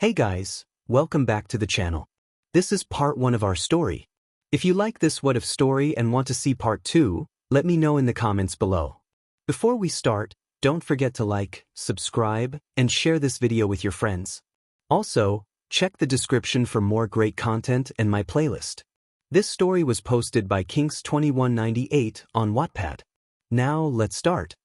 Hey guys, welcome back to the channel. This is part 1 of our story. If you like this what if story and want to see part 2, let me know in the comments below. Before we start, don't forget to like, subscribe, and share this video with your friends. Also, check the description for more great content and my playlist. This story was posted by 𝗵𝗃𝗁𝗵𝗃𝗁 on Wattpad. Now let's start.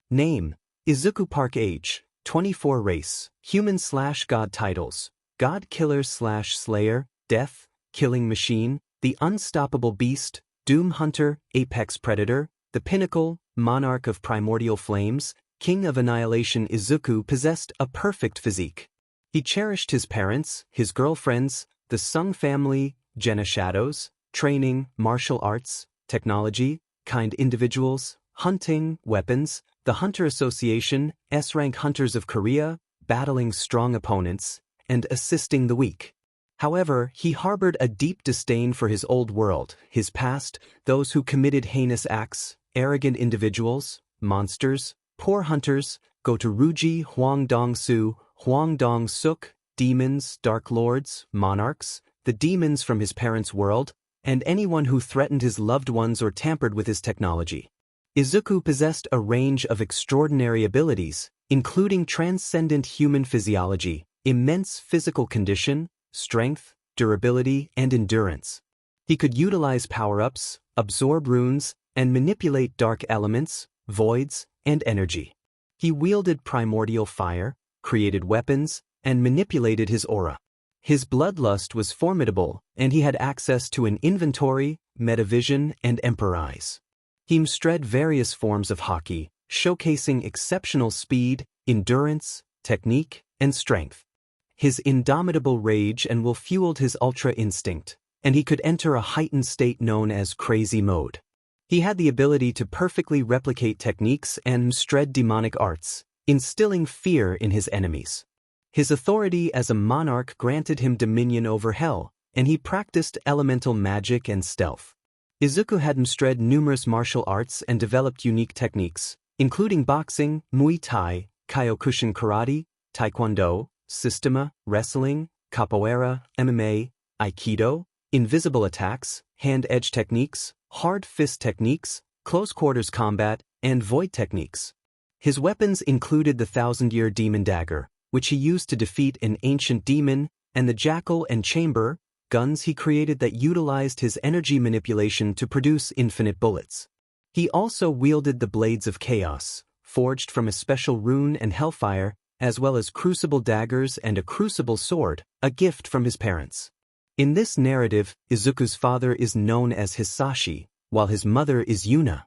Name: Izuku Park. Age: 24. Race: human/god. Titles: God Killer/Slayer, Death, Killing Machine, The Unstoppable Beast, Doom Hunter, Apex Predator, the Pinnacle, Monarch of Primordial Flames, King of Annihilation. Izuku possessed a perfect physique. He cherished his parents, his girlfriends, the Sung family, Jenna shadows, training, martial arts, technology, kind individuals, hunting, weapons, the Hunter Association, S-rank hunters of Korea, battling strong opponents, and assisting the weak. However, he harbored a deep disdain for his old world, his past, those who committed heinous acts, arrogant individuals, monsters, poor hunters, 𝗤𝗏 𝗵𝗃𝗁, demons, dark lords, monarchs, the demons from his parents' world, and anyone who threatened his loved ones or tampered with his technology. Izuku possessed a range of extraordinary abilities, including transcendent human physiology, immense physical condition, strength, durability, and endurance. He could utilize power-ups, absorb runes, and manipulate dark elements, voids, and energy. He wielded primordial fire, created weapons, and manipulated his aura. His bloodlust was formidable, and he had access to an inventory, metavision, and emperor eyes. He mastered various forms of haki, showcasing exceptional speed, endurance, technique, and strength. His indomitable rage and will fueled his ultra instinct, and he could enter a heightened state known as crazy mode. He had the ability to perfectly replicate techniques and mastered demonic arts, instilling fear in his enemies. His authority as a monarch granted him dominion over hell, and he practiced elemental magic and stealth. Izuku had mastered numerous martial arts and developed unique techniques, including boxing, Muay Thai, Kyokushin karate, Taekwondo, Systema, wrestling, capoeira, MMA, Aikido, invisible attacks, hand-edge techniques, hard fist techniques, close-quarters combat, and void techniques. His weapons included the 1,000-year demon dagger, which he used to defeat an ancient demon, and the jackal and chamber, guns he created that utilized his energy manipulation to produce infinite bullets. He also wielded the Blades of Chaos, forged from a special rune and hellfire, as well as crucible daggers and a crucible sword, a gift from his parents. In this narrative, Izuku's father is known as Hisashi, while his mother is Yuna.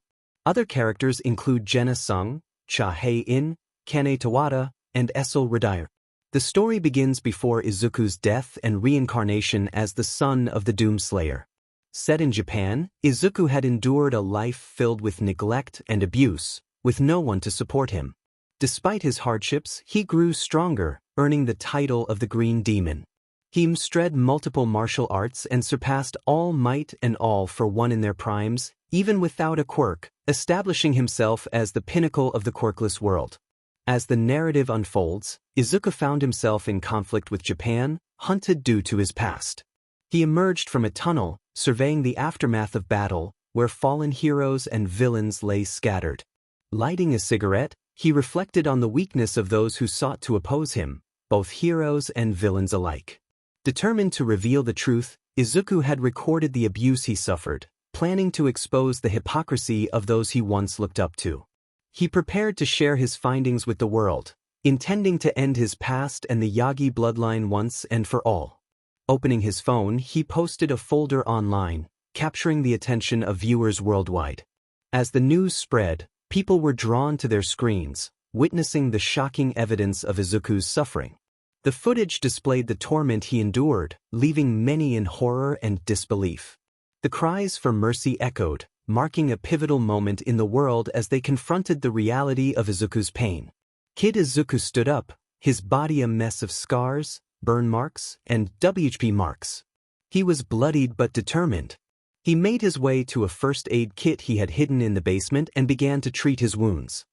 Other characters include Jenna Sung, Cha Hae-in, Kane Tawada, and 𝗬𝗪𝙢𝙢. The story begins before Izuku's death and reincarnation as the son of the Doom Slayer. Set in Japan, Izuku had endured a life filled with neglect and abuse, with no one to support him. Despite his hardships, he grew stronger, earning the title of the Green Demon. He mastered multiple martial arts and surpassed all might and all for one in their primes, even without a quirk, establishing himself as the pinnacle of the quirkless world. As the narrative unfolds, Izuku found himself in conflict with Japan, hunted due to his past. He emerged from a tunnel, surveying the aftermath of battle, where fallen heroes and villains lay scattered. Lighting a cigarette, he reflected on the weakness of those who sought to oppose him, both heroes and villains alike. Determined to reveal the truth, Izuku had recorded the abuse he suffered, planning to expose the hypocrisy of those he once looked up to. He prepared to share his findings with the world, intending to end his past and the Yagi bloodline once and for all. Opening his phone, he posted a folder online, capturing the attention of viewers worldwide. As the news spread, people were drawn to their screens, witnessing the shocking evidence of Izuku's suffering. The footage displayed the torment he endured, leaving many in horror and disbelief. The cries for mercy echoed, marking a pivotal moment in the world as they confronted the reality of Izuku's pain. Kid Izuku stood up, his body a mess of scars, burn marks, and WHP marks. He was bloodied but determined. He made his way to a first aid kit he had hidden in the basement and began to treat his wounds.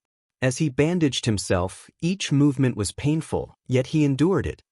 As he bandaged himself, each movement was painful, yet he endured it.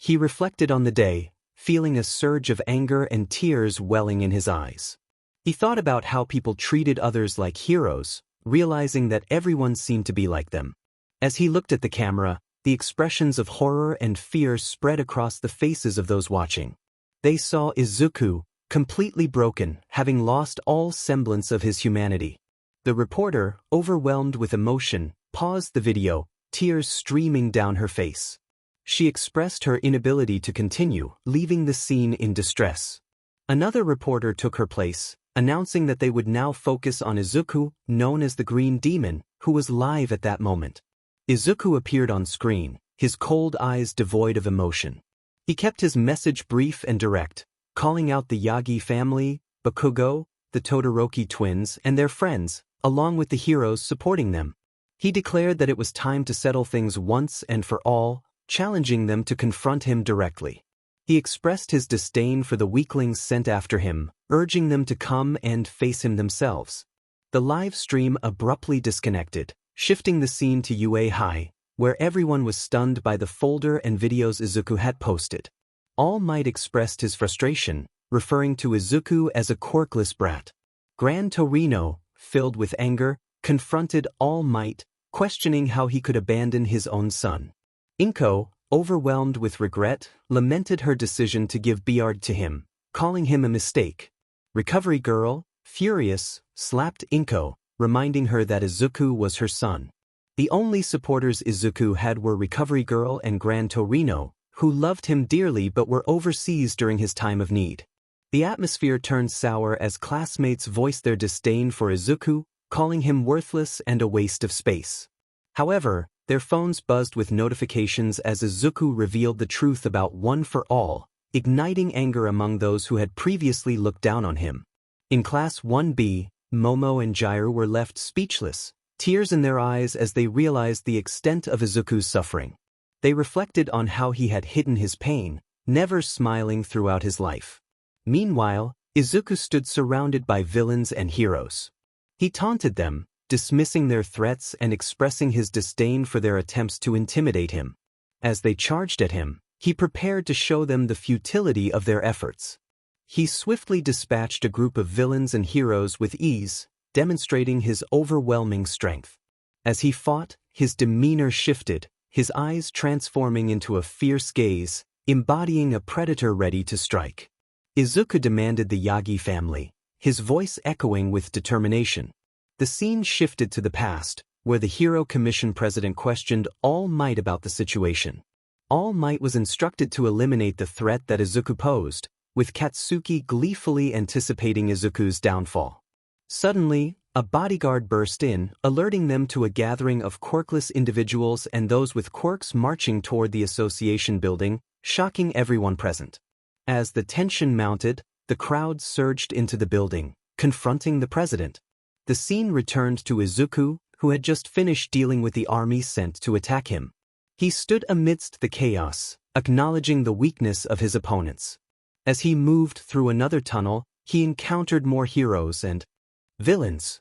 He reflected on the day, feeling a surge of anger and tears welling in his eyes. He thought about how people treated others like heroes, realizing that everyone seemed to be like them. As he looked at the camera, the expressions of horror and fear spread across the faces of those watching. They saw Izuku, completely broken, having lost all semblance of his humanity. The reporter, overwhelmed with emotion, paused the video, tears streaming down her face. She expressed her inability to continue, leaving the scene in distress. Another reporter took her place, announcing that they would now focus on Izuku, known as the Green Demon, who was live at that moment. Izuku appeared on screen, his cold eyes devoid of emotion. He kept his message brief and direct, calling out the Yagi family, Bakugo, the Todoroki twins, and their friends, along with the heroes supporting them. He declared that it was time to settle things once and for all, challenging them to confront him directly. He expressed his disdain for the weaklings sent after him, urging them to come and face him themselves. The live stream abruptly disconnected, shifting the scene to UA High, where everyone was stunned by the folder and videos Izuku had posted. All Might expressed his frustration, referring to Izuku as a quirkless brat. Gran Torino, filled with anger, confronted All Might, questioning how he could abandon his own son. Inko, overwhelmed with regret, lamented her decision to give 𝗵𝗲𝗄 to him, calling him a mistake. Recovery Girl, furious, slapped Inko, reminding her that Izuku was her son. The only supporters Izuku had were Recovery Girl and Gran Torino, who loved him dearly but were overseas during his time of need. The atmosphere turned sour as classmates voiced their disdain for Izuku, calling him worthless and a waste of space. However, their phones buzzed with notifications as Izuku revealed the truth about One for All, igniting anger among those who had previously looked down on him. In Class 1B, Momo and 𝗎𝗪 were left speechless, tears in their eyes as they realized the extent of Izuku's suffering. They reflected on how he had hidden his pain, never smiling throughout his life. Meanwhile, Izuku stood surrounded by villains and heroes. He taunted them, dismissing their threats and expressing his disdain for their attempts to intimidate him. As they charged at him, he prepared to show them the futility of their efforts. He swiftly dispatched a group of villains and heroes with ease, demonstrating his overwhelming strength. As he fought, his demeanor shifted, his eyes transforming into a fierce gaze, embodying a predator ready to strike. Izuku demanded the Yagi family, his voice echoing with determination. The scene shifted to the past, where the Hero Commission president questioned All Might about the situation. All Might was instructed to eliminate the threat that Izuku posed, with Katsuki gleefully anticipating Izuku's downfall. Suddenly, a bodyguard burst in, alerting them to a gathering of quirkless individuals and those with quirks marching toward the association building, shocking everyone present. As the tension mounted, the crowd surged into the building, confronting the president. The scene returned to Izuku, who had just finished dealing with the army sent to attack him. He stood amidst the chaos, acknowledging the weakness of his opponents. As he moved through another tunnel, he encountered more heroes and villains.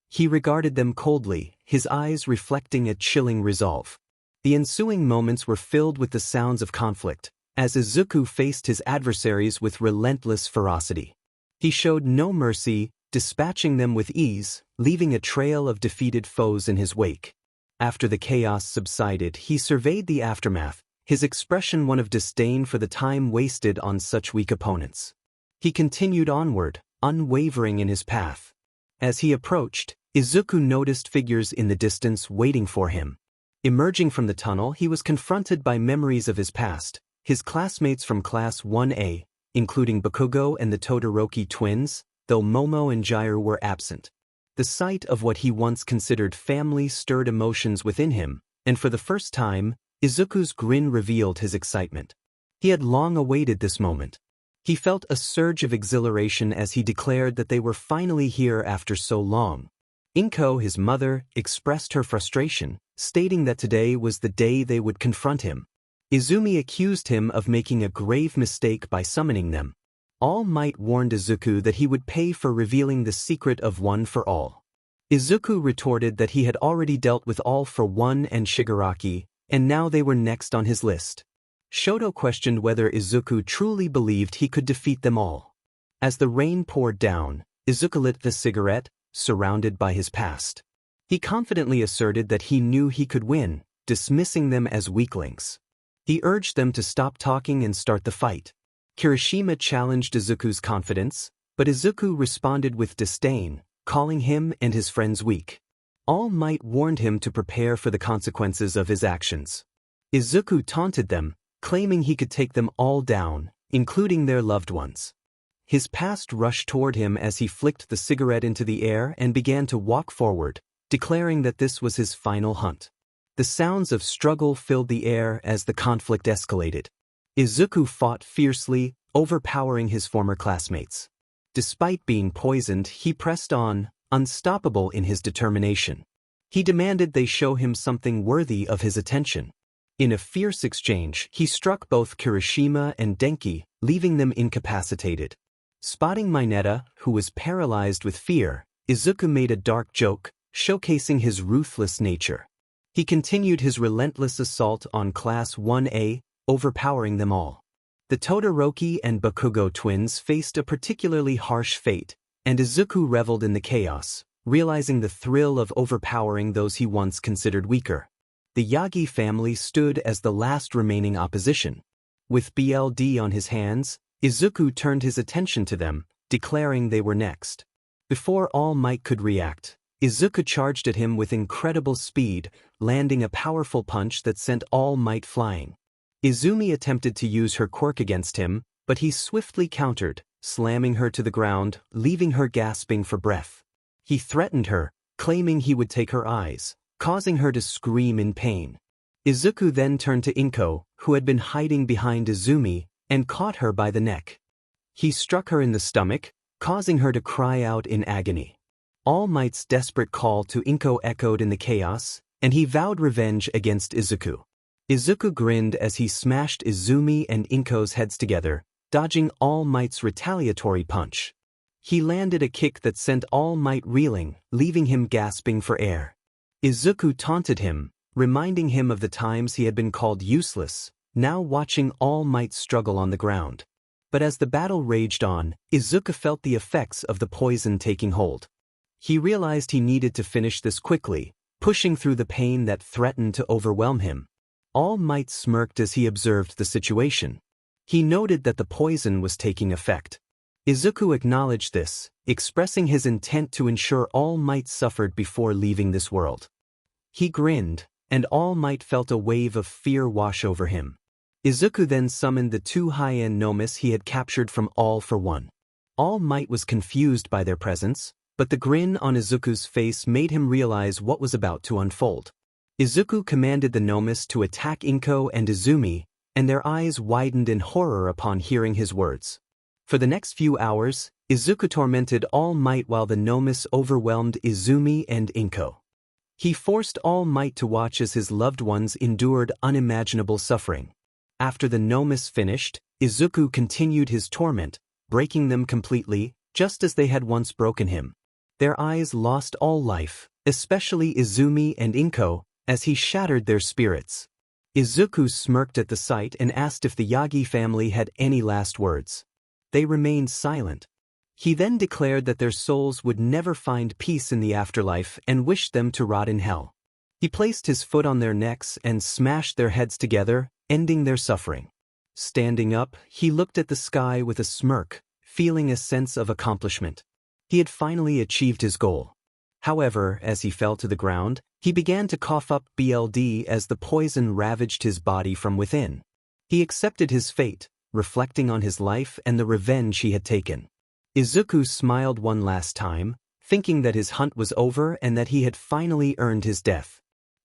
He regarded them coldly, his eyes reflecting a chilling resolve. The ensuing moments were filled with the sounds of conflict, as Izuku faced his adversaries with relentless ferocity. He showed no mercy, dispatching them with ease, leaving a trail of defeated foes in his wake. After the chaos subsided, he surveyed the aftermath, his expression one of disdain for the time wasted on such weak opponents. He continued onward, unwavering in his path. As he approached, Izuku noticed figures in the distance waiting for him. Emerging from the tunnel, he was confronted by memories of his past, his classmates from Class 1A, including Bakugo and the Todoroki twins, though Momo and 𝗎𝗪 were absent. The sight of what he once considered family stirred emotions within him, and for the first time, Izuku's grin revealed his excitement. He had long awaited this moment. He felt a surge of exhilaration as he declared that they were finally here after so long. Inko, his mother, expressed her frustration, stating that today was the day they would confront him. Izumi accused him of making a grave mistake by summoning them. All Might warned Izuku that he would pay for revealing the secret of One for All. Izuku retorted that he had already dealt with All for One and Shigaraki, and now they were next on his list. Shoto questioned whether Izuku truly believed he could defeat them all. As the rain poured down, Izuku lit the cigarette, surrounded by his past. He confidently asserted that he knew he could win, dismissing them as weaklings. He urged them to stop talking and start the fight. Kirishima challenged Izuku's confidence, but Izuku responded with disdain, calling him and his friends weak. All Might warned him to prepare for the consequences of his actions. Izuku taunted them, claiming he could take them all down, including their loved ones. His past rushed toward him as he flicked the cigarette into the air and began to walk forward, declaring that this was his final hunt. The sounds of struggle filled the air as the conflict escalated. Izuku fought fiercely, overpowering his former classmates. Despite being poisoned, he pressed on, unstoppable in his determination. He demanded they show him something worthy of his attention. In a fierce exchange, he struck both Kirishima and Denki, leaving them incapacitated. Spotting 𝗵𝗃𝗃, who was paralyzed with fear, Izuku made a dark joke, showcasing his ruthless nature. He continued his relentless assault on Class 1A, overpowering them all. The Todoroki and Bakugo twins faced a particularly harsh fate, and Izuku reveled in the chaos, realizing the thrill of overpowering those he once considered weaker. The Yagi family stood as the last remaining opposition. With BLD on his hands, Izuku turned his attention to them, declaring they were next. Before All Might could react, Izuku charged at him with incredible speed, landing a powerful punch that sent All Might flying. Izumi attempted to use her quirk against him, but he swiftly countered, slamming her to the ground, leaving her gasping for breath. He threatened her, claiming he would take her eyes, causing her to scream in pain. Izuku then turned to 𝗵𝗃𝗃, who had been hiding behind Izumi, and caught her by the neck. He struck her in the stomach, causing her to cry out in agony. All Might's desperate call to 𝗵𝗃𝗃 echoed in the chaos, and he vowed revenge against Izuku. Izuku grinned as he smashed Izumi and 𝗵𝗃𝗃's heads together, dodging All Might's retaliatory punch. He landed a kick that sent All Might reeling, leaving him gasping for air. Izuku taunted him, reminding him of the times he had been called useless, now watching All Might struggle on the ground. But as the battle raged on, Izuku felt the effects of the poison taking hold. He realized he needed to finish this quickly, pushing through the pain that threatened to overwhelm him. All Might smirked as he observed the situation. He noted that the poison was taking effect. Izuku acknowledged this, expressing his intent to ensure All Might suffered before leaving this world. He grinned, and All Might felt a wave of fear wash over him. Izuku then summoned the two high-end 𝗵𝗃𝗃 he had captured from All for One. All Might was confused by their presence, but the grin on Izuku's face made him realize what was about to unfold. Izuku commanded the 𝗵𝗃𝗃 to attack 𝗵𝗃𝗃 and Izumi, and their eyes widened in horror upon hearing his words. For the next few hours, Izuku tormented All Might while the 𝗵𝗃𝗃 overwhelmed Izumi and 𝗵𝗃𝗃. He forced All Might to watch as his loved ones endured unimaginable suffering. After the 𝗵𝗃𝗃 finished, Izuku continued his torment, breaking them completely, just as they had once broken him. Their eyes lost all life, especially Izumi and 𝗵𝗃𝗃, as he shattered their spirits. Izuku smirked at the sight and asked if the Yagi family had any last words. They remained silent. He then declared that their souls would never find peace in the afterlife and wished them to rot in hell. He placed his foot on their necks and smashed their heads together, ending their suffering. Standing up, he looked at the sky with a smirk, feeling a sense of accomplishment. He had finally achieved his goal. However, as he fell to the ground, he began to cough up BLD as the poison ravaged his body from within. He accepted his fate, reflecting on his life and the revenge he had taken. Izuku smiled one last time, thinking that his hunt was over and that he had finally earned his death.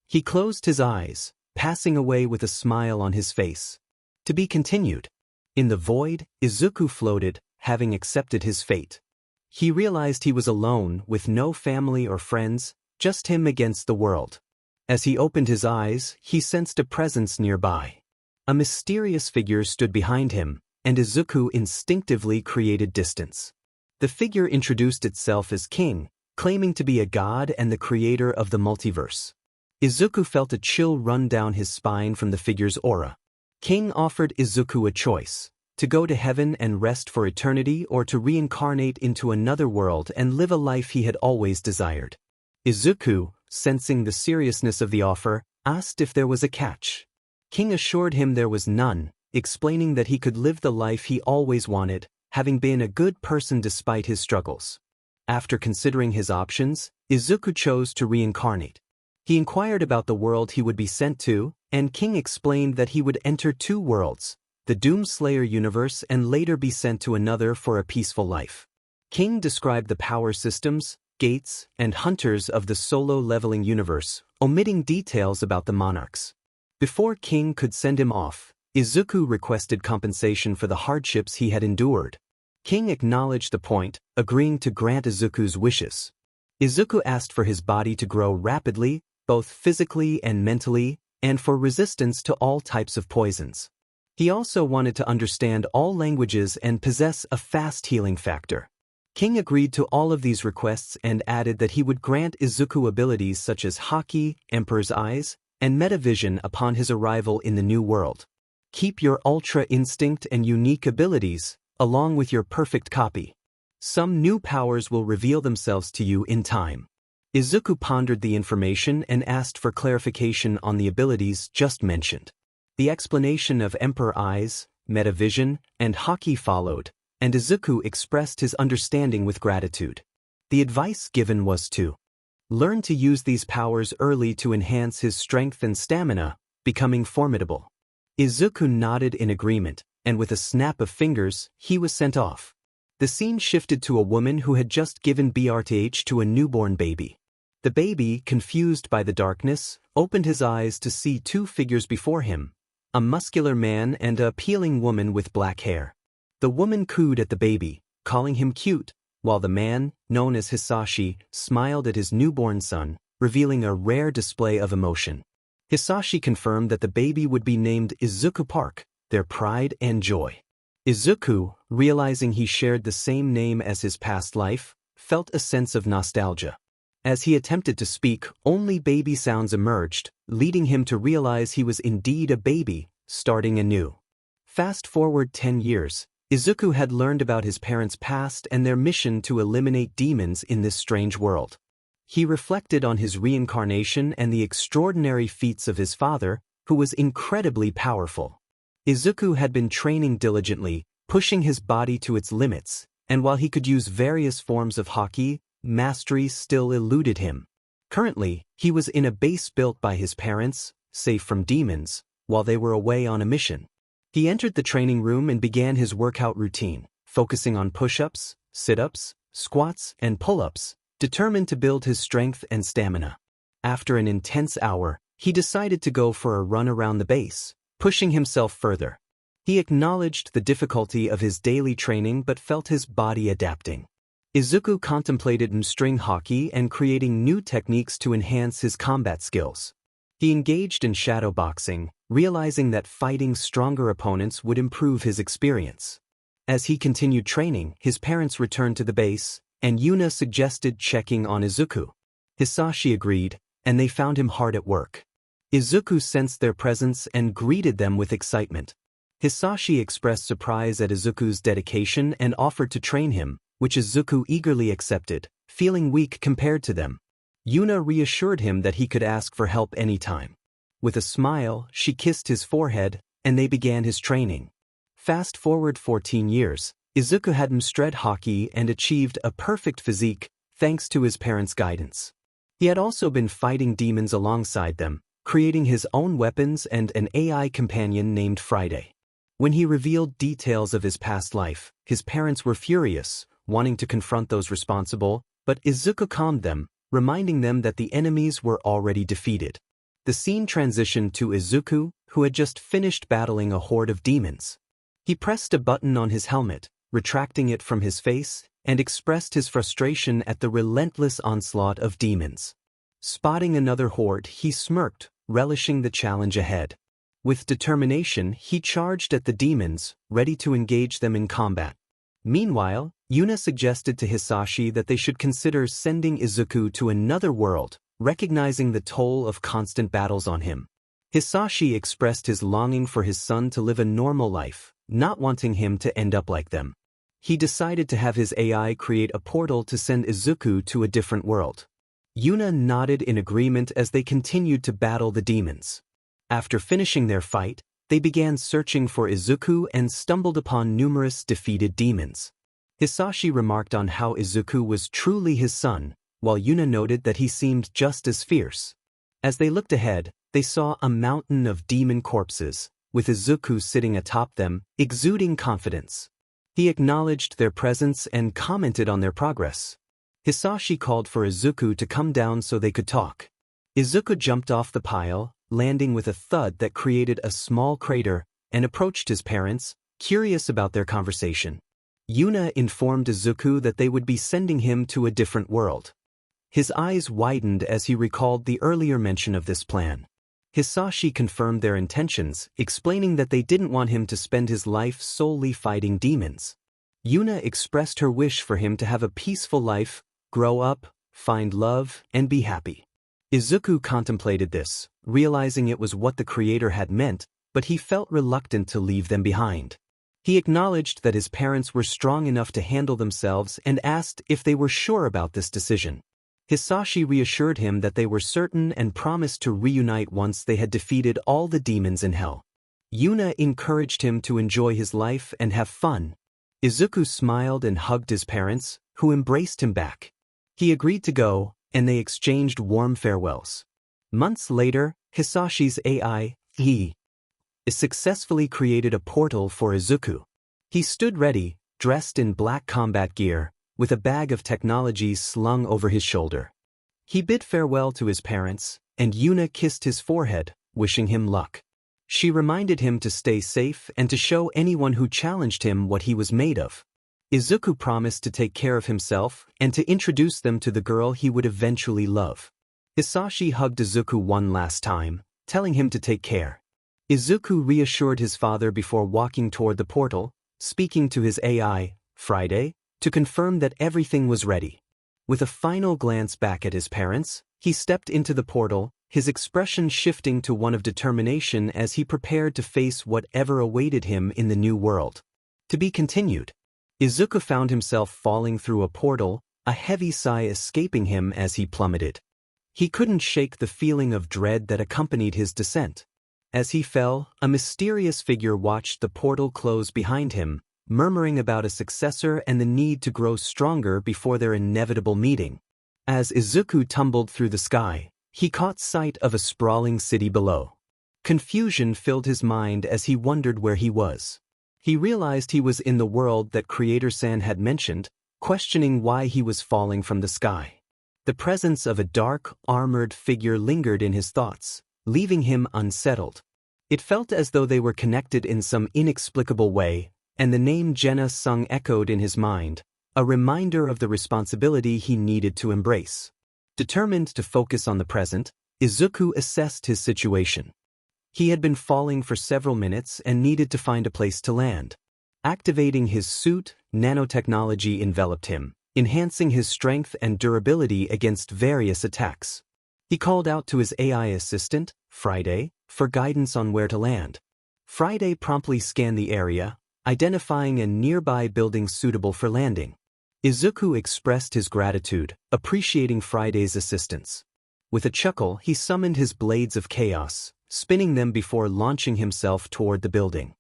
He closed his eyes, passing away with a smile on his face. To be continued. In the void, Izuku floated, having accepted his fate. He realized he was alone, with no family or friends, just him against the world. As he opened his eyes, he sensed a presence nearby. A mysterious figure stood behind him, and Izuku instinctively created distance. The figure introduced itself as king, claiming to be a god and the creator of the multiverse. Izuku felt a chill run down his spine from the figure's aura. King offered Izuku a choice: to go to heaven and rest for eternity, or to reincarnate into another world and live a life he had always desired. Izuku, sensing the seriousness of the offer, asked if there was a catch. King assured him there was none, explaining that he could live the life he always wanted, having been a good person despite his struggles. After considering his options, Izuku chose to reincarnate. He inquired about the world he would be sent to, and King explained that he would enter 2 worlds, the Doom Slayer universe, and later be sent to another for a peaceful life. King described the power systems, gates, and hunters of the solo leveling universe, omitting details about the monarchs. Before King could send him off, Izuku requested compensation for the hardships he had endured. King acknowledged the point, agreeing to grant Izuku's wishes. Izuku asked for his body to grow rapidly, both physically and mentally, and for resistance to all types of poisons. He also wanted to understand all languages and possess a fast healing factor. King agreed to all of these requests and added that he would grant Izuku abilities such as Haki, Emperor's Eyes, and Metavision upon his arrival in the new world. Keep your Ultra Instinct and unique abilities, along with your perfect copy. Some new powers will reveal themselves to you in time. Izuku pondered the information and asked for clarification on the abilities just mentioned. The explanation of Emperor Eyes, Metavision, and Haki followed, and Izuku expressed his understanding with gratitude. The advice given was to learn to use these powers early to enhance his strength and stamina, becoming formidable. Izuku nodded in agreement, and with a snap of fingers, he was sent off. The scene shifted to a woman who had just given birth to a newborn baby. The baby, confused by the darkness, opened his eyes to see 2 figures before him, a muscular man and a appealing woman with black hair. The woman cooed at the baby, calling him cute, while the man, known as Hisashi, smiled at his newborn son, revealing a rare display of emotion. Hisashi confirmed that the baby would be named Izuku Park, their pride and joy. Izuku, realizing he shared the same name as his past life, felt a sense of nostalgia. As he attempted to speak, only baby sounds emerged, leading him to realize he was indeed a baby, starting anew. Fast forward 10 years, Izuku had learned about his parents' past and their mission to eliminate demons in this strange world. He reflected on his reincarnation and the extraordinary feats of his father, who was incredibly powerful. Izuku had been training diligently, pushing his body to its limits, and while he could use various forms of Haki, mastery still eluded him. Currently, he was in a base built by his parents, safe from demons, while they were away on a mission. He entered the training room and began his workout routine, focusing on push-ups, sit-ups, squats, and pull-ups, determined to build his strength and stamina. After an intense hour, he decided to go for a run around the base, pushing himself further. He acknowledged the difficulty of his daily training but felt his body adapting. Izuku contemplated mastering Haki and creating new techniques to enhance his combat skills. He engaged in shadow boxing, realizing that fighting stronger opponents would improve his experience. As he continued training, his parents returned to the base, and Yuna suggested checking on Izuku. Hisashi agreed, and they found him hard at work. Izuku sensed their presence and greeted them with excitement. Hisashi expressed surprise at Izuku's dedication and offered to train him, which Izuku eagerly accepted, feeling weak compared to them. Yuna reassured him that he could ask for help anytime. With a smile, she kissed his forehead, and they began his training. Fast forward 14 years, Izuku had mastered Haki and achieved a perfect physique, thanks to his parents' guidance. He had also been fighting demons alongside them, creating his own weapons and an AI companion named Friday. When he revealed details of his past life, his parents were furious, wanting to confront those responsible, but Izuku calmed them, reminding them that the enemies were already defeated. The scene transitioned to Izuku, who had just finished battling a horde of demons. He pressed a button on his helmet, retracting it from his face, and expressed his frustration at the relentless onslaught of demons. Spotting another horde, he smirked, relishing the challenge ahead. With determination, he charged at the demons, ready to engage them in combat. Meanwhile, Yuna suggested to Hisashi that they should consider sending Izuku to another world, recognizing the toll of constant battles on him. 𝗧𝗵𝗃 expressed his longing for his son to live a normal life, not wanting him to end up like them. He decided to have his AI create a portal to send Izuku to a different world. Yuna nodded in agreement as they continued to battle the demons. After finishing their fight, they began searching for Izuku and stumbled upon numerous defeated demons. 𝗧𝗵𝗃 remarked on how Izuku was truly his son, while Yuna noted that he seemed just as fierce. As they looked ahead, they saw a mountain of demon corpses, with Izuku sitting atop them, exuding confidence. He acknowledged their presence and commented on their progress. 𝗧𝗵𝗃 called for Izuku to come down so they could talk. Izuku jumped off the pile, landing with a thud that created a small crater, and approached his parents, curious about their conversation. Yuna informed Izuku that they would be sending him to a different world. His eyes widened as he recalled the earlier mention of this plan. 𝗧𝗵𝗃 confirmed their intentions, explaining that they didn't want him to spend his life solely fighting demons. Yuna expressed her wish for him to have a peaceful life, grow up, find love, and be happy. Izuku contemplated this, realizing it was what the creator had meant, but he felt reluctant to leave them behind. He acknowledged that his parents were strong enough to handle themselves and asked if they were sure about this decision. 𝗧𝗵𝗃 reassured him that they were certain and promised to reunite once they had defeated all the demons in hell. Yuna encouraged him to enjoy his life and have fun. Izuku smiled and hugged his parents, who embraced him back. He agreed to go, and they exchanged warm farewells. Months later, 𝗧𝗵𝗃's AI, 𝗧𝗵𝗃, successfully created a portal for Izuku. He stood ready, dressed in black combat gear, with a bag of technologies slung over his shoulder. He bid farewell to his parents, and Yuna kissed his forehead, wishing him luck. She reminded him to stay safe and to show anyone who challenged him what he was made of. Izuku promised to take care of himself and to introduce them to the girl he would eventually love. 𝗧𝗵𝗃 hugged Izuku one last time, telling him to take care. Izuku reassured his father before walking toward the portal, speaking to his AI, Friday, to confirm that everything was ready. With a final glance back at his parents, he stepped into the portal, his expression shifting to one of determination as he prepared to face whatever awaited him in the new world. To be continued. Izuku found himself falling through a portal, a heavy sigh escaping him as he plummeted. He couldn't shake the feeling of dread that accompanied his descent. As he fell, a mysterious figure watched the portal close behind him, murmuring about a successor and the need to grow stronger before their inevitable meeting. As Izuku tumbled through the sky, he caught sight of a sprawling city below. Confusion filled his mind as he wondered where he was. He realized he was in the world that Creator-san had mentioned, questioning why he was falling from the sky. The presence of a dark, armored figure lingered in his thoughts, leaving him unsettled. It felt as though they were connected in some inexplicable way, and the name 𝗳𝗪 echoed in his mind, a reminder of the responsibility he needed to embrace. Determined to focus on the present, Izuku assessed his situation. He had been falling for several minutes and needed to find a place to land. Activating his suit, nanotechnology enveloped him, enhancing his strength and durability against various attacks. He called out to his AI assistant, Friday, for guidance on where to land. Friday promptly scanned the area, identifying a nearby building suitable for landing. Izuku expressed his gratitude, appreciating Friday's assistance. With a chuckle, he summoned his blades of chaos, spinning them before launching himself toward the building.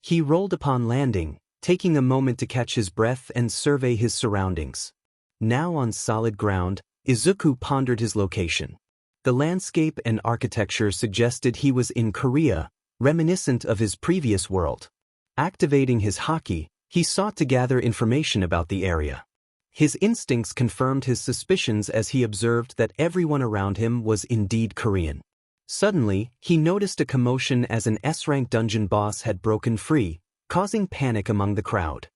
He rolled upon landing, taking a moment to catch his breath and survey his surroundings. Now on solid ground, Izuku pondered his location. The landscape and architecture suggested he was in Korea, reminiscent of his previous world. Activating his haki, he sought to gather information about the area. His instincts confirmed his suspicions as he observed that everyone around him was indeed Korean. Suddenly, he noticed a commotion as an S-rank dungeon boss had broken free, causing panic among the crowd.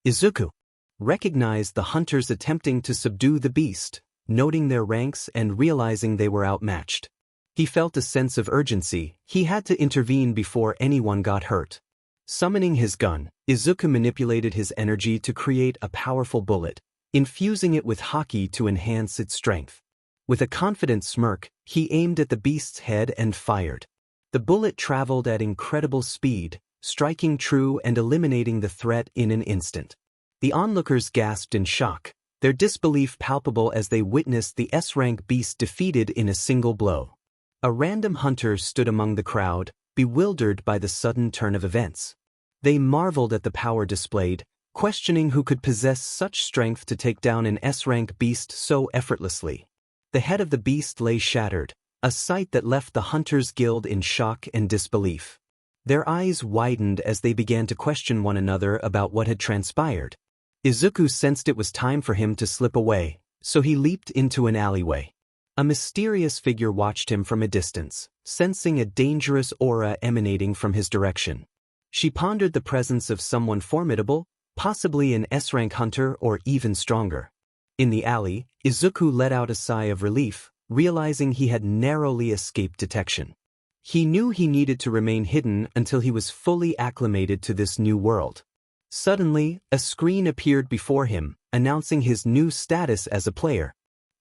Izuku recognized the hunters attempting to subdue the beast, noting their ranks and realizing they were outmatched. He felt a sense of urgency. He had to intervene before anyone got hurt. Summoning his gun, Izuku manipulated his energy to create a powerful bullet, infusing it with haki to enhance its strength. With a confident smirk, he aimed at the beast's head and fired. The bullet traveled at incredible speed, striking true and eliminating the threat in an instant. The onlookers gasped in shock, their disbelief palpable as they witnessed the S-rank beast defeated in a single blow. A random hunter stood among the crowd, bewildered by the sudden turn of events. They marveled at the power displayed, questioning who could possess such strength to take down an S-rank beast so effortlessly. The head of the beast lay shattered, a sight that left the Hunters Guild in shock and disbelief. Their eyes widened as they began to question one another about what had transpired. Izuku sensed it was time for him to slip away, so he leaped into an alleyway. A mysterious figure watched him from a distance, sensing a dangerous aura emanating from his direction. She pondered the presence of someone formidable, possibly an S-rank hunter or even stronger. In the alley, Izuku let out a sigh of relief, realizing he had narrowly escaped detection. He knew he needed to remain hidden until he was fully acclimated to this new world. Suddenly, a screen appeared before him, announcing his new status as a player.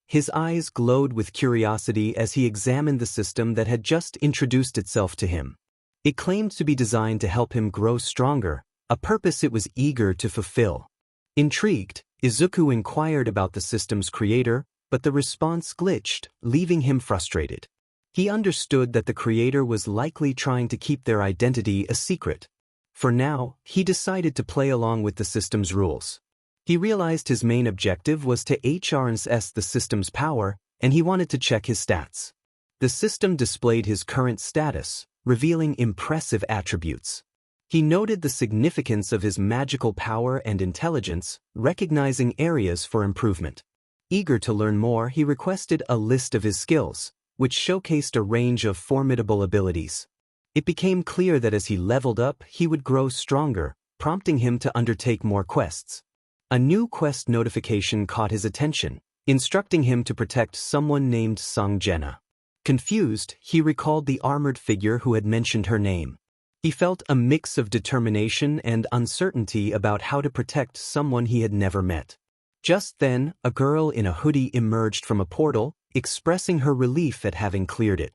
His eyes glowed with curiosity as he examined the system that had just introduced itself to him. It claimed to be designed to help him grow stronger, a purpose it was eager to fulfill. Intrigued, Izuku inquired about the system's creator, but the response glitched, leaving him frustrated. He understood that the creator was likely trying to keep their identity a secret. For now, he decided to play along with the system's rules. He realized his main objective was to harness the system's power, and he wanted to check his stats. The system displayed his current status, revealing impressive attributes. He noted the significance of his magical power and intelligence, recognizing areas for improvement. Eager to learn more, he requested a list of his skills, which showcased a range of formidable abilities. It became clear that as he leveled up, he would grow stronger, prompting him to undertake more quests. A new quest notification caught his attention, instructing him to protect someone named 𝗬𝗪. Confused, he recalled the armored figure who had mentioned her name. He felt a mix of determination and uncertainty about how to protect someone he had never met. Just then, a girl in a hoodie emerged from a portal, expressing her relief at having cleared it.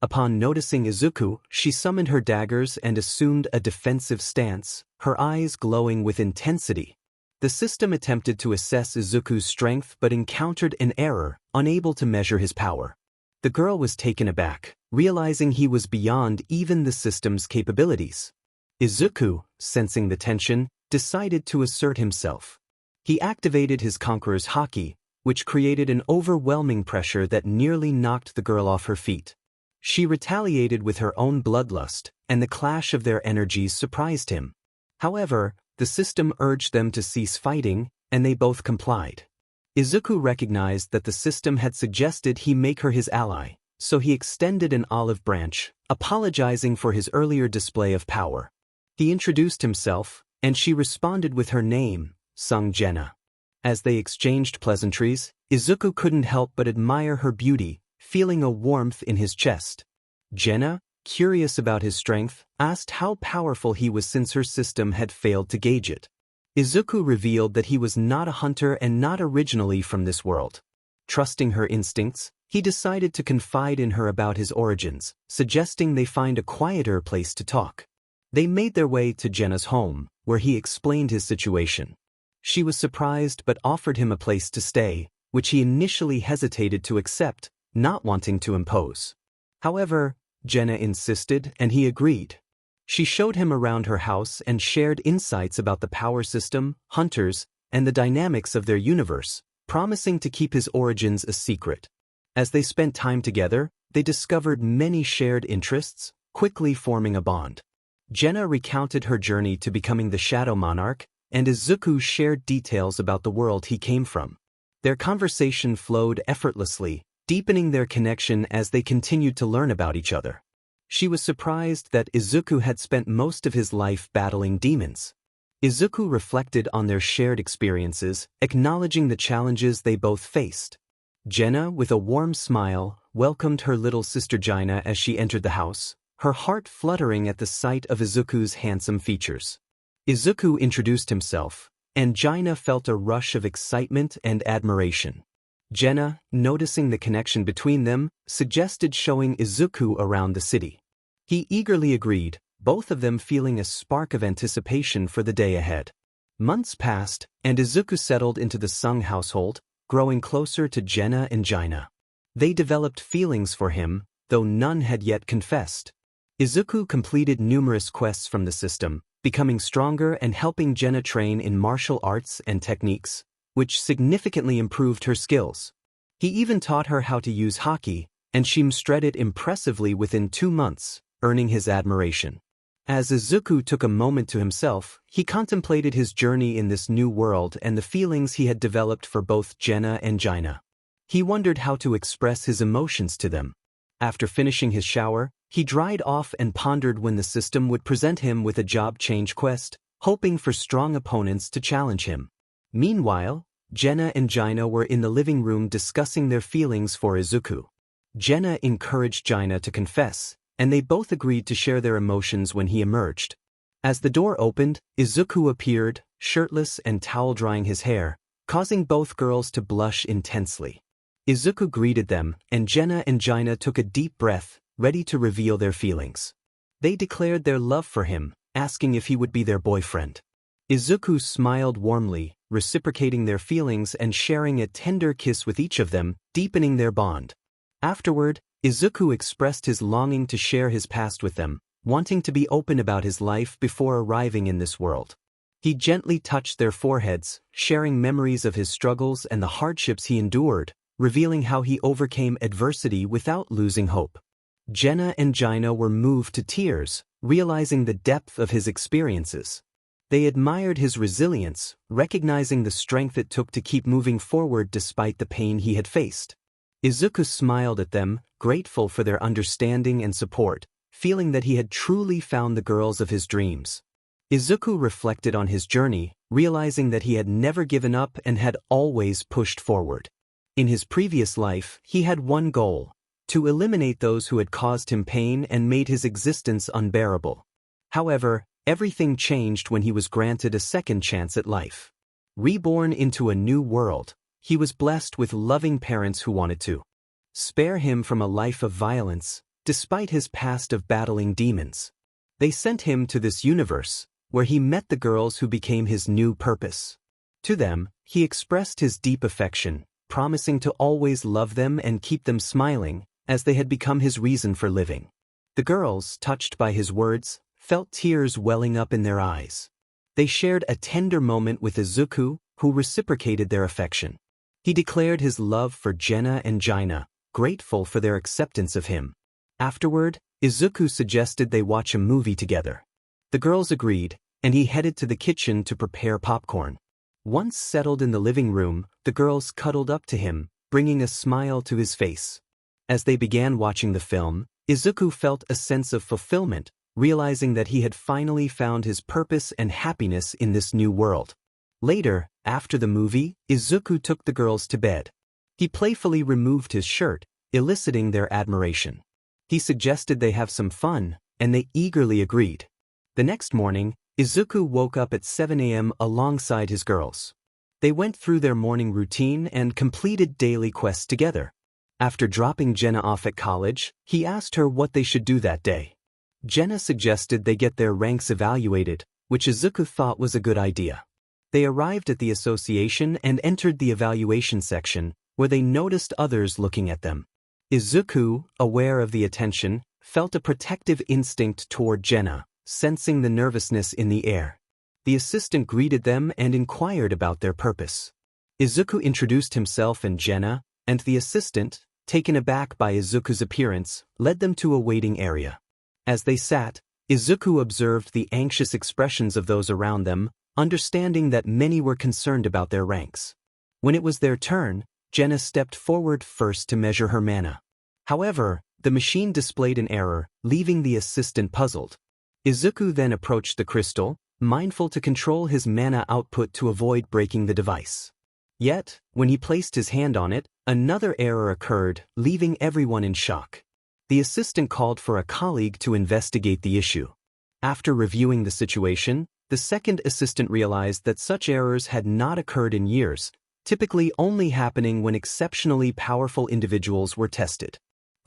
Upon noticing Izuku, she summoned her daggers and assumed a defensive stance, her eyes glowing with intensity. The system attempted to assess Izuku's strength but encountered an error, unable to measure his power. The girl was taken aback, realizing he was beyond even the system's capabilities. Izuku, sensing the tension, decided to assert himself. He activated his Conqueror's Haki, which created an overwhelming pressure that nearly knocked the girl off her feet. She retaliated with her own bloodlust, and the clash of their energies surprised him. However, the system urged them to cease fighting, and they both complied. Izuku recognized that the system had suggested he make her his ally, so he extended an olive branch, apologizing for his earlier display of power. He introduced himself, and she responded with her name, 𝗬𝗪. As they exchanged pleasantries, Izuku couldn't help but admire her beauty, feeling a warmth in his chest. 𝗬𝗪, curious about his strength, asked how powerful he was since her system had failed to gauge it. Izuku revealed that he was not a hunter and not originally from this world. Trusting her instincts, he decided to confide in her about his origins, suggesting they find a quieter place to talk. They made their way to 𝗬𝗪's home, where he explained his situation. She was surprised but offered him a place to stay, which he initially hesitated to accept, not wanting to impose. However, 𝗬𝗪 insisted and he agreed. She showed him around her house and shared insights about the power system, hunters, and the dynamics of their universe, promising to keep his origins a secret. As they spent time together, they discovered many shared interests, quickly forming a bond. 𝗬𝗪 recounted her journey to becoming the Shadow Monarch, and Izuku shared details about the world he came from. Their conversation flowed effortlessly, deepening their connection as they continued to learn about each other. She was surprised that Izuku had spent most of his life battling demons. Izuku reflected on their shared experiences, acknowledging the challenges they both faced. 𝗬𝗪, with a warm smile, welcomed her little sister 𝗬𝗪 as she entered the house, her heart fluttering at the sight of Izuku's handsome features. Izuku introduced himself, and 𝗬𝗪 felt a rush of excitement and admiration. 𝗬𝗪, noticing the connection between them, suggested showing Izuku around the city. He eagerly agreed, both of them feeling a spark of anticipation for the day ahead. Months passed, and Izuku settled into the Sung household, growing closer to 𝗳𝗓 and 𝗳𝗓. They developed feelings for him, though none had yet confessed. Izuku completed numerous quests from the system, becoming stronger and helping 𝗳𝗓 train in martial arts and techniques, which significantly improved her skills. He even taught her how to use haki, and she mastered it impressively within 2 months, earning his admiration. As Izuku took a moment to himself, he contemplated his journey in this new world and the feelings he had developed for both 𝗳𝗓 and 𝗳𝗓. He wondered how to express his emotions to them. After finishing his shower, he dried off and pondered when the system would present him with a job change quest, hoping for strong opponents to challenge him. Meanwhile, 𝗳𝗓 and 𝗳𝗓 were in the living room discussing their feelings for Izuku. 𝗳𝗓 encouraged 𝗳𝗓 to confess, and they both agreed to share their emotions when he emerged. As the door opened, Izuku appeared, shirtless and towel drying his hair, causing both girls to blush intensely. Izuku greeted them, and 𝗳𝗓 and 𝗳𝗓 took a deep breath, ready to reveal their feelings. They declared their love for him, asking if he would be their boyfriend. Izuku smiled warmly, reciprocating their feelings and sharing a tender kiss with each of them, deepening their bond. Afterward, Izuku expressed his longing to share his past with them, wanting to be open about his life before arriving in this world. He gently touched their foreheads, sharing memories of his struggles and the hardships he endured, revealing how he overcame adversity without losing hope. 𝗳𝗓 and 𝗳𝗓 were moved to tears, realizing the depth of his experiences. They admired his resilience, recognizing the strength it took to keep moving forward despite the pain he had faced. Izuku smiled at them, grateful for their understanding and support, feeling that he had truly found the girls of his dreams. Izuku reflected on his journey, realizing that he had never given up and had always pushed forward. In his previous life, he had one goal: to eliminate those who had caused him pain and made his existence unbearable. However, everything changed when he was granted a second chance at life. Reborn into a new world, he was blessed with loving parents who wanted to spare him from a life of violence, despite his past of battling demons. They sent him to this universe, where he met the girls who became his new purpose. To them, he expressed his deep affection, promising to always love them and keep them smiling, as they had become his reason for living. The girls, touched by his words, felt tears welling up in their eyes. They shared a tender moment with Izuku, who reciprocated their affection. He declared his love for 𝗳𝗓 and 𝗳𝗓, grateful for their acceptance of him. Afterward, Izuku suggested they watch a movie together. The girls agreed, and he headed to the kitchen to prepare popcorn. Once settled in the living room, the girls cuddled up to him, bringing a smile to his face. As they began watching the film, Izuku felt a sense of fulfillment, realizing that he had finally found his purpose and happiness in this new world. Later, after the movie, Izuku took the girls to bed. He playfully removed his shirt, eliciting their admiration. He suggested they have some fun, and they eagerly agreed. The next morning, Izuku woke up at 7 a.m. alongside his girls. They went through their morning routine and completed daily quests together. After dropping 𝗳𝗓 off at college, he asked her what they should do that day. 𝗳𝗓 suggested they get their ranks evaluated, which Izuku thought was a good idea. They arrived at the association and entered the evaluation section, where they noticed others looking at them. Izuku, aware of the attention, felt a protective instinct toward 𝗳𝗓, sensing the nervousness in the air. The assistant greeted them and inquired about their purpose. Izuku introduced himself and 𝗳𝗓, and the assistant, taken aback by Izuku's appearance, led them to a waiting area. As they sat, Izuku observed the anxious expressions of those around them, understanding that many were concerned about their ranks. When it was their turn, 𝗳𝗓 stepped forward first to measure her mana. However, the machine displayed an error, leaving the assistant puzzled. Izuku then approached the crystal, mindful to control his mana output to avoid breaking the device. Yet, when he placed his hand on it, another error occurred, leaving everyone in shock. The assistant called for a colleague to investigate the issue. After reviewing the situation, the second assistant realized that such errors had not occurred in years, typically only happening when exceptionally powerful individuals were tested.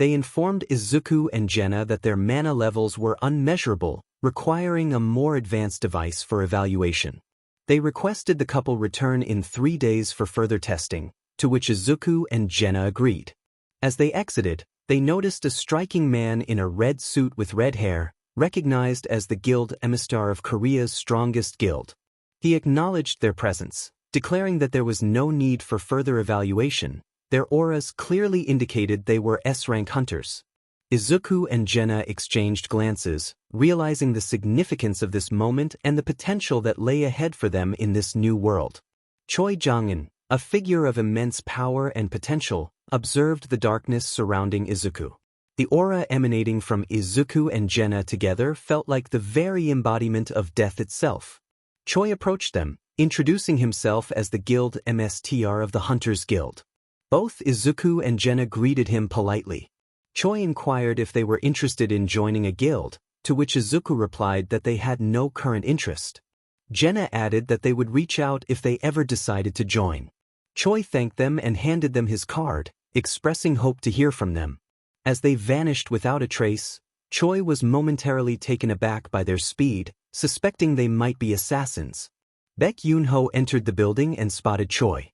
They informed Izuku and 𝗬𝗯 that their mana levels were unmeasurable, requiring a more advanced device for evaluation. They requested the couple return in 3 days for further testing, to which Izuku and 𝗬𝗯 agreed. As they exited, they noticed a striking man in a red suit with red hair, recognized as the guild emissary of Korea's strongest guild. He acknowledged their presence, declaring that there was no need for further evaluation. Their auras clearly indicated they were S-rank hunters. Izuku and 𝗬𝗯 exchanged glances, realizing the significance of this moment and the potential that lay ahead for them in this new world. Choi Jong-un, a figure of immense power and potential, observed the darkness surrounding Izuku. The aura emanating from Izuku and 𝗬𝗯 together felt like the very embodiment of death itself. Choi approached them, introducing himself as the guild emissary of the Hunters Guild. Both Izuku and 𝗬𝗯 greeted him politely. Choi inquired if they were interested in joining a guild, to which Izuku replied that they had no current interest. 𝗬𝗯 added that they would reach out if they ever decided to join. Choi thanked them and handed them his card, expressing hope to hear from them. As they vanished without a trace, Choi was momentarily taken aback by their speed, suspecting they might be assassins. Baek Yoon-ho entered the building and spotted Choi.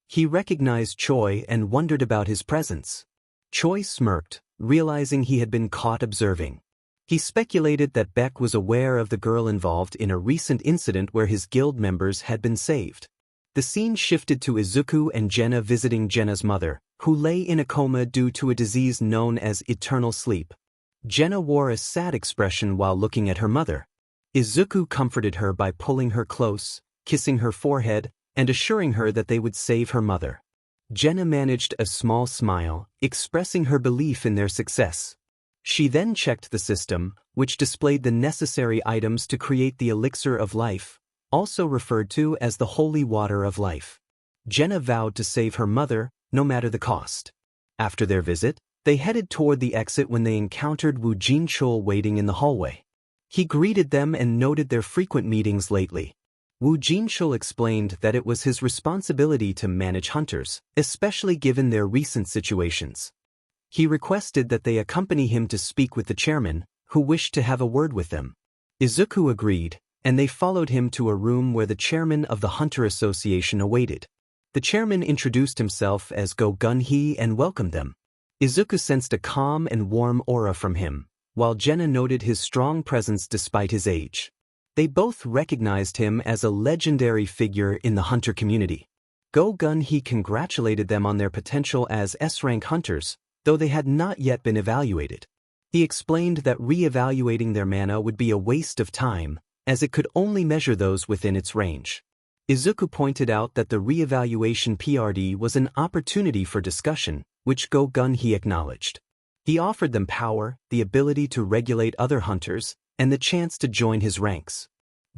He recognized Choi and wondered about his presence. Choi smirked, realizing he had been caught observing. He speculated that Baek was aware of the girl involved in a recent incident where his guild members had been saved. The scene shifted to Izuku and 𝗬𝗯 visiting 𝗬𝗯's mother, who lay in a coma due to a disease known as eternal sleep. 𝗬𝗯 wore a sad expression while looking at her mother. Izuku comforted her by pulling her close, kissing her forehead, and assuring her that they would save her mother. 𝗬𝗯 managed a small smile, expressing her belief in their success. She then checked the system, which displayed the necessary items to create the elixir of life, also referred to as the holy water of life. 𝗬𝗯 vowed to save her mother, no matter the cost. After their visit, they headed toward the exit when they encountered Woo Jin-chul waiting in the hallway. He greeted them and noted their frequent meetings lately. Woo Jin-chul explained that it was his responsibility to manage hunters, especially given their recent situations. He requested that they accompany him to speak with the chairman, who wished to have a word with them. Izuku agreed, and they followed him to a room where the chairman of the Hunter Association awaited. The chairman introduced himself as Go-gun-hee and welcomed them. Izuku sensed a calm and warm aura from him, while 𝗬𝗯 noted his strong presence despite his age. They both recognized him as a legendary figure in the hunter community. Go-gun-hee congratulated them on their potential as S-rank hunters, though they had not yet been evaluated. He explained that re-evaluating their mana would be a waste of time, as it could only measure those within its range. Izuku pointed out that the re-evaluation PRD was an opportunity for discussion, which Go-gun-hee acknowledged. He offered them power, the ability to regulate other hunters, and the chance to join his ranks.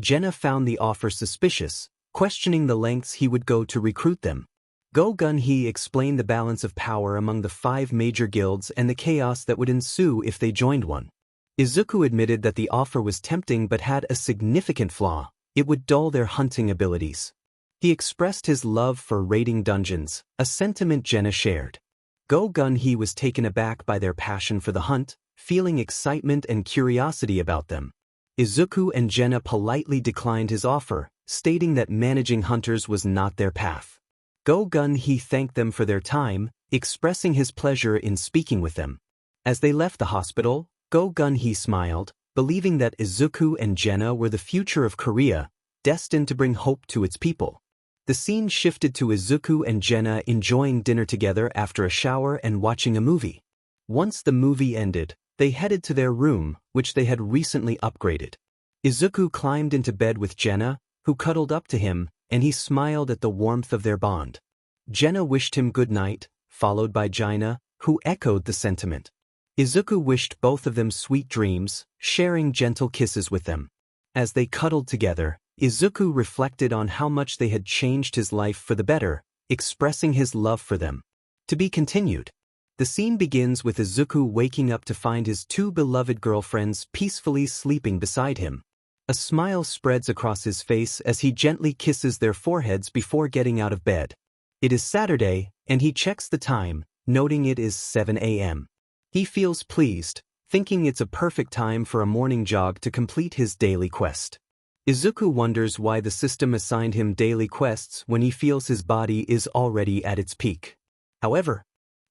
𝗬𝗯 found the offer suspicious, questioning the lengths he would go to recruit them. Go-gun-hee explained the balance of power among the 5 major guilds and the chaos that would ensue if they joined one. Izuku admitted that the offer was tempting but had a significant flaw: it would dull their hunting abilities. He expressed his love for raiding dungeons, a sentiment 𝗬𝗯 shared. Go-gun-hee was taken aback by their passion for the hunt, feeling excitement and curiosity about them. Izuku and 𝗬𝗯 politely declined his offer, stating that managing hunters was not their path. Go-gun-hee thanked them for their time, expressing his pleasure in speaking with them. As they left the hospital, Go-gun-hee smiled, believing that Izuku and 𝗬𝗯 were the future of Korea, destined to bring hope to its people. The scene shifted to Izuku and 𝗬𝗯 enjoying dinner together after a shower and watching a movie. Once the movie ended, they headed to their room, which they had recently upgraded. Izuku climbed into bed with 𝗬𝗯, who cuddled up to him, and he smiled at the warmth of their bond. 𝗬𝗯 wished him good night, followed by 𝗳𝗯, who echoed the sentiment. Izuku wished both of them sweet dreams, sharing gentle kisses with them. As they cuddled together, Izuku reflected on how much they had changed his life for the better, expressing his love for them. To be continued. The scene begins with Izuku waking up to find his 2 beloved girlfriends peacefully sleeping beside him. A smile spreads across his face as he gently kisses their foreheads before getting out of bed. It is Saturday, and he checks the time, noting it is 7 a.m. He feels pleased, thinking it's a perfect time for a morning jog to complete his daily quest. Izuku wonders why the system assigned him daily quests when he feels his body is already at its peak. However,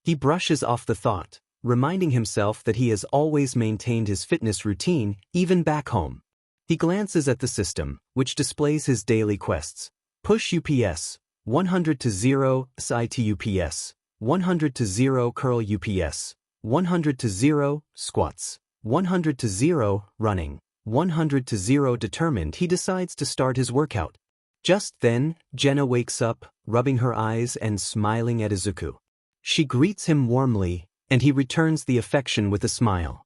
he brushes off the thought, reminding himself that he has always maintained his fitness routine, even back home. He glances at the system, which displays his daily quests. Push UPS, 100 to 0, sit UPS, 100 to 0 curl UPS, 100 to 0 squats, 100 to 0 running, 100 to 0 determined. He decides to start his workout. Just then, 𝗫𝗓 wakes up, rubbing her eyes and smiling at Izuku. She greets him warmly, and he returns the affection with a smile.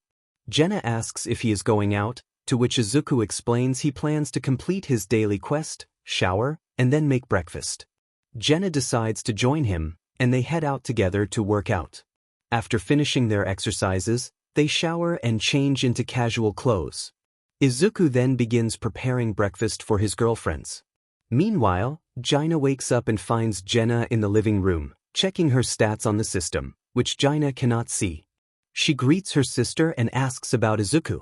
𝗫𝗓 asks if he is going out, to which Izuku explains he plans to complete his daily quest, shower, and then make breakfast. 𝗫𝗓 decides to join him, and they head out together to work out. After finishing their exercises, they shower and change into casual clothes. Izuku then begins preparing breakfast for his girlfriends. Meanwhile, 𝗫𝗓 wakes up and finds 𝗫𝗓 in the living room, checking her stats on the system, which 𝗫𝗓 cannot see. She greets her sister and asks about Izuku.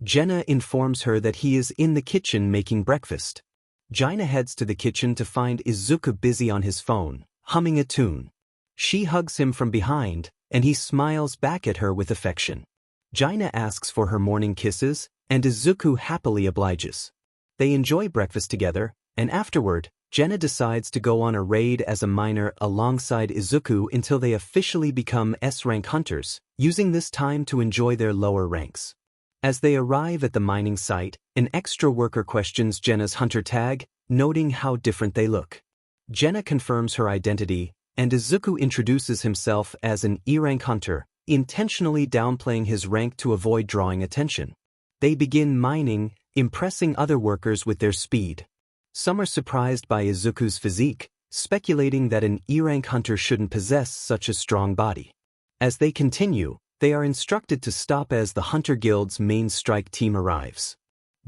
𝗫𝗓 informs her that he is in the kitchen making breakfast. 𝗫𝗓 heads to the kitchen to find Izuku busy on his phone, humming a tune. She hugs him from behind, and he smiles back at her with affection. 𝗫𝗓 asks for her morning kisses, and Izuku happily obliges. They enjoy breakfast together, and afterward, 𝗫𝗓 decides to go on a raid as a miner alongside Izuku until they officially become S-rank hunters, using this time to enjoy their lower ranks. As they arrive at the mining site, an extra worker questions 𝗫𝗓's hunter tag, noting how different they look. 𝗫𝗓 confirms her identity, and Izuku introduces himself as an E-rank hunter, intentionally downplaying his rank to avoid drawing attention. They begin mining, impressing other workers with their speed. Some are surprised by Izuku's physique, speculating that an E-rank hunter shouldn't possess such a strong body. As they continue, they are instructed to stop as the Hunter Guild's main strike team arrives.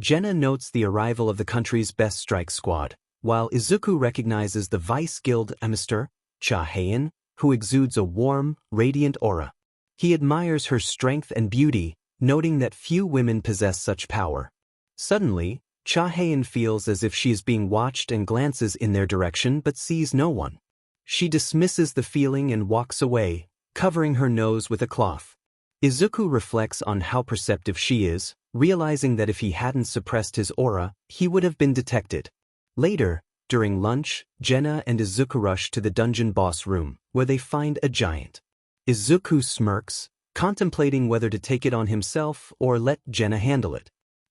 𝗫𝗓 notes the arrival of the country's best strike squad, while Izuku recognizes the vice guild 𝗵𝘃𝗃 𝗧𝗵𝗃𝗃, who exudes a warm, radiant aura. He admires her strength and beauty, noting that few women possess such power. Suddenly, 𝗧𝗵𝗃𝗃 feels as if she is being watched and glances in their direction but sees no one. She dismisses the feeling and walks away, covering her nose with a cloth. Izuku reflects on how perceptive she is, realizing that if he hadn't suppressed his aura, he would have been detected. Later, during lunch, 𝗫𝗓 and Izuku rush to the dungeon boss room, where they find a giant. Izuku smirks, contemplating whether to take it on himself or let 𝗫𝗓 handle it.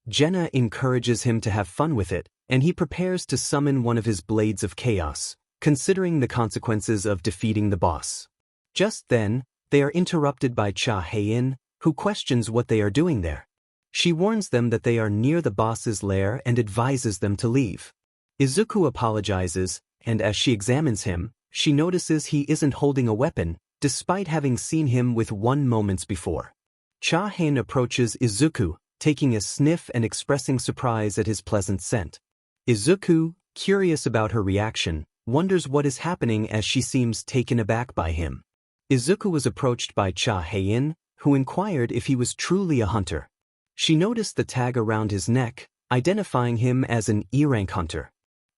𝗫𝗓 encourages him to have fun with it, and he prepares to summon one of his blades of chaos, considering the consequences of defeating the boss. Just then, they are interrupted by 𝗧𝗵𝗃𝗃, who questions what they are doing there. She warns them that they are near the boss's lair and advises them to leave. Izuku apologizes, and as she examines him, she notices he isn't holding a weapon, despite having seen him with one moments before. 𝗧𝗵𝗃 approaches Izuku, taking a sniff and expressing surprise at his pleasant scent. Izuku, curious about her reaction, wonders what is happening as she seems taken aback by him. Izuku was approached by 𝗧𝗵𝗃𝗃, who inquired if he was truly a hunter. She noticed the tag around his neck, identifying him as an E-rank hunter.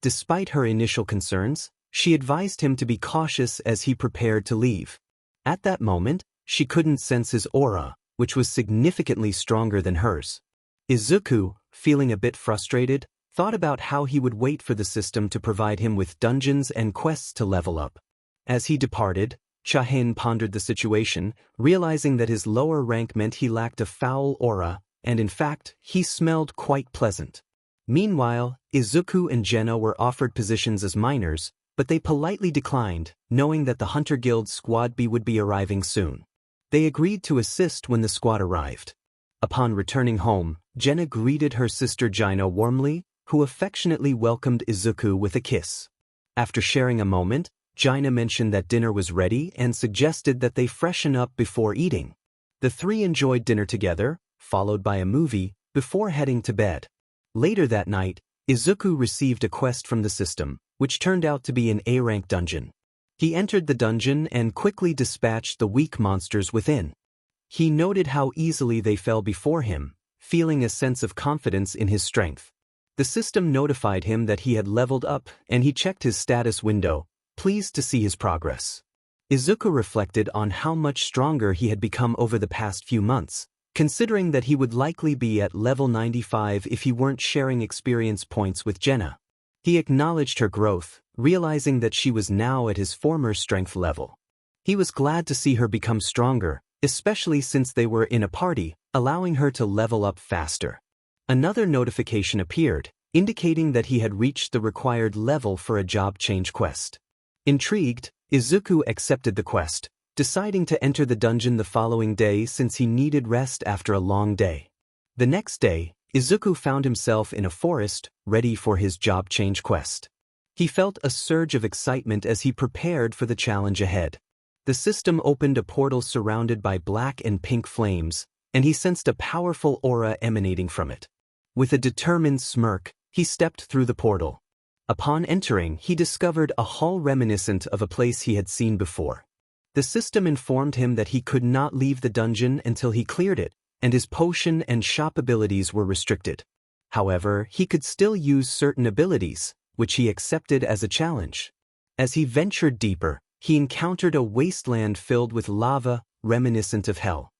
Despite her initial concerns, she advised him to be cautious as he prepared to leave. At that moment, she couldn't sense his aura, which was significantly stronger than hers. Izuku, feeling a bit frustrated, thought about how he would wait for the system to provide him with dungeons and quests to level up. As he departed, 𝗧𝗵𝗃𝗃 pondered the situation, realizing that his lower rank meant he lacked a foul aura, and in fact, he smelled quite pleasant. Meanwhile, Izuku and 𝗫𝗓 were offered positions as miners, but they politely declined, knowing that the Hunter Guild squad B would be arriving soon. They agreed to assist when the squad arrived. Upon returning home, 𝗫𝗓 greeted her sister 𝗫𝗓 warmly, who affectionately welcomed Izuku with a kiss. After sharing a moment, 𝗫𝗓 mentioned that dinner was ready and suggested that they freshen up before eating. The three enjoyed dinner together, followed by a movie, before heading to bed. Later that night, Izuku received a quest from the system, which turned out to be an A-rank dungeon. He entered the dungeon and quickly dispatched the weak monsters within. He noted how easily they fell before him, feeling a sense of confidence in his strength. The system notified him that he had leveled up, and he checked his status window, pleased to see his progress. Izuku reflected on how much stronger he had become over the past few months, considering that he would likely be at level 95 if he weren't sharing experience points with Jenna. He acknowledged her growth, realizing that she was now at his former strength level. He was glad to see her become stronger, especially since they were in a party, allowing her to level up faster. Another notification appeared, indicating that he had reached the required level for a job change quest. Intrigued, Izuku accepted the quest, deciding to enter the dungeon the following day since he needed rest after a long day. The next day, Izuku found himself in a forest, ready for his job change quest. He felt a surge of excitement as he prepared for the challenge ahead. The system opened a portal surrounded by black and pink flames, and he sensed a powerful aura emanating from it. With a determined smirk, he stepped through the portal. Upon entering, he discovered a hall reminiscent of a place he had seen before. The system informed him that he could not leave the dungeon until he cleared it, and his potion and shop abilities were restricted. However, he could still use certain abilities, which he accepted as a challenge. As he ventured deeper, he encountered a wasteland filled with lava, reminiscent of hell.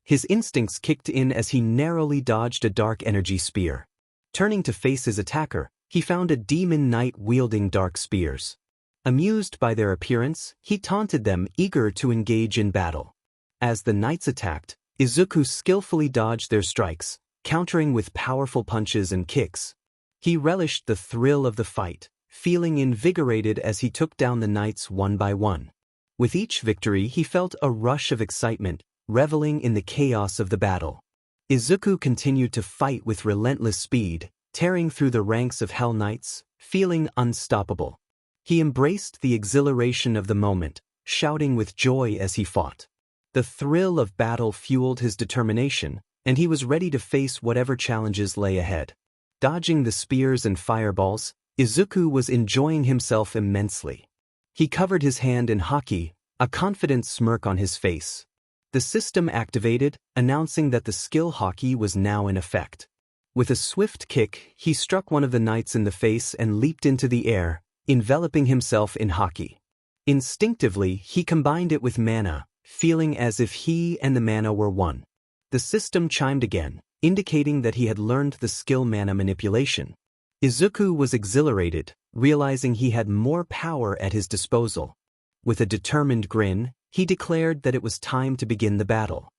His instincts kicked in as he narrowly dodged a dark energy spear. Turning to face his attacker, he found a demon knight wielding dark spears. Amused by their appearance, he taunted them, eager to engage in battle. As the knights attacked, Izuku skillfully dodged their strikes, countering with powerful punches and kicks. He relished the thrill of the fight, feeling invigorated as he took down the knights one by one. With each victory, he felt a rush of excitement, reveling in the chaos of the battle. Izuku continued to fight with relentless speed, tearing through the ranks of Hell Knights, feeling unstoppable. He embraced the exhilaration of the moment, shouting with joy as he fought. The thrill of battle fueled his determination, and he was ready to face whatever challenges lay ahead. Dodging the spears and fireballs, Izuku was enjoying himself immensely. He covered his hand in haki, a confident smirk on his face. The system activated, announcing that the skill haki was now in effect. With a swift kick, he struck one of the knights in the face and leaped into the air, enveloping himself in haki. Instinctively, he combined it with mana, feeling as if he and the mana were one. The system chimed again, indicating that he had learned the skill mana manipulation. Izuku was exhilarated, realizing he had more power at his disposal. With a determined grin, he declared that it was time to begin the battle.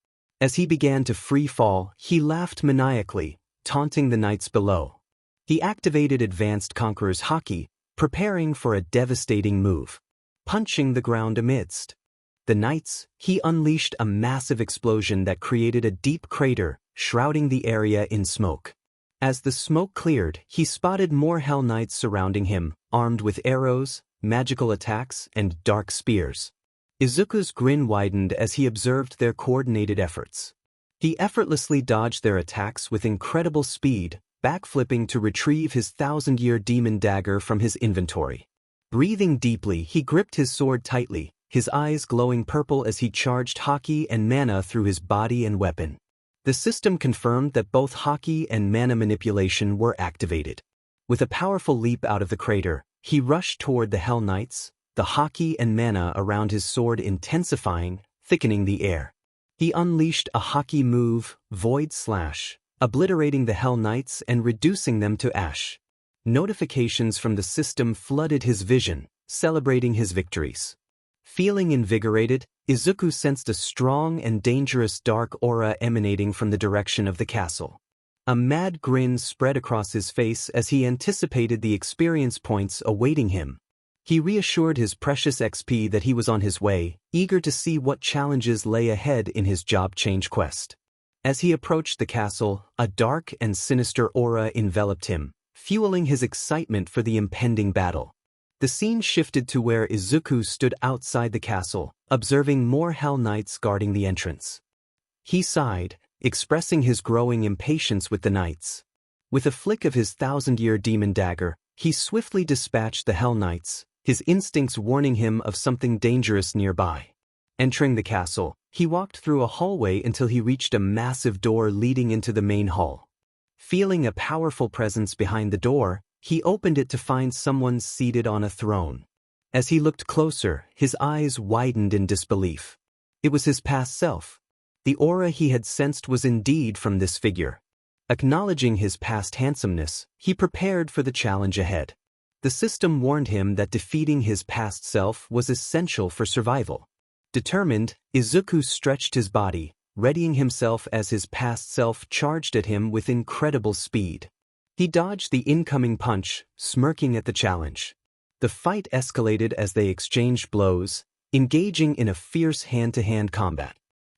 As he began to free fall, he laughed maniacally, taunting the knights below. He activated Advanced Conqueror's haki, preparing for a devastating move. Punching the ground amidst the knights, he unleashed a massive explosion that created a deep crater, shrouding the area in smoke. As the smoke cleared, he spotted more Hell Knights surrounding him, armed with arrows, magical attacks, and dark spears. Izuku's grin widened as he observed their coordinated efforts. He effortlessly dodged their attacks with incredible speed, backflipping to retrieve his 1,000-year demon dagger from his inventory. Breathing deeply, he gripped his sword tightly, his eyes glowing purple as he charged haki and mana through his body and weapon. The system confirmed that both haki and mana manipulation were activated. With a powerful leap out of the crater, he rushed toward the Hell Knights, the haki and mana around his sword intensifying, thickening the air. He unleashed a haki move, Void Slash, obliterating the Hell Knights and reducing them to ash. Notifications from the system flooded his vision, celebrating his victories. Feeling invigorated, Izuku sensed a strong and dangerous dark aura emanating from the direction of the castle. A mad grin spread across his face as he anticipated the experience points awaiting him. He reassured his precious XP that he was on his way, eager to see what challenges lay ahead in his job change quest. As he approached the castle, a dark and sinister aura enveloped him, fueling his excitement for the impending battle. The scene shifted to where Izuku stood outside the castle, observing more Hell Knights guarding the entrance. He sighed, expressing his growing impatience with the knights. With a flick of his 1,000-year demon dagger, he swiftly dispatched the Hell Knights, his instincts warning him of something dangerous nearby. Entering the castle, He walked through a hallway until he reached a massive door leading into the main hall. Feeling a powerful presence behind the door, he opened it to find someone seated on a throne. As he looked closer, his eyes widened in disbelief. It was his past self. The aura he had sensed was indeed from this figure. Acknowledging his past handsomeness, he prepared for the challenge ahead. The system warned him that defeating his past self was essential for survival. Determined, Izuku stretched his body, readying himself as his past self charged at him with incredible speed. He dodged the incoming punch, smirking at the challenge. The fight escalated as they exchanged blows, engaging in a fierce hand-to-hand combat.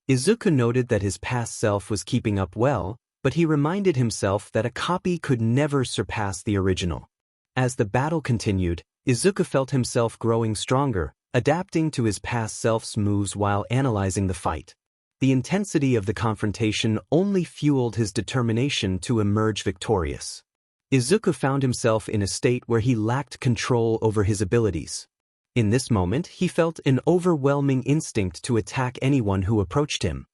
Izuku noted that his past self was keeping up well, but he reminded himself that a copy could never surpass the original. As the battle continued, Izuku felt himself growing stronger, adapting to his past self's moves while analyzing the fight. The intensity of the confrontation only fueled his determination to emerge victorious. Izuku found himself in a state where he lacked control over his abilities. In this moment, he felt an overwhelming instinct to attack anyone who approached him.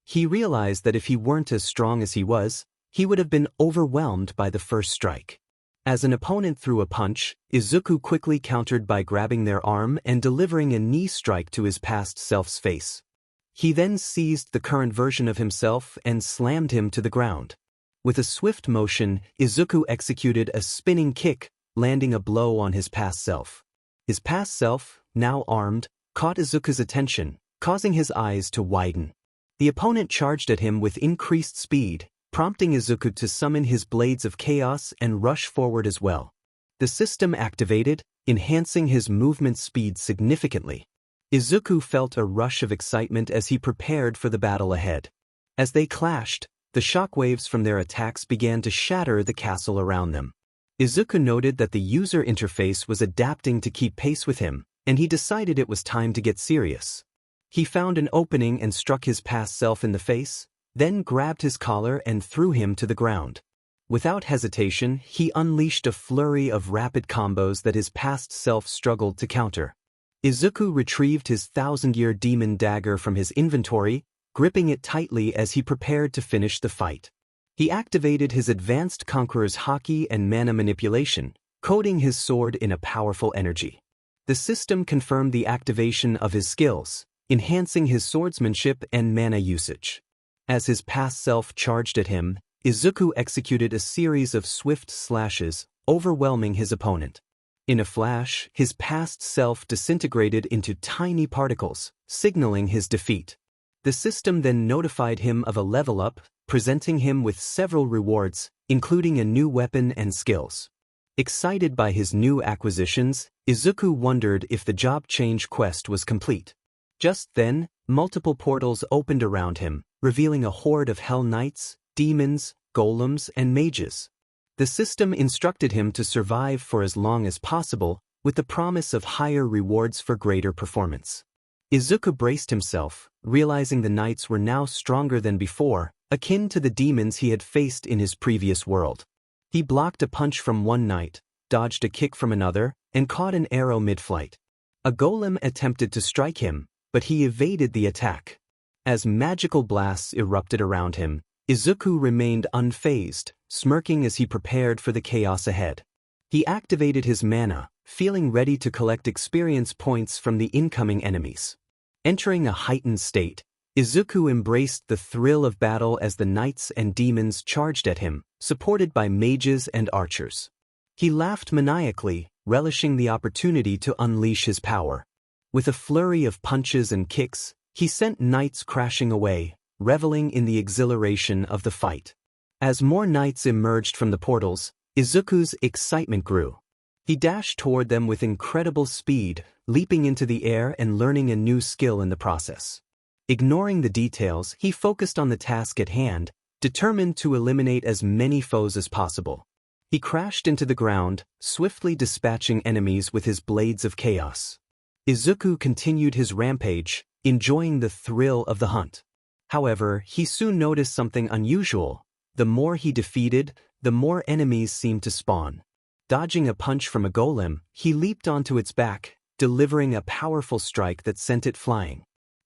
He realized that if he weren't as strong as he would have been overwhelmed by the first strike. As an opponent threw a punch, Izuku quickly countered by grabbing their arm and delivering a knee strike to his past self's face. He then seized the current version of himself and slammed him to the ground. With a swift motion, Izuku executed a spinning kick, landing a blow on his past self. His past self, now armed, caught Izuku's attention, causing his eyes to widen. The opponent charged at him with increased speed, prompting Izuku to summon his blades of chaos and rush forward as well. The system activated, enhancing his movement speed significantly. Izuku felt a rush of excitement as he prepared for the battle ahead. As they clashed, the shockwaves from their attacks began to shatter the castle around them. Izuku noted that the user interface was adapting to keep pace with him, and he decided it was time to get serious. He found an opening and struck his past self in the face, then grabbed his collar and threw him to the ground. Without hesitation, he unleashed a flurry of rapid combos that his past self struggled to counter. Izuku retrieved his 1000-year demon dagger from his inventory, gripping it tightly as he prepared to finish the fight. He activated his advanced Conqueror's Haki and mana manipulation, coating his sword in a powerful energy. The system confirmed the activation of his skills, enhancing his swordsmanship and mana usage. As his past self charged at him, Izuku executed a series of swift slashes, overwhelming his opponent. In a flash, his past self disintegrated into tiny particles, signaling his defeat. The system then notified him of a level up, presenting him with several rewards, including a new weapon and skills. Excited by his new acquisitions, Izuku wondered if the job change quest was complete. Just then, multiple portals opened around him, revealing a horde of Hell Knights, demons, golems, and mages. The system instructed him to survive for as long as possible, with the promise of higher rewards for greater performance. Izuku braced himself, realizing the knights were now stronger than before, akin to the demons he had faced in his previous world. He blocked a punch from one knight, dodged a kick from another, and caught an arrow mid-flight. A golem attempted to strike him, but he evaded the attack. As magical blasts erupted around him, Izuku remained unfazed, smirking as he prepared for the chaos ahead. He activated his mana, feeling ready to collect experience points from the incoming enemies. Entering a heightened state, Izuku embraced the thrill of battle as the knights and demons charged at him, supported by mages and archers. He laughed maniacally, relishing the opportunity to unleash his power. With a flurry of punches and kicks, he sent knights crashing away, reveling in the exhilaration of the fight. As more knights emerged from the portals, Izuku's excitement grew. He dashed toward them with incredible speed, leaping into the air and learning a new skill in the process. Ignoring the details, he focused on the task at hand, determined to eliminate as many foes as possible. He crashed into the ground, swiftly dispatching enemies with his blades of chaos. Izuku continued his rampage, enjoying the thrill of the hunt. However, he soon noticed something unusual. The more he defeated, the more enemies seemed to spawn. Dodging a punch from a golem, he leaped onto its back, delivering a powerful strike that sent it flying.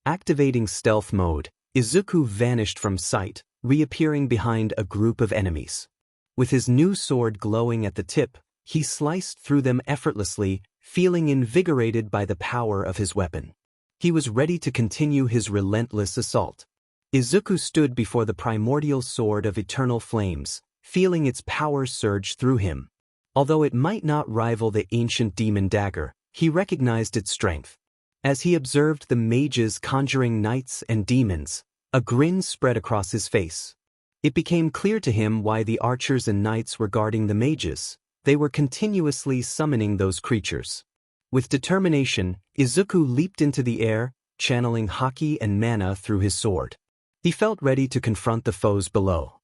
Activating stealth mode, Izuku vanished from sight, reappearing behind a group of enemies. With his new sword glowing at the tip, he sliced through them effortlessly, feeling invigorated by the power of his weapon. He was ready to continue his relentless assault. Izuku stood before the primordial sword of eternal flames, feeling its power surge through him. Although it might not rival the ancient demon dagger, he recognized its strength. As he observed the mages conjuring knights and demons, a grin spread across his face. It became clear to him why the archers and knights were guarding the mages. They were continuously summoning those creatures. With determination, Izuku leaped into the air, channeling haki and mana through his sword. He felt ready to confront the foes below.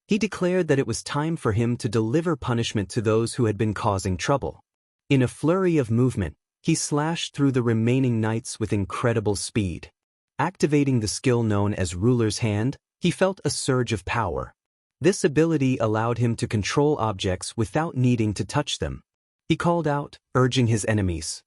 He declared that it was time for him to deliver punishment to those who had been causing trouble. In a flurry of movement, he slashed through the remaining knights with incredible speed. Activating the skill known as Ruler's Hand, he felt a surge of power. This ability allowed him to control objects without needing to touch them. He called out, urging his enemies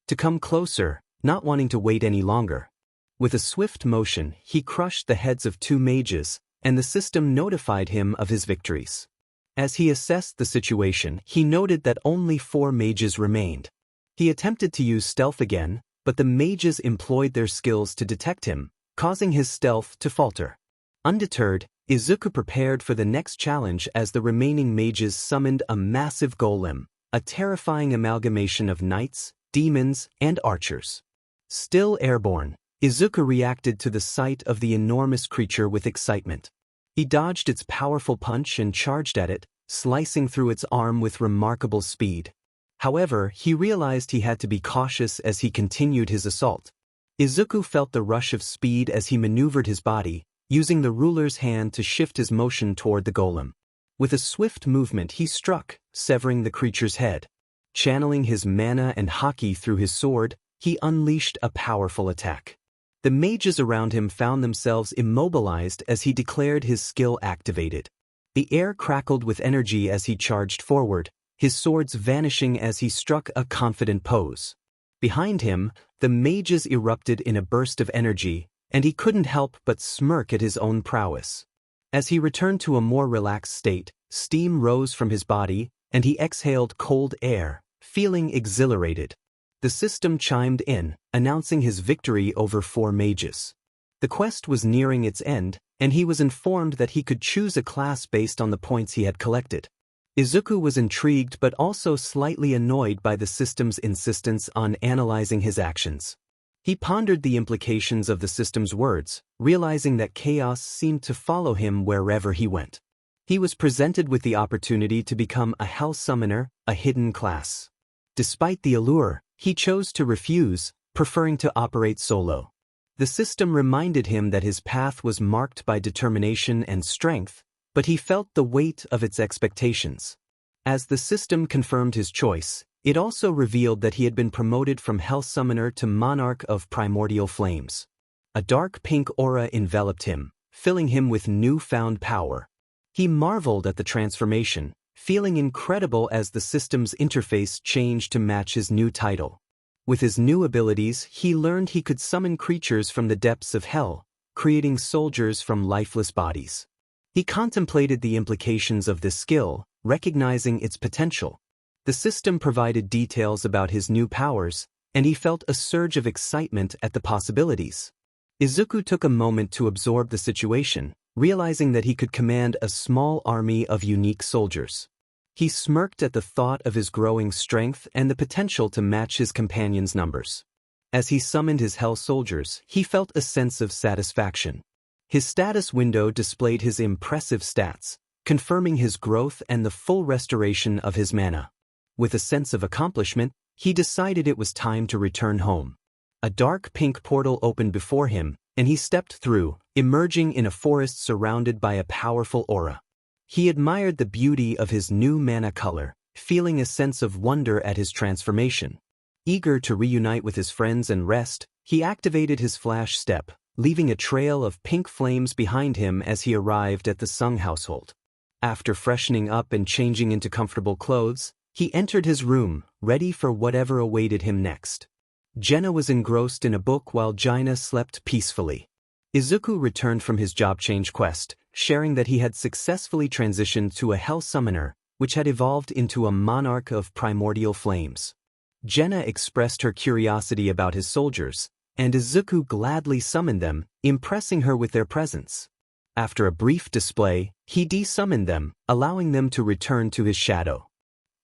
to come closer, not wanting to wait any longer. With a swift motion, he crushed the heads of 2 mages, and the system notified him of his victories. As he assessed the situation, he noted that only 4 mages remained. He attempted to use stealth again, but the mages employed their skills to detect him, causing his stealth to falter. Undeterred, Izuku prepared for the next challenge as the remaining mages summoned a massive golem, a terrifying amalgamation of knights, demons, and archers. Still airborne, Izuku reacted to the sight of the enormous creature with excitement. He dodged its powerful punch and charged at it, slicing through its arm with remarkable speed. However, he realized he had to be cautious as he continued his assault. Izuku felt the rush of speed as he maneuvered his body, using the ruler's hand to shift his motion toward the golem. With a swift movement he struck, severing the creature's head. Channeling his mana and haki through his sword, he unleashed a powerful attack. The mages around him found themselves immobilized as he declared his skill activated. The air crackled with energy as he charged forward, his swords vanishing as he struck a confident pose. Behind him, the mages erupted in a burst of energy, and he couldn't help but smirk at his own prowess. As he returned to a more relaxed state, steam rose from his body, and he exhaled cold air, feeling exhilarated. The system chimed in, announcing his victory over 4 mages. The quest was nearing its end, and he was informed that he could choose a class based on the points he had collected. Izuku was intrigued but also slightly annoyed by the system's insistence on analyzing his actions. He pondered the implications of the system's words, realizing that chaos seemed to follow him wherever he went. He was presented with the opportunity to become a Hell Summoner, a hidden class. Despite the allure, he chose to refuse, preferring to operate solo. The system reminded him that his path was marked by determination and strength, but he felt the weight of its expectations. As the system confirmed his choice, it also revealed that he had been promoted from Hell Summoner to Monarch of Primordial Flames. A dark pink aura enveloped him, filling him with newfound power. He marveled at the transformation, feeling incredible as the system's interface changed to match his new title. With his new abilities, he learned he could summon creatures from the depths of hell, creating soldiers from lifeless bodies. He contemplated the implications of this skill, recognizing its potential. The system provided details about his new powers, and he felt a surge of excitement at the possibilities. Izuku took a moment to absorb the situation, realizing that he could command a small army of unique soldiers. He smirked at the thought of his growing strength and the potential to match his companions' numbers. As he summoned his hell soldiers, he felt a sense of satisfaction. His status window displayed his impressive stats, confirming his growth and the full restoration of his mana. With a sense of accomplishment, he decided it was time to return home. A dark pink portal opened before him, and he stepped through, emerging in a forest surrounded by a powerful aura. He admired the beauty of his new mana color, feeling a sense of wonder at his transformation. Eager to reunite with his friends and rest, he activated his flash step, leaving a trail of pink flames behind him as he arrived at the Sung household. After freshening up and changing into comfortable clothes, he entered his room, ready for whatever awaited him next. 𝗳𝗃 was engrossed in a book while 𝗳𝗃 slept peacefully. Izuku returned from his job change quest, sharing that he had successfully transitioned to a hell summoner, which had evolved into a monarch of primordial flames. 𝗳𝗃 expressed her curiosity about his soldiers, and Izuku gladly summoned them, impressing her with their presence. After a brief display, he de-summoned them, allowing them to return to his shadow.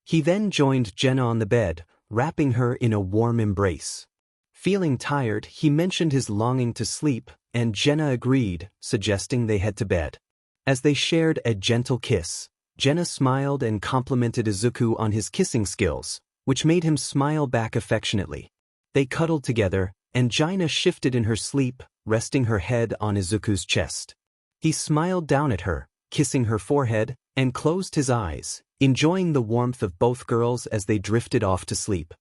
He then joined 𝗳𝗃 on the bed, wrapping her in a warm embrace. Feeling tired, he mentioned his longing to sleep, and 𝗳𝗃 agreed, suggesting they head to bed. As they shared a gentle kiss, 𝗳𝗃 smiled and complimented Izuku on his kissing skills, which made him smile back affectionately. They cuddled together, and 𝗳𝗃 shifted in her sleep, resting her head on Izuku's chest. He smiled down at her, kissing her forehead, and closed his eyes, enjoying the warmth of both girls as they drifted off to sleep.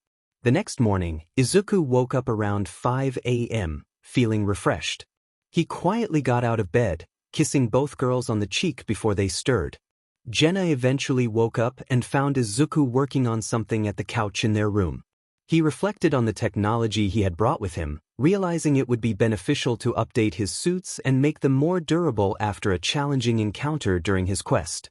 The next morning, Izuku woke up around 5 a.m., feeling refreshed. He quietly got out of bed, kissing both girls on the cheek before they stirred. 𝗳𝗃 eventually woke up and found Izuku working on something at the couch in their room. He reflected on the technology he had brought with him, realizing it would be beneficial to update his suits and make them more durable after a challenging encounter during his quest.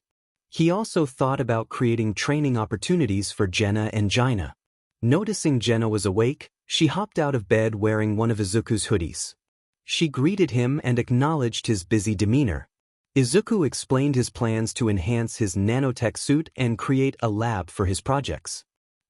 He also thought about creating training opportunities for 𝗳𝗃 and 𝗳𝗃. Noticing 𝗳𝗃 was awake, she hopped out of bed wearing one of Izuku's hoodies. She greeted him and acknowledged his busy demeanor. Izuku explained his plans to enhance his nanotech suit and create a lab for his projects.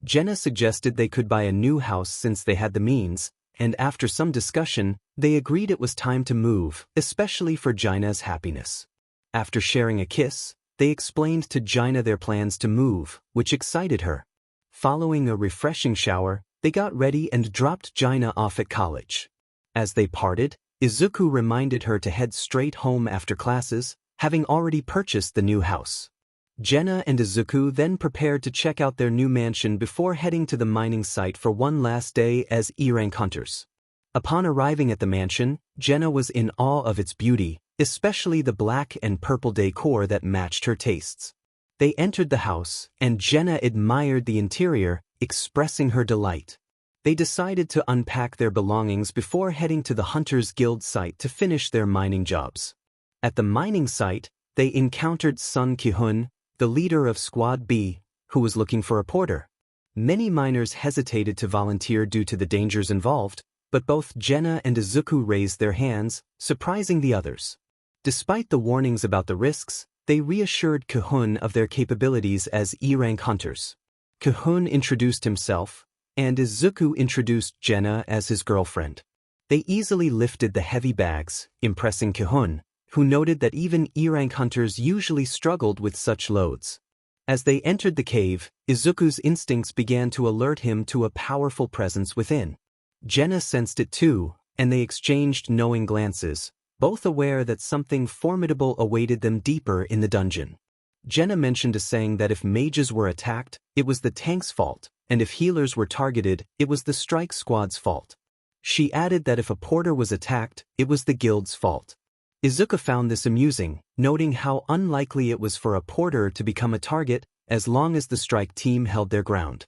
𝗳𝗃 suggested they could buy a new house since they had the means, and after some discussion, they agreed it was time to move, especially for 𝗳𝗃's happiness. After sharing a kiss, they explained to 𝗳𝗃 their plans to move, which excited her. Following a refreshing shower, they got ready and dropped 𝗳𝗃 off at college. As they parted, Izuku reminded her to head straight home after classes, having already purchased the new house. 𝗳𝗃 and Izuku then prepared to check out their new mansion before heading to the mining site for one last day as E-rank hunters. Upon arriving at the mansion, 𝗳𝗃 was in awe of its beauty, especially the black and purple decor that matched her tastes. They entered the house, and 𝗳𝗃 admired the interior, expressing her delight. They decided to unpack their belongings before heading to the Hunters Guild site to finish their mining jobs. At the mining site, they encountered 𝗵𝗃, the leader of Squad B, who was looking for a porter. Many miners hesitated to volunteer due to the dangers involved, but both 𝗳𝗃 and Izuku raised their hands, surprising the others. Despite the warnings about the risks, they reassured 𝗵𝗃 of their capabilities as E-rank hunters. 𝗵𝗃 introduced himself, and Izuku introduced 𝗳𝗃 as his girlfriend. They easily lifted the heavy bags, impressing 𝗵𝗃, who noted that even E-rank hunters usually struggled with such loads. As they entered the cave, Izuku's instincts began to alert him to a powerful presence within. 𝗳𝗃 sensed it too, and they exchanged knowing glances, both aware that something formidable awaited them deeper in the dungeon. 𝗳𝗃 mentioned a saying that if mages were attacked, it was the tank's fault, and if healers were targeted, it was the strike squad's fault. She added that if a porter was attacked, it was the guild's fault. Izuku found this amusing, noting how unlikely it was for a porter to become a target as long as the strike team held their ground.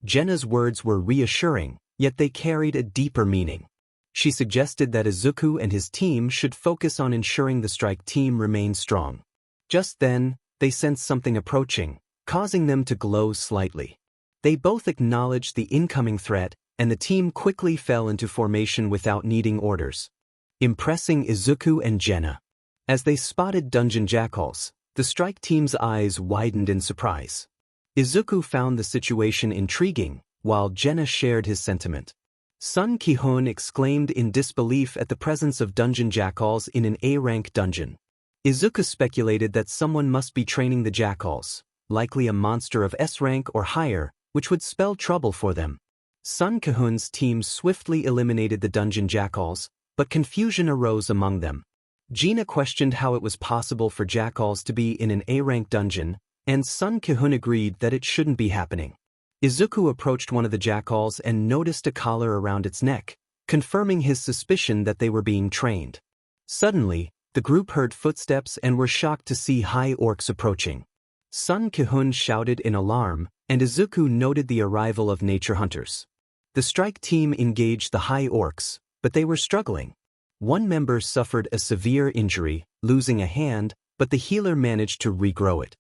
𝗳𝗃's words were reassuring, yet they carried a deeper meaning. She suggested that Izuku and his team should focus on ensuring the strike team remained strong. Just then, they sensed something approaching, causing them to glow slightly. They both acknowledged the incoming threat, and the team quickly fell into formation without needing orders, impressing Izuku and 𝗳𝗃. As they spotted dungeon jackals, the strike team's eyes widened in surprise. Izuku found the situation intriguing, while 𝗳𝗃 shared his sentiment. 𝗵𝗃 exclaimed in disbelief at the presence of dungeon jackals in an A-rank dungeon. Izuku speculated that someone must be training the jackals, likely a monster of S rank or higher, which would spell trouble for them. 𝗵𝗃's team swiftly eliminated the dungeon jackals, but confusion arose among them. 𝗳𝗃 questioned how it was possible for jackals to be in an A-rank dungeon, and 𝗵𝗃 agreed that it shouldn't be happening. Izuku approached one of the jackals and noticed a collar around its neck, confirming his suspicion that they were being trained. Suddenly, the group heard footsteps and were shocked to see high orcs approaching. 𝗵𝗃 shouted in alarm, and Izuku noted the arrival of nature hunters. The strike team engaged the high orcs, but they were struggling. One member suffered a severe injury, losing a hand, but the healer managed to regrow it.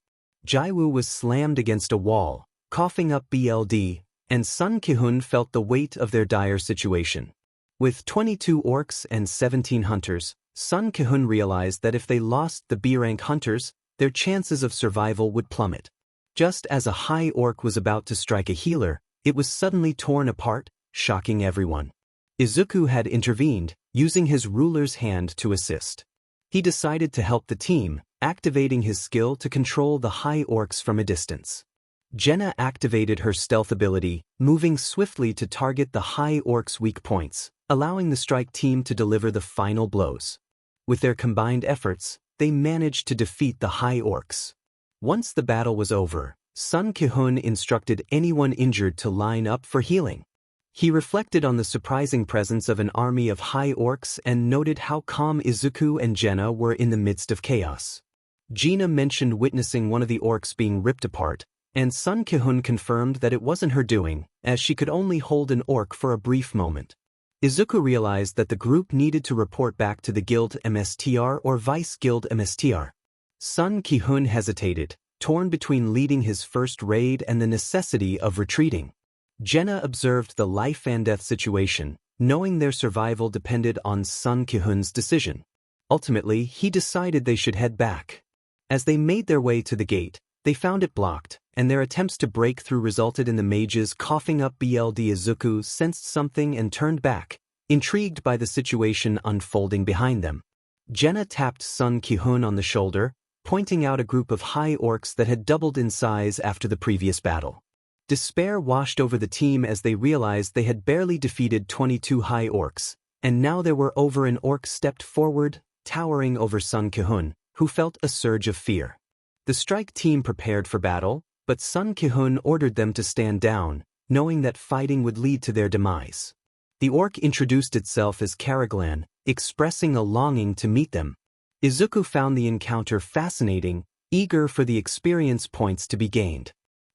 Jiwoo was slammed against a wall, coughing up blood, and 𝗏𝗵𝗃 felt the weight of their dire situation. With 22 orcs and 17 hunters, 𝗏𝗵𝗃 realized that if they lost the B-rank hunters, their chances of survival would plummet. Just as a high orc was about to strike a healer, it was suddenly torn apart, shocking everyone. Izuku had intervened, using his ruler's hand to assist. He decided to help the team, activating his skill to control the high orcs from a distance. Jenna activated her stealth ability, moving swiftly to target the high orcs' weak points, allowing the strike team to deliver the final blows. With their combined efforts, they managed to defeat the high orcs. Once the battle was over, 𝗏𝗵𝗃 instructed anyone injured to line up for healing. He reflected on the surprising presence of an army of high orcs and noted how calm Izuku and Jenna were in the midst of chaos. Gina mentioned witnessing one of the orcs being ripped apart, and 𝗏𝗵𝗃 confirmed that it wasn't her doing, as she could only hold an orc for a brief moment. Izuku realized that the group needed to report back to the guild 𝗵𝗃𝗲 or vice guild 𝗵𝗃𝗲. 𝗏𝗵𝗃 hesitated, torn between leading his first raid and the necessity of retreating. Jenna observed the life and death situation, knowing their survival depended on 𝗏𝗵𝗃's decision. Ultimately, he decided they should head back. As they made their way to the gate, they found it blocked, and their attempts to break through resulted in the mages coughing up blood. Izuku sensed something and turned back, intrigued by the situation unfolding behind them. Jenna tapped 𝗏𝗵𝗃 on the shoulder, pointing out a group of high orcs that had doubled in size after the previous battle. Despair washed over the team as they realized they had barely defeated 22 high orcs, and now there were over an orc stepped forward, towering over 𝗏𝗵𝗃, who felt a surge of fear. The strike team prepared for battle, but 𝗏𝗵𝗃 ordered them to stand down, knowing that fighting would lead to their demise. The orc introduced itself as 𝗳𝗏𝗄, expressing a longing to meet them. Izuku found the encounter fascinating, eager for the experience points to be gained.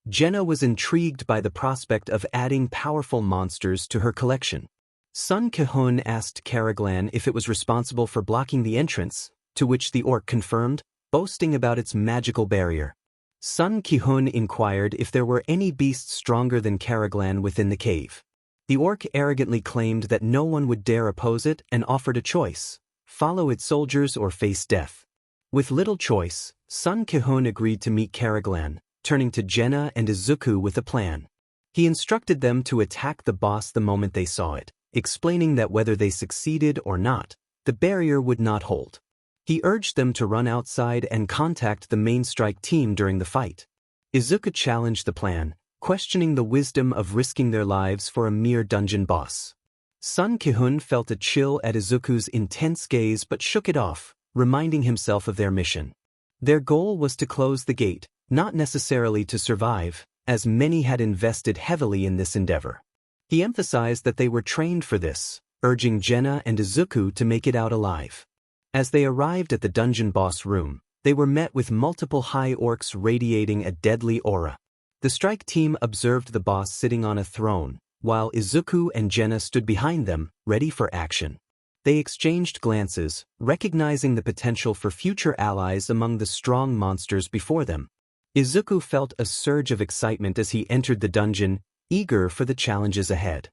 Jenna was intrigued by the prospect of adding powerful monsters to her collection. 𝗏𝗵𝗃 asked 𝗳𝗏𝗄 if it was responsible for blocking the entrance, to which the orc confirmed, boasting about its magical barrier. 𝗏𝗵𝗃 inquired if there were any beasts stronger than 𝗳𝗏𝗄 within the cave. The orc arrogantly claimed that no one would dare oppose it and offered a choice: follow its soldiers or face death. With little choice, 𝗏𝗵𝗃 agreed to meet 𝗳𝗏𝗄, turning to Jenna and Izuku with a plan. He instructed them to attack the boss the moment they saw it, explaining that whether they succeeded or not, the barrier would not hold. He urged them to run outside and contact the main strike team during the fight. Izuku challenged the plan, questioning the wisdom of risking their lives for a mere dungeon boss. 𝗏𝗵𝗃 felt a chill at Izuku's intense gaze but shook it off, reminding himself of their mission. Their goal was to close the gate, not necessarily to survive, as many had invested heavily in this endeavor. He emphasized that they were trained for this, urging Jenna and Izuku to make it out alive. As they arrived at the dungeon boss room, they were met with multiple high orcs radiating a deadly aura. The strike team observed the boss sitting on a throne, while Izuku and Jenna stood behind them, ready for action. They exchanged glances, recognizing the potential for future allies among the strong monsters before them. Izuku felt a surge of excitement as he entered the dungeon, eager for the challenges ahead.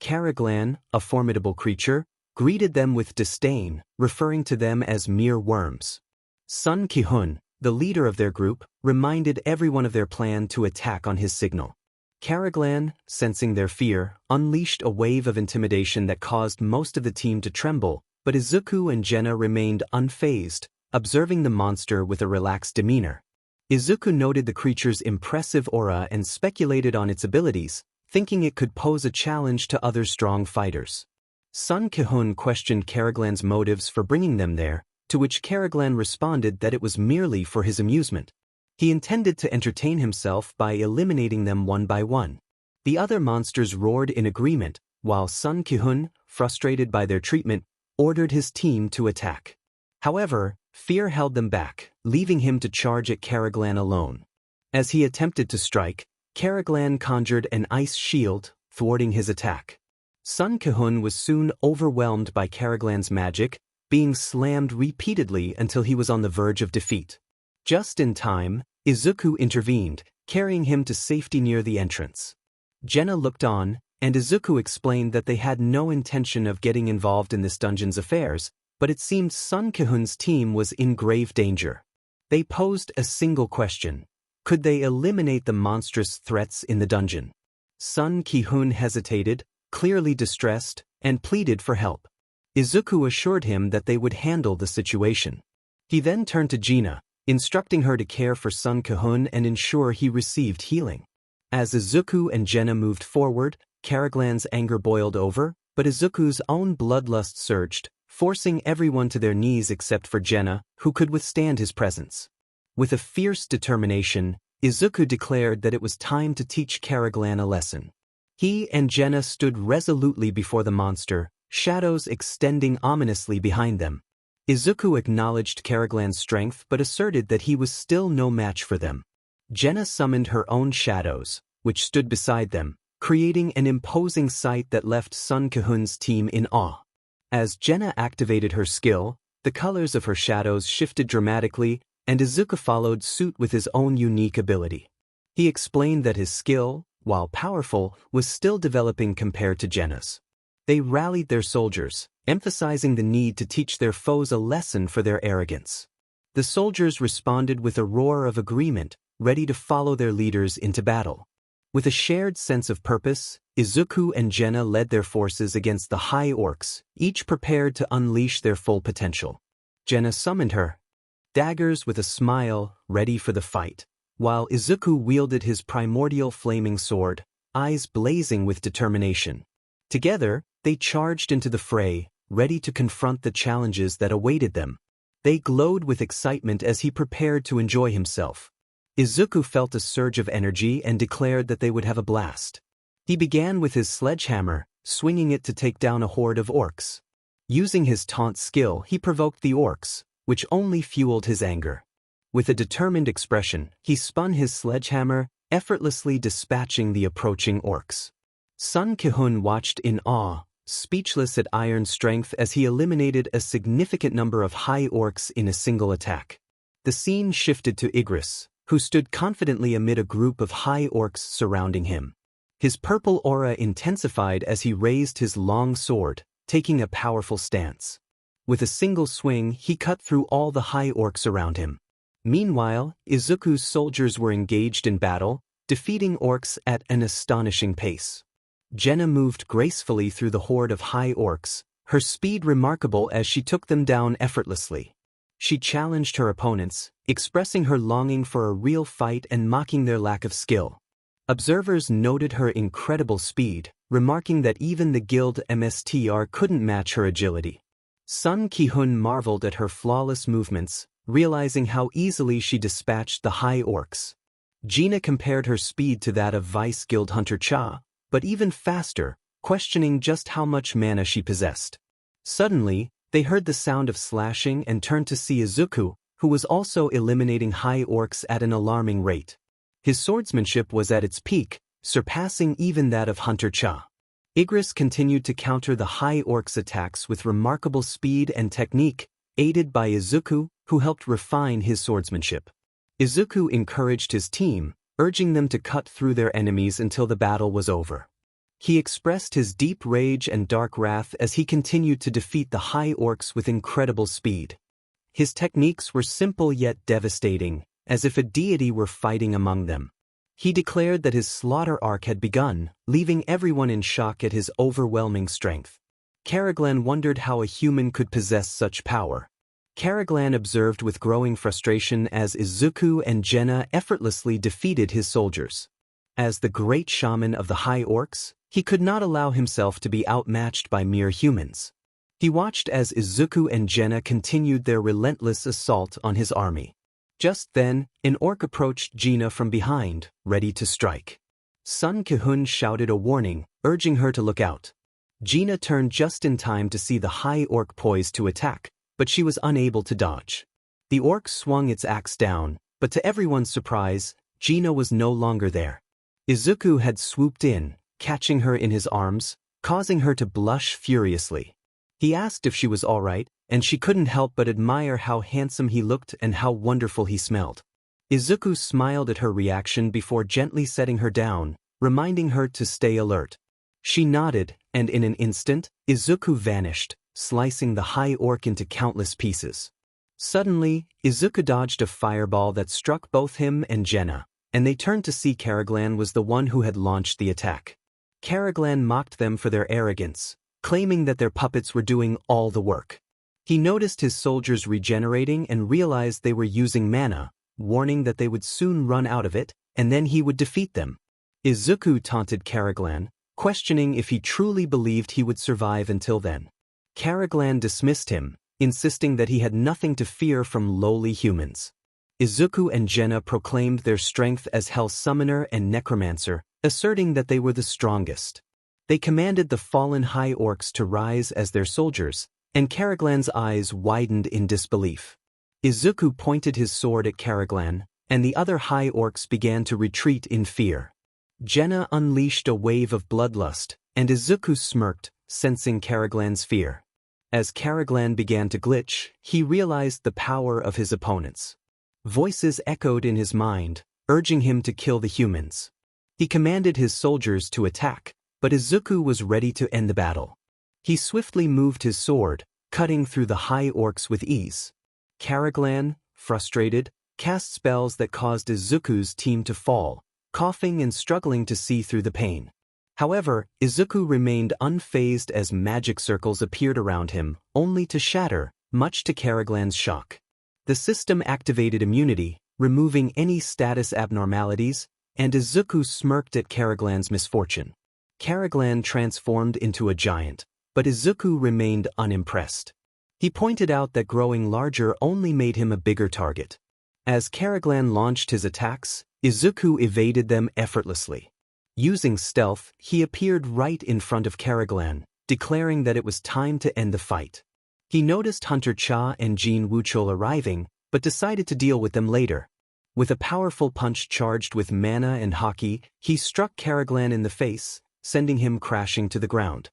𝗳𝗏𝗄, a formidable creature, greeted them with disdain, referring to them as mere worms. 𝗏𝗵𝗃, the leader of their group, reminded everyone of their plan to attack on his signal. 𝗳𝗏𝗄, sensing their fear, unleashed a wave of intimidation that caused most of the team to tremble, but Izuku and Jenna remained unfazed, observing the monster with a relaxed demeanor. Izuku noted the creature's impressive aura and speculated on its abilities, thinking it could pose a challenge to other strong fighters. 𝗏𝗵𝗃 questioned 𝗳𝗏𝗄's motives for bringing them there, to which 𝗳𝗏𝗄 responded that it was merely for his amusement. He intended to entertain himself by eliminating them one by one. The other monsters roared in agreement, while 𝗏𝗵𝗃, frustrated by their treatment, ordered his team to attack. However, fear held them back, leaving him to charge at 𝗳𝗏𝗄 alone. As he attempted to strike, 𝗳𝗏𝗄 conjured an ice shield, thwarting his attack. 𝗬𝗵𝗃 was soon overwhelmed by 𝗧𝗵𝗄𝗃's magic, being slammed repeatedly until he was on the verge of defeat. Just in time, Izuku intervened, carrying him to safety near the entrance. Jenna looked on, and Izuku explained that they had no intention of getting involved in this dungeon's affairs, but it seemed 𝗬𝗵𝗃's team was in grave danger. They posed a single question: could they eliminate the monstrous threats in the dungeon? 𝗬𝗵𝗃 hesitated, clearly distressed, and pleaded for help. Izuku assured him that they would handle the situation. He then turned to Gina, instructing her to care for 𝗬𝗵𝗃 and ensure he received healing. As Izuku and Jenna moved forward, 𝗧𝗵𝗄's anger boiled over, but Izuku's own bloodlust surged, forcing everyone to their knees except for Jenna, who could withstand his presence. With a fierce determination, Izuku declared that it was time to teach 𝗧𝗵𝗄 a lesson. He and Jenna stood resolutely before the monster, shadows extending ominously behind them. Izuku acknowledged 𝗧𝗵𝗄's strength but asserted that he was still no match for them. Jenna summoned her own shadows, which stood beside them, creating an imposing sight that left 𝗬𝗵𝗃's team in awe. As Jenna activated her skill, the colors of her shadows shifted dramatically, and Izuku followed suit with his own unique ability. He explained that his skill, while powerful, was still developing compared to Jenna's. They rallied their soldiers, emphasizing the need to teach their foes a lesson for their arrogance. The soldiers responded with a roar of agreement, ready to follow their leaders into battle. With a shared sense of purpose, Izuku and Jenna led their forces against the high orcs, each prepared to unleash their full potential. Jenna summoned her daggers with a smile, ready for the fight, while Izuku wielded his primordial flaming sword, eyes blazing with determination. Together, they charged into the fray, ready to confront the challenges that awaited them. They glowed with excitement as he prepared to enjoy himself. Izuku felt a surge of energy and declared that they would have a blast. He began with his sledgehammer, swinging it to take down a horde of orcs. Using his taunt skill, he provoked the orcs, which only fueled his anger. With a determined expression, he spun his sledgehammer, effortlessly dispatching the approaching orcs. 𝗬𝗵𝗃 watched in awe, speechless at iron strength as he eliminated a significant number of high orcs in a single attack. The scene shifted to 𝗎𝗏, who stood confidently amid a group of high orcs surrounding him. His purple aura intensified as he raised his long sword, taking a powerful stance. With a single swing, he cut through all the high orcs around him. Meanwhile, Izuku's soldiers were engaged in battle, defeating orcs at an astonishing pace. Jenna moved gracefully through the horde of high orcs, her speed remarkable as she took them down effortlessly. She challenged her opponents, expressing her longing for a real fight and mocking their lack of skill. Observers noted her incredible speed, remarking that even the guild 𝗵𝗃𝗃 couldn't match her agility. 𝗬𝗵𝗃 marveled at her flawless movements, realizing how easily she dispatched the high orcs. Gina compared her speed to that of vice guild hunter 𝗬𝗃𝗃, but even faster, questioning just how much mana she possessed. Suddenly, they heard the sound of slashing and turned to see Izuku, who was also eliminating high orcs at an alarming rate. His swordsmanship was at its peak, surpassing even that of hunter 𝗬𝗃. 𝗎𝗏 continued to counter the high orcs' attacks with remarkable speed and technique, aided by Izuku, who helped refine his swordsmanship. Izuku encouraged his team, urging them to cut through their enemies until the battle was over. He expressed his deep rage and dark wrath as he continued to defeat the high orcs with incredible speed. His techniques were simple yet devastating, as if a deity were fighting among them. He declared that his slaughter arc had begun, leaving everyone in shock at his overwhelming strength. 𝗧𝗵𝗄 wondered how a human could possess such power. 𝗧𝗵𝗄 observed with growing frustration as Izuku and Jenna effortlessly defeated his soldiers. As the great shaman of the high orcs, he could not allow himself to be outmatched by mere humans. He watched as Izuku and Jenna continued their relentless assault on his army. Just then, an orc approached Gina from behind, ready to strike. 𝗬𝗵𝗃 shouted a warning, urging her to look out. Gina turned just in time to see the high orc poised to attack, but she was unable to dodge. The orc swung its axe down, but to everyone's surprise, Gina was no longer there. Izuku had swooped in, catching her in his arms, causing her to blush furiously. He asked if she was all right, and she couldn't help but admire how handsome he looked and how wonderful he smelled. Izuku smiled at her reaction before gently setting her down, reminding her to stay alert. She nodded, and in an instant, Izuku vanished, slicing the high orc into countless pieces. Suddenly, Izuku dodged a fireball that struck both him and 𝗳𝗂, and they turned to see 𝗳𝗏𝗀 was the one who had launched the attack. 𝗳𝗏𝗀 mocked them for their arrogance, claiming that their puppets were doing all the work. He noticed his soldiers regenerating and realized they were using mana, warning that they would soon run out of it, and then he would defeat them. Izuku taunted 𝗳𝗏𝗀, questioning if he truly believed he would survive until then. 𝗳𝗏𝗀 dismissed him, insisting that he had nothing to fear from lowly humans. Izuku and 𝗳𝗂 proclaimed their strength as 𝗬𝗵𝗲 and necromancer, asserting that they were the strongest. They commanded the fallen high orcs to rise as their soldiers, and 𝗳𝗏𝗀's eyes widened in disbelief. Izuku pointed his sword at 𝗳𝗏𝗀, and the other high orcs began to retreat in fear. 𝗳𝗂 unleashed a wave of bloodlust, and Izuku smirked, sensing 𝗳𝗏𝗀's fear. As 𝗳𝗏𝗀 began to glitch, he realized the power of his opponents. Voices echoed in his mind, urging him to kill the humans. He commanded his soldiers to attack, but Izuku was ready to end the battle. He swiftly moved his sword, cutting through the high orcs with ease. 𝗳𝗏𝗀, frustrated, cast spells that caused Izuku's team to fall, coughing and struggling to see through the pain. However, Izuku remained unfazed as magic circles appeared around him, only to shatter, much to 𝗳𝗏𝗀's shock. The system activated immunity, removing any status abnormalities, and Izuku smirked at 𝗳𝗏𝗀's misfortune. 𝗳𝗏𝗀 transformed into a giant, but Izuku remained unimpressed. He pointed out that growing larger only made him a bigger target. As 𝗳𝗏𝗀 launched his attacks, Izuku evaded them effortlessly. Using stealth, he appeared right in front of 𝗳𝗏𝗀, declaring that it was time to end the fight. He noticed Hunter Cha and dekuwhatif arriving, but decided to deal with them later. With a powerful punch charged with mana and haki, he struck 𝗳𝗏𝗀 in the face, sending him crashing to the ground.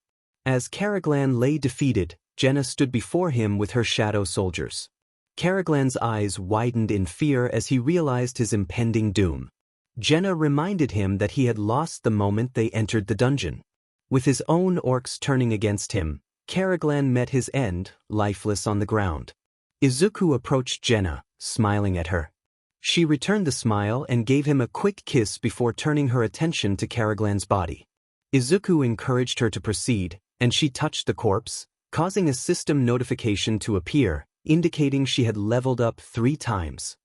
As 𝗳𝗏𝗀 lay defeated, 𝗳𝗂 stood before him with her shadow soldiers. 𝗳𝗏𝗀's eyes widened in fear as he realized his impending doom. 𝗳𝗂 reminded him that he had lost the moment they entered the dungeon. With his own orcs turning against him, 𝗳𝗏𝗀 met his end, lifeless on the ground. Izuku approached 𝗳𝗂, smiling at her. She returned the smile and gave him a quick kiss before turning her attention to 𝗳𝗏𝗀's body. Izuku encouraged her to proceed, and she touched the corpse, causing a system notification to appear, indicating she had leveled up 3 times.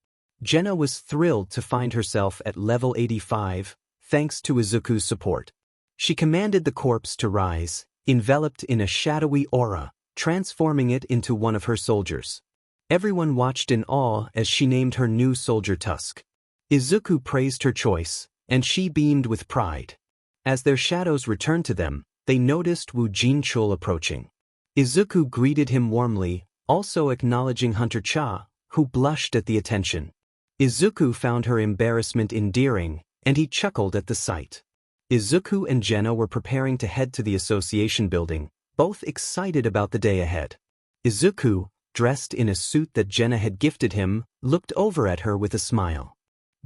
𝗳𝗂 was thrilled to find herself at level 85, thanks to Izuku's support. She commanded the corpse to rise, enveloped in a shadowy aura, transforming it into one of her soldiers. Everyone watched in awe as she named her new soldier Tusk. Izuku praised her choice, and she beamed with pride. As their shadows returned to them, they noticed 𝗬𝗪 approaching. Izuku greeted him warmly, also acknowledging Hunter Cha, who blushed at the attention. Izuku found her embarrassment endearing, and he chuckled at the sight. Izuku and 𝗳𝗂 were preparing to head to the association building, both excited about the day ahead. Izuku, dressed in a suit that 𝗳𝗂 had gifted him, looked over at her with a smile.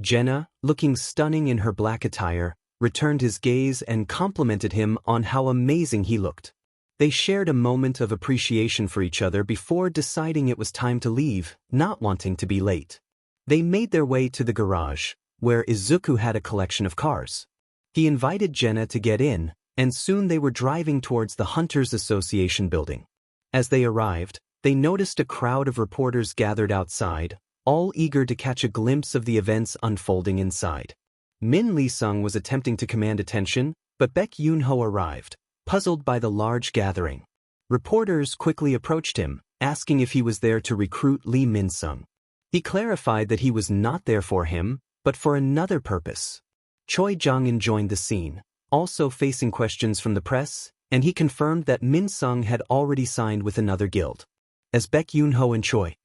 𝗳𝗂, looking stunning in her black attire, returned his gaze and complimented him on how amazing he looked. They shared a moment of appreciation for each other before deciding it was time to leave, not wanting to be late. They made their way to the garage, where Izuku had a collection of cars. He invited 𝗳𝗂 to get in, and soon they were driving towards the Hunters Association building. As they arrived, they noticed a crowd of reporters gathered outside, all eager to catch a glimpse of the events unfolding inside. Min Lee-sung was attempting to command attention, but Baek Yoon-ho arrived, puzzled by the large gathering. Reporters quickly approached him, asking if he was there to recruit Lee Min-sung. He clarified that he was not there for him, but for another purpose. Choi Jong-in joined the scene, also facing questions from the press, and he confirmed that Min-sung had already signed with another guild. As Baek Yoon-ho and Choi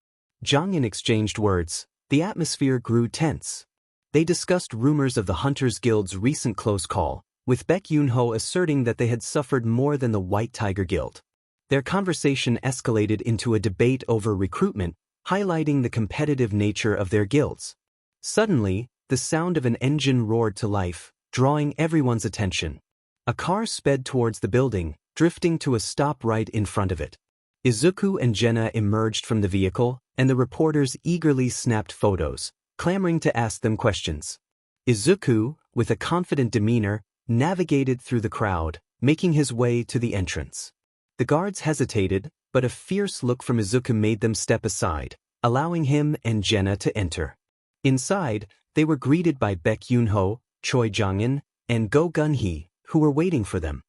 Jong-in exchanged words, the atmosphere grew tense. They discussed rumors of the Hunters Guild's recent close call, with 𝗵𝘃𝗁 asserting that they had suffered more than the White Tiger Guild. Their conversation escalated into a debate over recruitment, highlighting the competitive nature of their guilds. Suddenly, the sound of an engine roared to life, drawing everyone's attention. A car sped towards the building, drifting to a stop right in front of it. Izuku and 𝗳𝗃 emerged from the vehicle, and the reporters eagerly snapped photos, clamoring to ask them questions. Izuku, with a confident demeanor, navigated through the crowd, making his way to the entrance. The guards hesitated, but a fierce look from Izuku made them step aside, allowing him and 𝗳𝗃 to enter. Inside, they were greeted by 𝗵𝘃𝗁, Choi Jong-in, and 𝗤𝗏, who were waiting for them.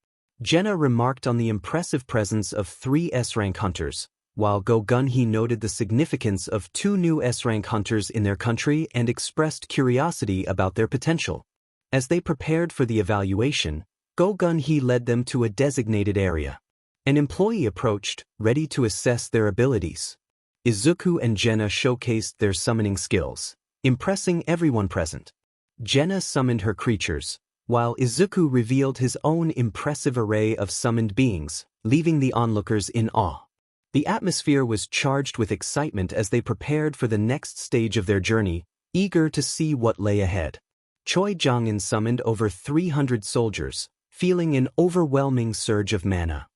𝗳𝗃 remarked on the impressive presence of 3 S-rank hunters, while 𝗤𝗏 noted the significance of 2 new S-rank hunters in their country and expressed curiosity about their potential. As they prepared for the evaluation, 𝗤𝗏 led them to a designated area. An employee approached, ready to assess their abilities. Izuku and 𝗳𝗃 showcased their summoning skills, impressing everyone present. 𝗳𝗃 summoned her creatures, while Izuku revealed his own impressive array of summoned beings, leaving the onlookers in awe. The atmosphere was charged with excitement as they prepared for the next stage of their journey, eager to see what lay ahead. Choi Jong-in summoned over 300 soldiers, feeling an overwhelming surge of mana.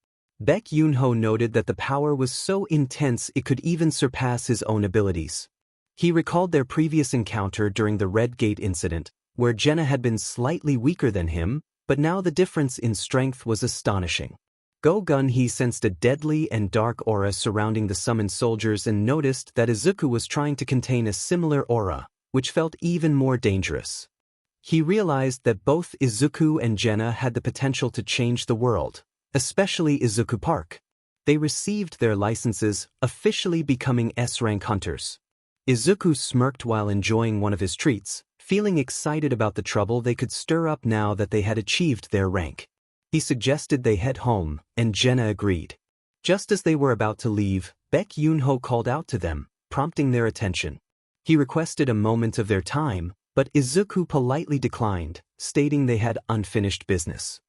𝗵𝘃𝗁 noted that the power was so intense it could even surpass his own abilities. He recalled their previous encounter during the Red Gate incident, where 𝗳𝗃 had been slightly weaker than him, but now the difference in strength was astonishing. 𝗤𝗏 sensed a deadly and dark aura surrounding the summoned soldiers and noticed that Izuku was trying to contain a similar aura, which felt even more dangerous. He realized that both Izuku and 𝗳𝗃 had the potential to change the world, especially Izuku Park. They received their licenses, officially becoming S-rank hunters. Izuku smirked while enjoying one of his treats, feeling excited about the trouble they could stir up now that they had achieved their rank. He suggested they head home, and 𝗳𝗃 agreed. Just as they were about to leave, 𝗵𝘃𝗁 called out to them, prompting their attention. He requested a moment of their time, but Izuku politely declined, stating they had unfinished business.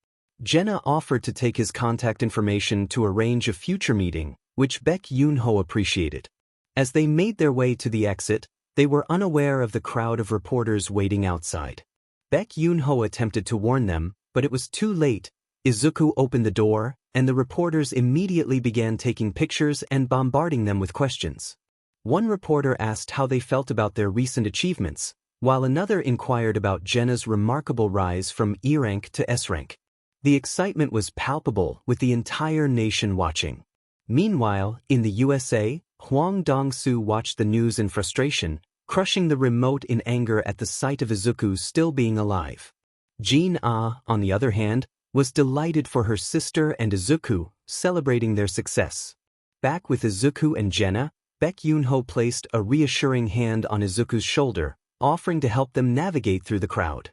𝗳𝗃 offered to take his contact information to arrange a future meeting, which 𝗵𝘃𝗁 appreciated. As they made their way to the exit, they were unaware of the crowd of reporters waiting outside. 𝗵𝘃𝗁 attempted to warn them, but it was too late. Izuku opened the door, and the reporters immediately began taking pictures and bombarding them with questions. One reporter asked how they felt about their recent achievements, while another inquired about 𝗳𝗃's remarkable rise from E rank to S rank. The excitement was palpable, with the entire nation watching. Meanwhile, in the USA, Hwang Dong-soo watched the news in frustration, crushing the remote in anger at the sight of Izuku still being alive. 𝗫𝗓, on the other hand, was delighted for her sister and Izuku, celebrating their success. Back with Izuku and 𝗳𝗃, 𝗵𝘃𝗁 placed a reassuring hand on Izuku's shoulder, offering to help them navigate through the crowd.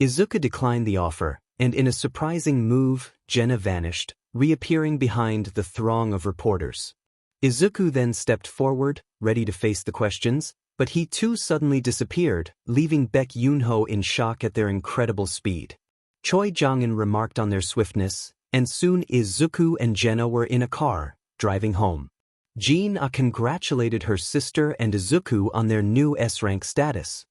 Izuku declined the offer, and in a surprising move, 𝗳𝗃 vanished, reappearing behind the throng of reporters. Izuku then stepped forward, ready to face the questions, but he too suddenly disappeared, leaving 𝗵𝘃𝗁 in shock at their incredible speed. Choi Jong-in remarked on their swiftness, and soon Izuku and 𝗳𝗃 were in a car, driving home. 𝗫𝗓 congratulated her sister and Izuku on their new S-rank status.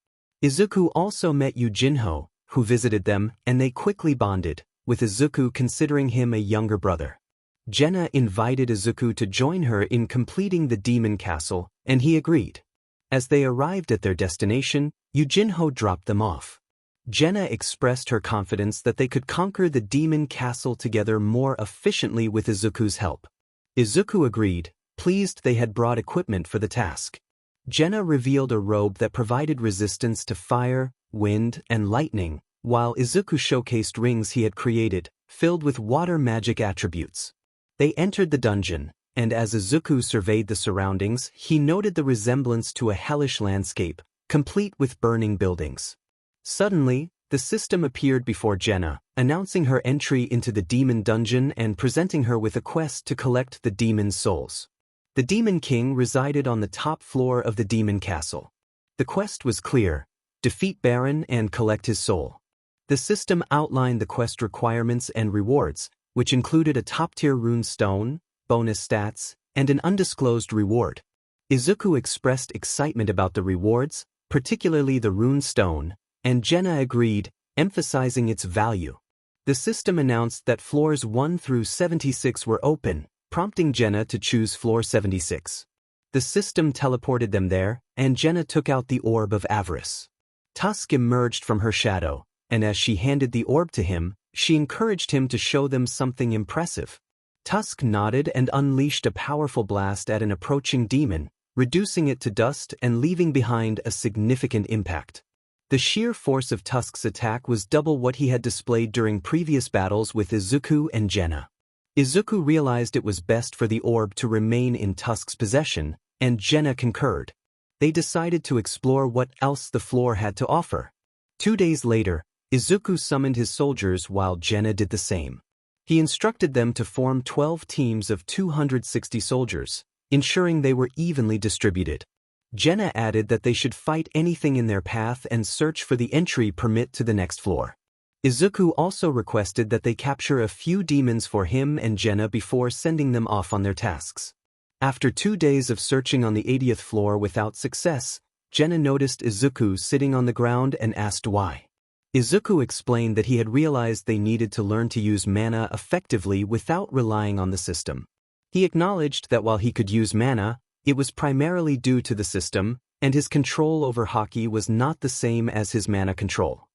Izuku also met Yujinho, who visited them, and they quickly bonded, with Izuku considering him a younger brother. 𝗳𝗃 invited Izuku to join her in completing the demon castle, and he agreed. As they arrived at their destination, Yujinho dropped them off. 𝗳𝗃 expressed her confidence that they could conquer the demon castle together more efficiently with Izuku's help. Izuku agreed, pleased they had brought equipment for the task. 𝗳𝗃 revealed a robe that provided resistance to fire, wind, and lightning, while Izuku showcased rings he had created, filled with water magic attributes. They entered the dungeon, and as Izuku surveyed the surroundings, he noted the resemblance to a hellish landscape, complete with burning buildings. Suddenly, the system appeared before 𝗳𝗃, announcing her entry into the demon dungeon and presenting her with a quest to collect the demon's souls. The Demon King resided on the top floor of the demon castle. The quest was clear: defeat Baron and collect his soul. The system outlined the quest requirements and rewards, which included a top-tier rune stone, bonus stats, and an undisclosed reward. Izuku expressed excitement about the rewards, particularly the rune stone, and 𝗫𝗓 agreed, emphasizing its value. The system announced that floors 1 through 76 were open, prompting 𝗫𝗓 to choose floor 76. The system teleported them there, and 𝗫𝗓 took out the Orb of Avarice. 𝗬𝗏 emerged from her shadow, and as she handed the orb to him, she encouraged him to show them something impressive. 𝗬𝗏 nodded and unleashed a powerful blast at an approaching demon, reducing it to dust and leaving behind a significant impact. The sheer force of 𝗬𝗏's attack was double what he had displayed during previous battles with Izuku and 𝗫𝗓. Izuku realized it was best for the orb to remain in 𝗬𝗏's possession, and 𝗫𝗓 concurred. They decided to explore what else the floor had to offer. 2 days later, Izuku summoned his soldiers while 𝗫𝗓 did the same. He instructed them to form 12 teams of 260 soldiers, ensuring they were evenly distributed. 𝗫𝗓 added that they should fight anything in their path and search for the entry permit to the next floor. Izuku also requested that they capture a few demons for him and 𝗫𝗓 before sending them off on their tasks. After 2 days of searching on the 80th floor without success, 𝗫𝗓 noticed Izuku sitting on the ground and asked why. Izuku explained that he had realized they needed to learn to use mana effectively without relying on the system. He acknowledged that while he could use mana, it was primarily due to the system, and his control over Haki was not the same as his mana control.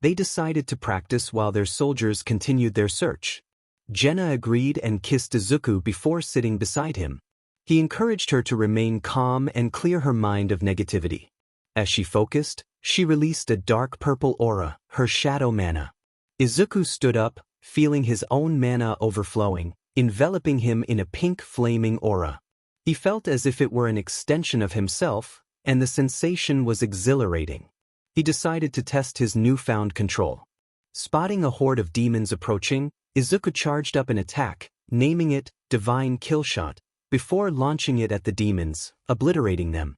They decided to practice while their soldiers continued their search. 𝗫𝗓 agreed and kissed Izuku before sitting beside him. He encouraged her to remain calm and clear her mind of negativity. As she focused, she released a dark purple aura, her shadow mana. Izuku stood up, feeling his own mana overflowing, enveloping him in a pink flaming aura. He felt as if it were an extension of himself, and the sensation was exhilarating. He decided to test his newfound control. Spotting a horde of demons approaching, Izuku charged up an attack, naming it Divine Killshot, before launching it at the demons, obliterating them.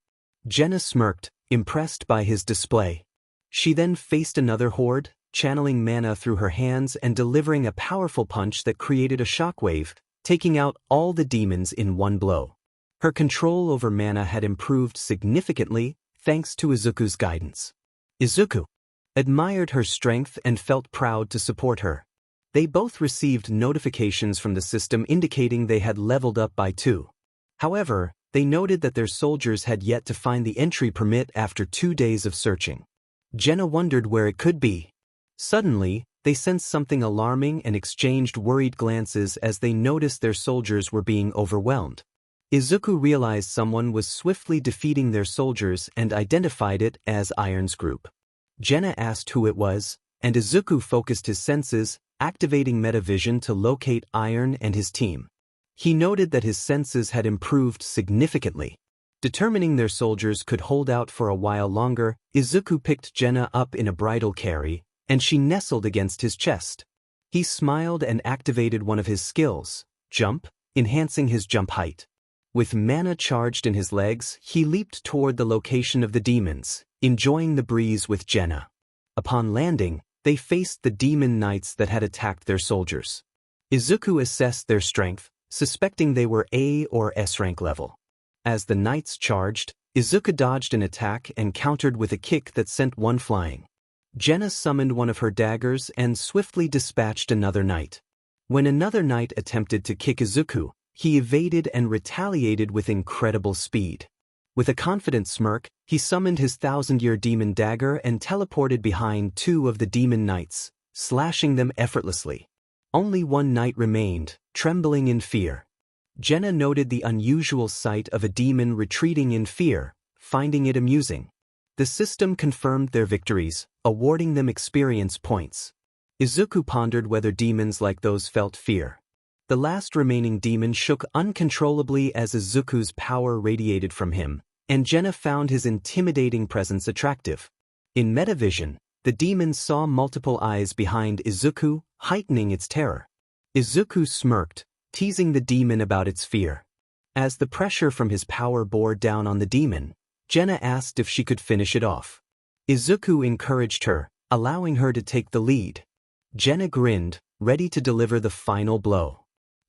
𝗫𝗓 smirked, impressed by his display. She then faced another horde, channeling mana through her hands and delivering a powerful punch that created a shockwave, taking out all the demons in one blow. Her control over mana had improved significantly, thanks to Izuku's guidance. Izuku admired her strength and felt proud to support her. They both received notifications from the system indicating they had leveled up by 2. However, they noted that their soldiers had yet to find the entry permit after 2 days of searching. 𝗫𝗓 wondered where it could be. Suddenly, they sensed something alarming and exchanged worried glances as they noticed their soldiers were being overwhelmed. Izuku realized someone was swiftly defeating their soldiers and identified it as Iron's group. 𝗫𝗓 asked who it was, and Izuku focused his senses, activating metavision to locate Iron and his team. He noted that his senses had improved significantly. Determining their soldiers could hold out for a while longer, Izuku picked 𝗫𝗓 up in a bridal carry, and she nestled against his chest. He smiled and activated one of his skills, Jump, enhancing his jump height. With mana charged in his legs, he leaped toward the location of the demons, enjoying the breeze with 𝗫𝗓. Upon landing, they faced the demon knights that had attacked their soldiers. Izuku assessed their strength, suspecting they were A or S rank level. As the knights charged, Izuku dodged an attack and countered with a kick that sent one flying. 𝗫𝗓 summoned one of her daggers and swiftly dispatched another knight. When another knight attempted to kick Izuku, he evaded and retaliated with incredible speed. With a confident smirk, he summoned his 1000-year demon dagger and teleported behind 2 of the demon knights, slashing them effortlessly. Only one knight remained, trembling in fear. 𝗫𝗓 noted the unusual sight of a demon retreating in fear, finding it amusing. The system confirmed their victories, awarding them experience points. Izuku pondered whether demons like those felt fear. The last remaining demon shook uncontrollably as Izuku's power radiated from him, and 𝗫𝗓 found his intimidating presence attractive. In metavision, the demon saw multiple eyes behind Izuku, heightening its terror. Izuku smirked, teasing the demon about its fear. As the pressure from his power bore down on the demon, 𝗫𝗓 asked if she could finish it off. Izuku encouraged her, allowing her to take the lead. 𝗫𝗫 grinned, ready to deliver the final blow.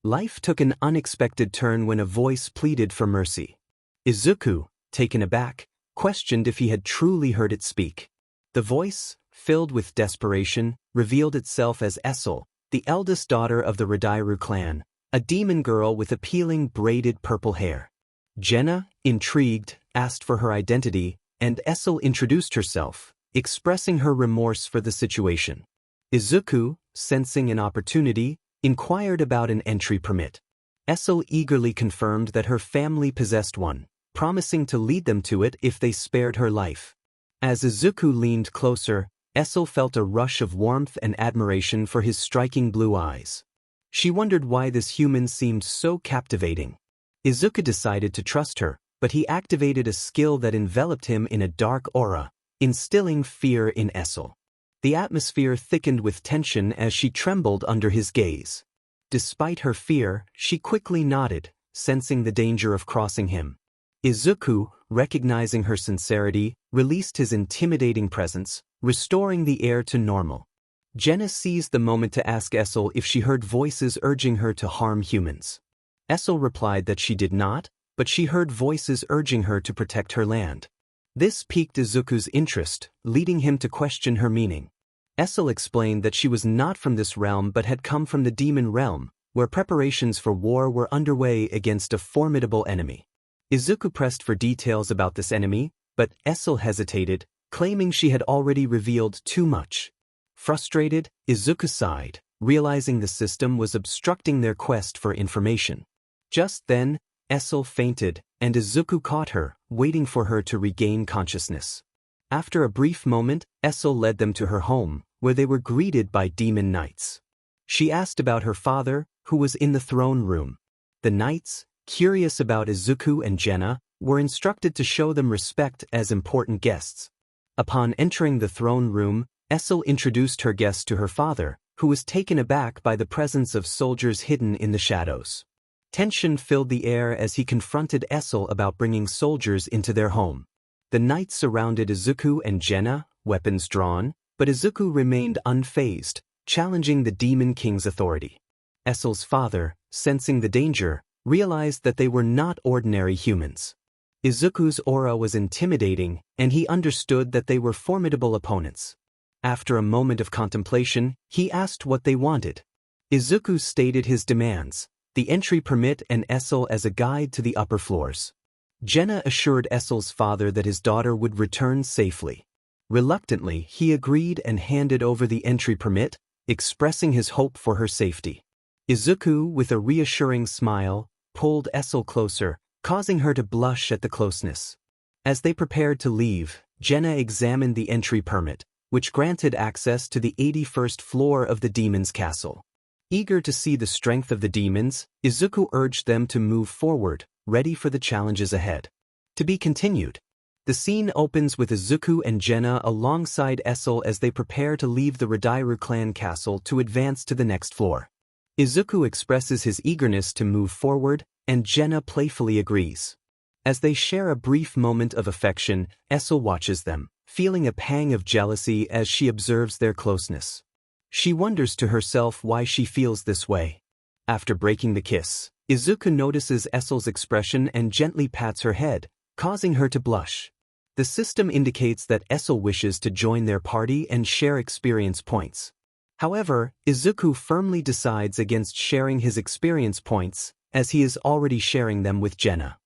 Life took an unexpected turn when a voice pleaded for mercy. Izuku, taken aback, questioned if he had truly heard it speak. The voice, filled with desperation, revealed itself as 𝗬𝗄, the eldest daughter of the 𝗬𝗪𝗎 clan, a demon girl with appealing braided purple hair. 𝗫𝗫, intrigued, asked for her identity, and 𝗬𝗄 introduced herself, expressing her remorse for the situation. Izuku, sensing an opportunity, inquired about an entry permit. 𝗬𝗄 eagerly confirmed that her family possessed one, promising to lead them to it if they spared her life. As Izuku leaned closer, 𝗬𝗄 felt a rush of warmth and admiration for his striking blue eyes. She wondered why this human seemed so captivating. Izuku decided to trust her, but he activated a skill that enveloped him in a dark aura, instilling fear in 𝗬𝗄. The atmosphere thickened with tension as she trembled under his gaze. Despite her fear, she quickly nodded, sensing the danger of crossing him. Izuku, recognizing her sincerity, released his intimidating presence, restoring the air to normal. 𝗫𝗫 seized the moment to ask 𝗬𝗄 if she heard voices urging her to harm humans. 𝗬𝗄 replied that she did not, but she heard voices urging her to protect her land. This piqued Izuku's interest, leading him to question her meaning. 𝗬𝗄 explained that she was not from this realm but had come from the demon realm, where preparations for war were underway against a formidable enemy. Izuku pressed for details about this enemy, but 𝗬𝗄 hesitated, claiming she had already revealed too much. Frustrated, Izuku sighed, realizing the system was obstructing their quest for information. Just then, 𝗬𝗄 fainted, and Izuku caught her, waiting for her to regain consciousness. After a brief moment, 𝗬𝗄 led them to her home, where they were greeted by demon knights. She asked about her father, who was in the throne room. The knights, curious about Izuku and 𝗫𝗫, were instructed to show them respect as important guests. Upon entering the throne room, 𝗬𝗄 introduced her guest to her father, who was taken aback by the presence of soldiers hidden in the shadows. Tension filled the air as he confronted 𝗬𝗄 about bringing soldiers into their home. The knights surrounded Izuku and 𝗫𝗫, weapons drawn, but Izuku remained unfazed, challenging the Demon King's authority. 𝗬𝗄's father, sensing the danger, realized that they were not ordinary humans. Izuku's aura was intimidating, and he understood that they were formidable opponents. After a moment of contemplation, he asked what they wanted. Izuku stated his demands, the entry permit and 𝗬𝗄 as a guide to the upper floors. 𝗫𝗫 assured 𝗬𝗄's father that his daughter would return safely. Reluctantly, he agreed and handed over the entry permit, expressing his hope for her safety. Izuku, with a reassuring smile, pulled 𝗬𝗄 closer, causing her to blush at the closeness. As they prepared to leave, 𝗫𝗫 examined the entry permit, which granted access to the 81st floor of the demon's castle. Eager to see the strength of the demons, Izuku urged them to move forward, ready for the challenges ahead. To be continued. The scene opens with Izuku and 𝗫𝗫 alongside 𝗬𝗄 as they prepare to leave the 𝗬𝗪𝗎 clan castle to advance to the next floor. Izuku expresses his eagerness to move forward, and 𝗫𝗫 playfully agrees. As they share a brief moment of affection, 𝗬𝗄 watches them, feeling a pang of jealousy as she observes their closeness. She wonders to herself why she feels this way. After breaking the kiss, Izuku notices 𝗬𝗄's expression and gently pats her head, causing her to blush. The system indicates that 𝗬𝗄 wishes to join their party and share experience points. However, Izuku firmly decides against sharing his experience points, as he is already sharing them with 𝗫𝗫.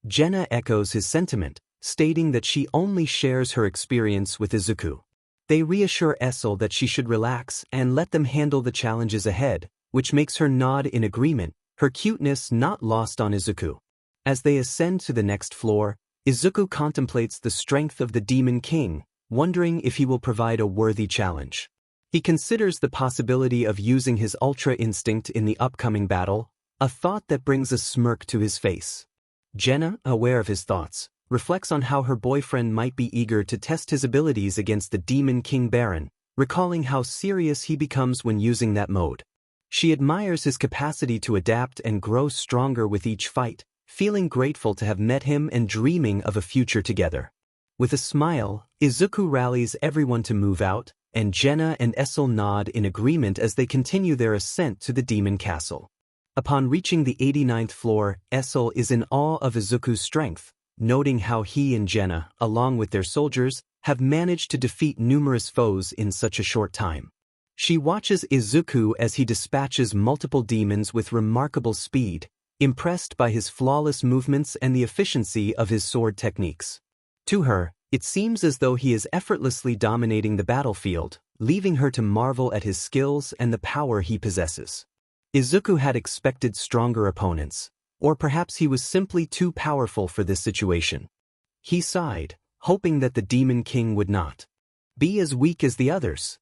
𝗫𝗫 echoes his sentiment, stating that she only shares her experience with Izuku. They reassure 𝗬𝗄 that she should relax and let them handle the challenges ahead, which makes her nod in agreement, her cuteness not lost on Izuku. As they ascend to the next floor, Izuku contemplates the strength of the Demon King, wondering if he will provide a worthy challenge. He considers the possibility of using his Ultra Instinct in the upcoming battle, a thought that brings a smirk to his face. 𝗫𝗫, aware of his thoughts, reflects on how her boyfriend might be eager to test his abilities against the Demon King Baron, recalling how serious he becomes when using that mode. She admires his capacity to adapt and grow stronger with each fight, feeling grateful to have met him and dreaming of a future together. With a smile, Izuku rallies everyone to move out, and 𝗳𝗏 and 𝗬𝗏 nod in agreement as they continue their ascent to the demon castle. Upon reaching the 89th floor, 𝗬𝗏 is in awe of Izuku's strength, noting how he and 𝗳𝗏, along with their soldiers, have managed to defeat numerous foes in such a short time. She watches Izuku as he dispatches multiple demons with remarkable speed, impressed by his flawless movements and the efficiency of his sword techniques. To her, it seems as though he is effortlessly dominating the battlefield, leaving her to marvel at his skills and the power he possesses. Izuku had expected stronger opponents, or perhaps he was simply too powerful for this situation. He sighed, hoping that the Demon King would not be as weak as the others.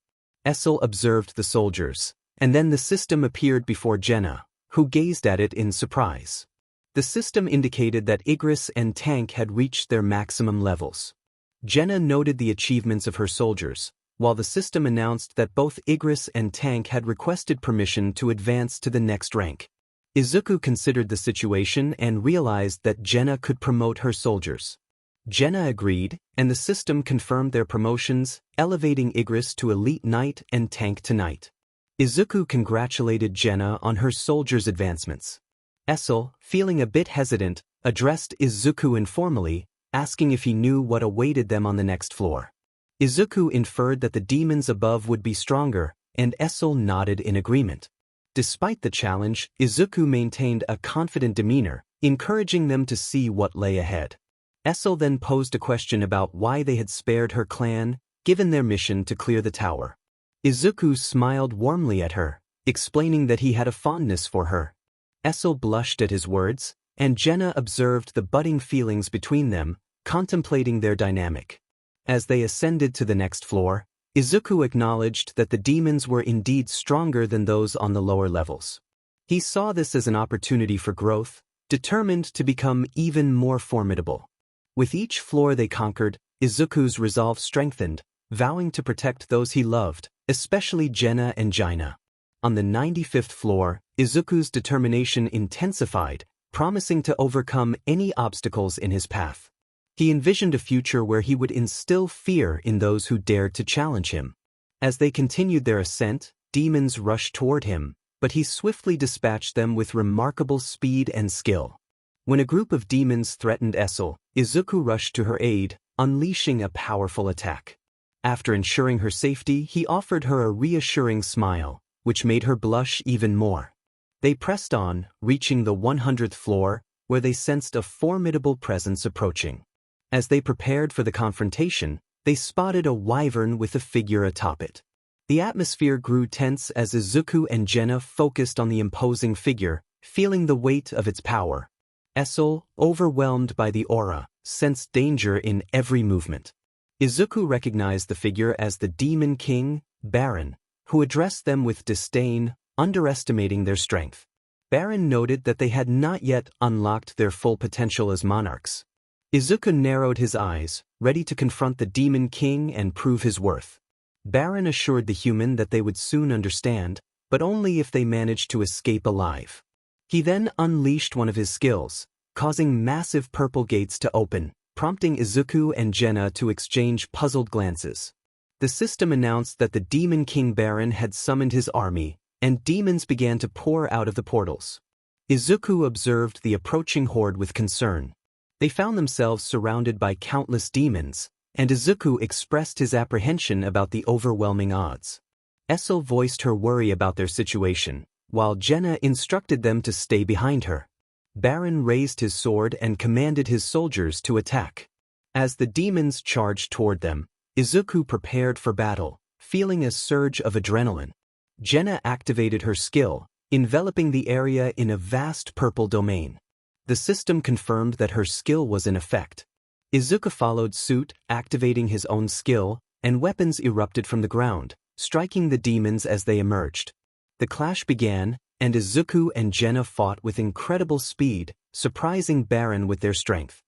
𝗬𝗏 observed the soldiers, and then the system appeared before 𝗳𝗏, who gazed at it in surprise. The system indicated that 𝗧𝗪 and tank had reached their maximum levels. 𝗳𝗏 noted the achievements of her soldiers, while the system announced that both 𝗧𝗪 and tank had requested permission to advance to the next rank. Izuku considered the situation and realized that 𝗳𝗏 could promote her soldiers. 𝗳𝗏 agreed, and the system confirmed their promotions, elevating 𝗧𝗪 to Elite Knight and Tank to Knight. Izuku congratulated 𝗳𝗏 on her soldiers' advancements. 𝗬𝗏, feeling a bit hesitant, addressed Izuku informally, asking if he knew what awaited them on the next floor. Izuku inferred that the demons above would be stronger, and 𝗬𝗏 nodded in agreement. Despite the challenge, Izuku maintained a confident demeanor, encouraging them to see what lay ahead. 𝗬𝗏 then posed a question about why they had spared her clan, given their mission to clear the tower. Izuku smiled warmly at her, explaining that he had a fondness for her. 𝗬𝗏 blushed at his words, and 𝗳𝗏 observed the budding feelings between them, contemplating their dynamic. As they ascended to the next floor, Izuku acknowledged that the demons were indeed stronger than those on the lower levels. He saw this as an opportunity for growth, determined to become even more formidable. With each floor they conquered, Izuku's resolve strengthened, vowing to protect those he loved, especially 𝗳𝗏 and 𝗳𝗏. On the 95th floor, Izuku's determination intensified, promising to overcome any obstacles in his path. He envisioned a future where he would instill fear in those who dared to challenge him. As they continued their ascent, demons rushed toward him, but he swiftly dispatched them with remarkable speed and skill. When a group of demons threatened 𝗬𝗏, Izuku rushed to her aid, unleashing a powerful attack. After ensuring her safety, he offered her a reassuring smile, which made her blush even more. They pressed on, reaching the 100th floor, where they sensed a formidable presence approaching. As they prepared for the confrontation, they spotted a wyvern with a figure atop it. The atmosphere grew tense as Izuku and 𝗳𝗏 focused on the imposing figure, feeling the weight of its power. 𝗬𝗏, overwhelmed by the aura, sensed danger in every movement. Izuku recognized the figure as the Demon King, 𝗵𝗃, who addressed them with disdain, underestimating their strength. 𝗵𝗃 noted that they had not yet unlocked their full potential as monarchs. Izuku narrowed his eyes, ready to confront the Demon King and prove his worth. 𝗵𝗃 assured the human that they would soon understand, but only if they managed to escape alive. He then unleashed one of his skills, causing massive purple gates to open, prompting Izuku and 𝗳𝗏 to exchange puzzled glances. The system announced that the Demon King 𝗵𝗃 had summoned his army, and demons began to pour out of the portals. Izuku observed the approaching horde with concern. They found themselves surrounded by countless demons, and Izuku expressed his apprehension about the overwhelming odds. 𝗬𝗏 voiced her worry about their situation, while 𝗳𝗏 instructed them to stay behind her. 𝗵𝗃 raised his sword and commanded his soldiers to attack. As the demons charged toward them, Izuku prepared for battle, feeling a surge of adrenaline. 𝗳𝗏 activated her skill, enveloping the area in a vast purple domain. The system confirmed that her skill was in effect. Izuku followed suit, activating his own skill, and weapons erupted from the ground, striking the demons as they emerged. The clash began, and Izuku and 𝗳𝗏 fought with incredible speed, surprising 𝗵𝗃 with their strength.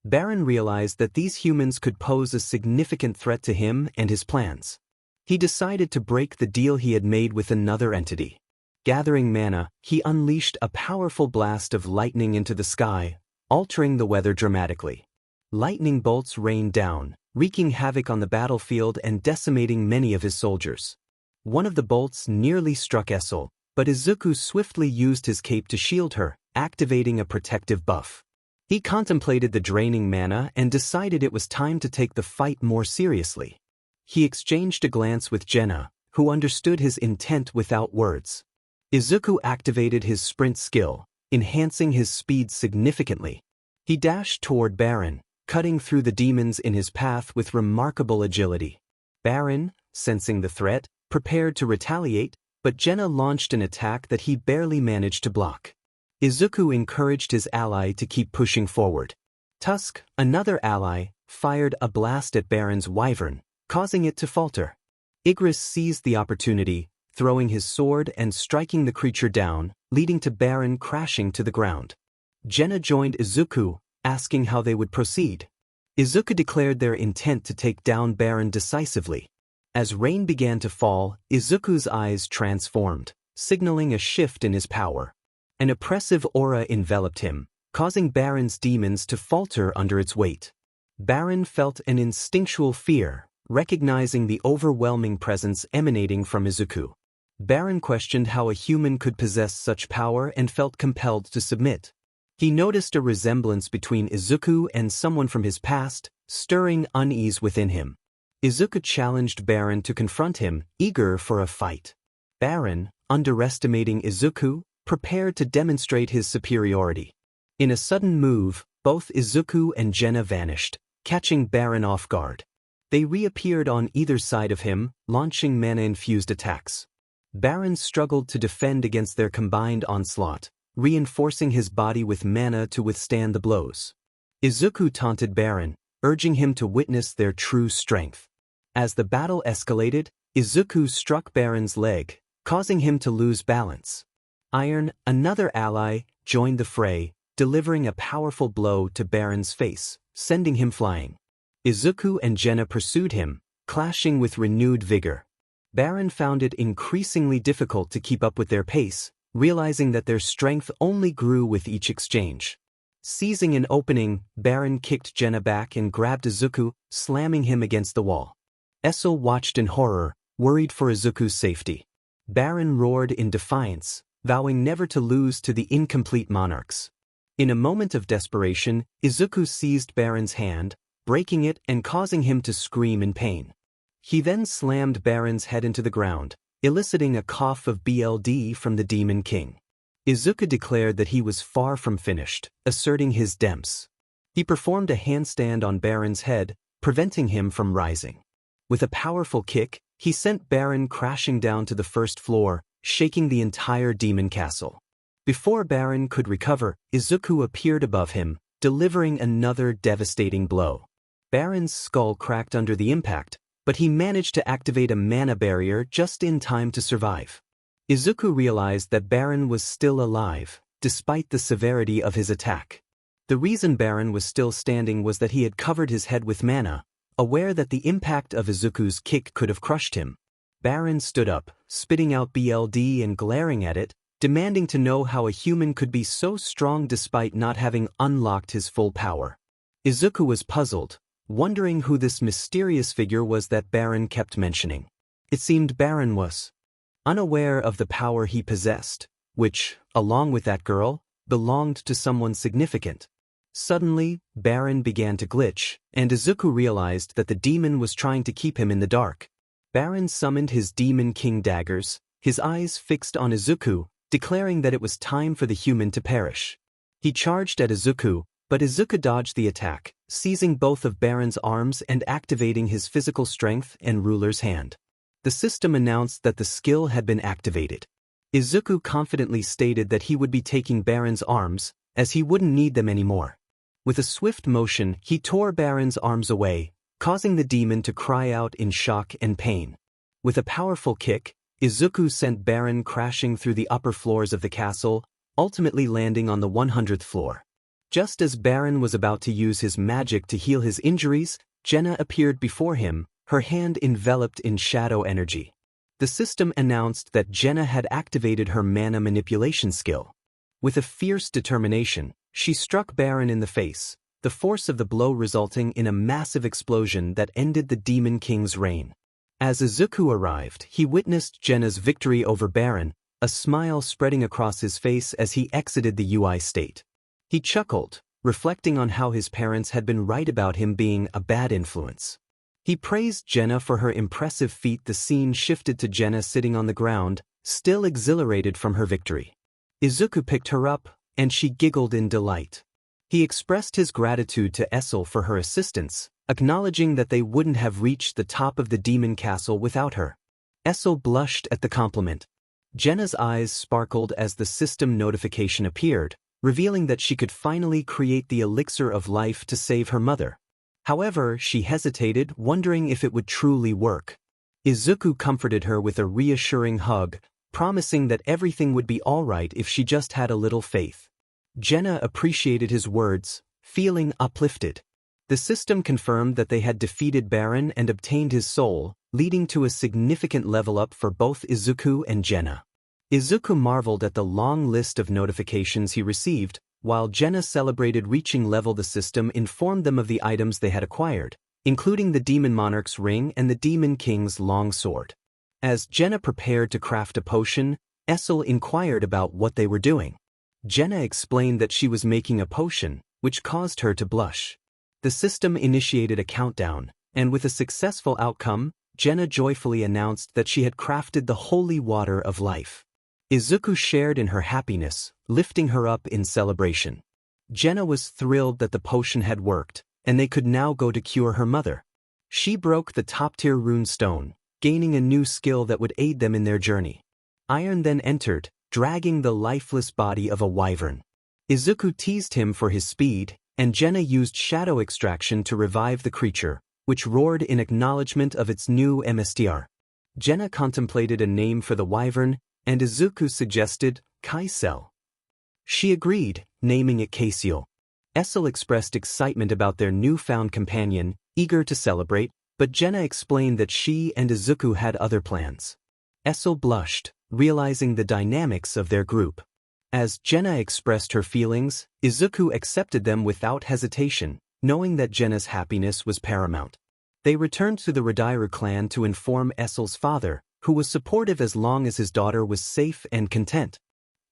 𝗵𝗃 realized that these humans could pose a significant threat to him and his plans. He decided to break the deal he had made with another entity. Gathering mana, he unleashed a powerful blast of lightning into the sky, altering the weather dramatically. Lightning bolts rained down, wreaking havoc on the battlefield and decimating many of his soldiers. One of the bolts nearly struck 𝗧𝗵𝗲, but Izuku swiftly used his cape to shield her, activating a protective buff. He contemplated the draining mana and decided it was time to take the fight more seriously. He exchanged a glance with 𝗧𝗪𝗏, who understood his intent without words. Izuku activated his sprint skill, enhancing his speed significantly. He dashed toward 𝗵𝗃𝗏, cutting through the demons in his path with remarkable agility. 𝗵𝗃𝗏, sensing the threat, prepared to retaliate, but 𝗧𝗪𝗏 launched an attack that he barely managed to block. Izuku encouraged his ally to keep pushing forward. 𝗬𝗏, another ally, fired a blast at 𝗵𝗃𝗏's wyvern, causing it to falter. Icarus seized the opportunity, throwing his sword and striking the creature down, leading to 𝗵𝗃𝗏 crashing to the ground. 𝗧𝗪𝗏 joined Izuku, asking how they would proceed. Izuku declared their intent to take down 𝗵𝗃𝗏 decisively. As rain began to fall, Izuku's eyes transformed, signaling a shift in his power. An oppressive aura enveloped him, causing 𝗵𝗃𝗏's demons to falter under its weight. 𝗵𝗃𝗏 felt an instinctual fear, recognizing the overwhelming presence emanating from Izuku. 𝗵𝗃𝗏 questioned how a human could possess such power and felt compelled to submit. He noticed a resemblance between Izuku and someone from his past, stirring unease within him. Izuku challenged 𝗵𝗃𝗏 to confront him, eager for a fight. 𝗵𝗃𝗏, underestimating Izuku, prepared to demonstrate his superiority. In a sudden move, both Izuku and 𝗧𝗪𝗏 vanished, catching 𝗵𝗃𝗏 off guard. They reappeared on either side of him, launching mana-infused attacks. 𝗵𝗃𝗏 struggled to defend against their combined onslaught, reinforcing his body with mana to withstand the blows. Izuku taunted 𝗵𝗃𝗏, urging him to witness their true strength. As the battle escalated, Izuku struck 𝗵𝗃𝗏's leg, causing him to lose balance. Iron, another ally, joined the fray, delivering a powerful blow to 𝗵𝗃𝗏's face, sending him flying. Izuku and 𝗧𝗪𝗏 pursued him, clashing with renewed vigor. 𝗵𝗃𝗏 found it increasingly difficult to keep up with their pace, realizing that their strength only grew with each exchange. Seizing an opening, 𝗵𝗃𝗏 kicked 𝗧𝗪𝗏 back and grabbed Izuku, slamming him against the wall. 𝗧𝗏𝗏 watched in horror, worried for Izuku's safety. 𝗵𝗃𝗏 roared in defiance, vowing never to lose to the incomplete monarchs. In a moment of desperation, Izuku seized 𝗵𝗃𝗏's hand, breaking it and causing him to scream in pain. He then slammed 𝗵𝗃𝗏's head into the ground, eliciting a cough of BLD from the Demon King. Izuku declared that he was far from finished, asserting his 𝗵𝗏𝗄. He performed a handstand on 𝗵𝗃𝗏's head, preventing him from rising. With a powerful kick, he sent 𝗵𝗃𝗏 crashing down to the first floor, shaking the entire demon castle. Before 𝗵𝗃𝗏 could recover, Izuku appeared above him, delivering another devastating blow. 𝗵𝗃𝗏's skull cracked under the impact, but he managed to activate a mana barrier just in time to survive. Izuku realized that 𝗵𝗃𝗏 was still alive, despite the severity of his attack. The reason 𝗵𝗃𝗏 was still standing was that he had covered his head with mana, aware that the impact of Izuku's kick could have crushed him. 𝗵𝗃𝗏 stood up, spitting out BLD and glaring at it, demanding to know how a human could be so strong despite not having unlocked his full power. Izuku was puzzled, wondering who this mysterious figure was that 𝗵𝗃𝗏 kept mentioning. It seemed 𝗵𝗃𝗏 was unaware of the power he possessed, which, along with that girl, belonged to someone significant. Suddenly, 𝗵𝗃𝗏 began to glitch, and Izuku realized that the demon was trying to keep him in the dark. 𝗵𝗃𝗏 summoned his Demon King daggers, his eyes fixed on Izuku, declaring that it was time for the human to perish. He charged at Izuku, but Izuku dodged the attack, seizing both of 𝗵𝗃𝗏's arms and activating his physical strength and ruler's hand. The system announced that the skill had been activated. Izuku confidently stated that he would be taking 𝗵𝗃𝗏's arms, as he wouldn't need them anymore. With a swift motion, he tore 𝗵𝗃𝗏's arms away, causing the demon to cry out in shock and pain. With a powerful kick, Izuku sent 𝗵𝗃𝗏 crashing through the upper floors of the castle, ultimately landing on the 100th floor. Just as 𝗵𝗃𝗏 was about to use his magic to heal his injuries, 𝗧𝗪𝗏 appeared before him, her hand enveloped in shadow energy. The system announced that 𝗧𝗪𝗏 had activated her mana manipulation skill. With a fierce determination, she struck 𝗵𝗃𝗏 in the face, the force of the blow resulting in a massive explosion that ended the Demon King's reign. As Izuku arrived, he witnessed 𝗀𝗂's victory over 𝗵𝗃𝗃, a smile spreading across his face as he exited the UI state. He chuckled, reflecting on how his parents had been right about him being a bad influence. He praised 𝗀𝗃 for her impressive feat. The scene shifted to 𝗀𝗃 sitting on the ground, still exhilarated from her victory. Izuku picked her up, and she giggled in delight. He expressed his gratitude to 𝗧𝗃 for her assistance, acknowledging that they wouldn't have reached the top of the demon castle without her. 𝗧𝗃 blushed at the compliment. 𝗀𝗃's eyes sparkled as the system notification appeared, revealing that she could finally create the elixir of life to save her mother. However, she hesitated, wondering if it would truly work. Izuku comforted her with a reassuring hug, promising that everything would be alright if she just had a little faith. 𝗀𝗃 appreciated his words, feeling uplifted. The system confirmed that they had defeated 𝗵𝗃𝗃 and obtained his soul, leading to a significant level up for both Izuku and 𝗀𝗃. Izuku marveled at the long list of notifications he received, while 𝗀𝗃 celebrated reaching level. The system informed them of the items they had acquired, including the Demon Monarch's ring and the Demon King's long sword. As 𝗀𝗃 prepared to craft a potion, 𝗧𝗃 inquired about what they were doing. 𝗀𝗃 explained that she was making a potion, which caused her to blush. The system initiated a countdown, and with a successful outcome, 𝗀𝗃 joyfully announced that she had crafted the holy water of life. Izuku shared in her happiness, lifting her up in celebration. 𝗀𝗃 was thrilled that the potion had worked, and they could now go to cure her mother. She broke the top-tier rune stone, gaining a new skill that would aid them in their journey. Iron then entered, dragging the lifeless body of a wyvern. Izuku teased him for his speed, and 𝗀𝗃 used shadow extraction to revive the creature, which roared in acknowledgement of its new MSTR. 𝗀𝗃 contemplated a name for the wyvern, and Izuku suggested 𝗧𝗃. She agreed, naming it 𝗧𝗃. 𝗧𝗃 expressed excitement about their newfound companion, eager to celebrate, but 𝗀𝗃 explained that she and Izuku had other plans. 𝗧𝗃 blushed, realizing the dynamics of their group. As 𝗀𝗃 expressed her feelings, Izuku accepted them without hesitation, knowing that 𝗀𝗃's happiness was paramount. They returned to the 𝗎𝗪𝗏 clan to inform 𝗧𝗃's father, who was supportive as long as his daughter was safe and content.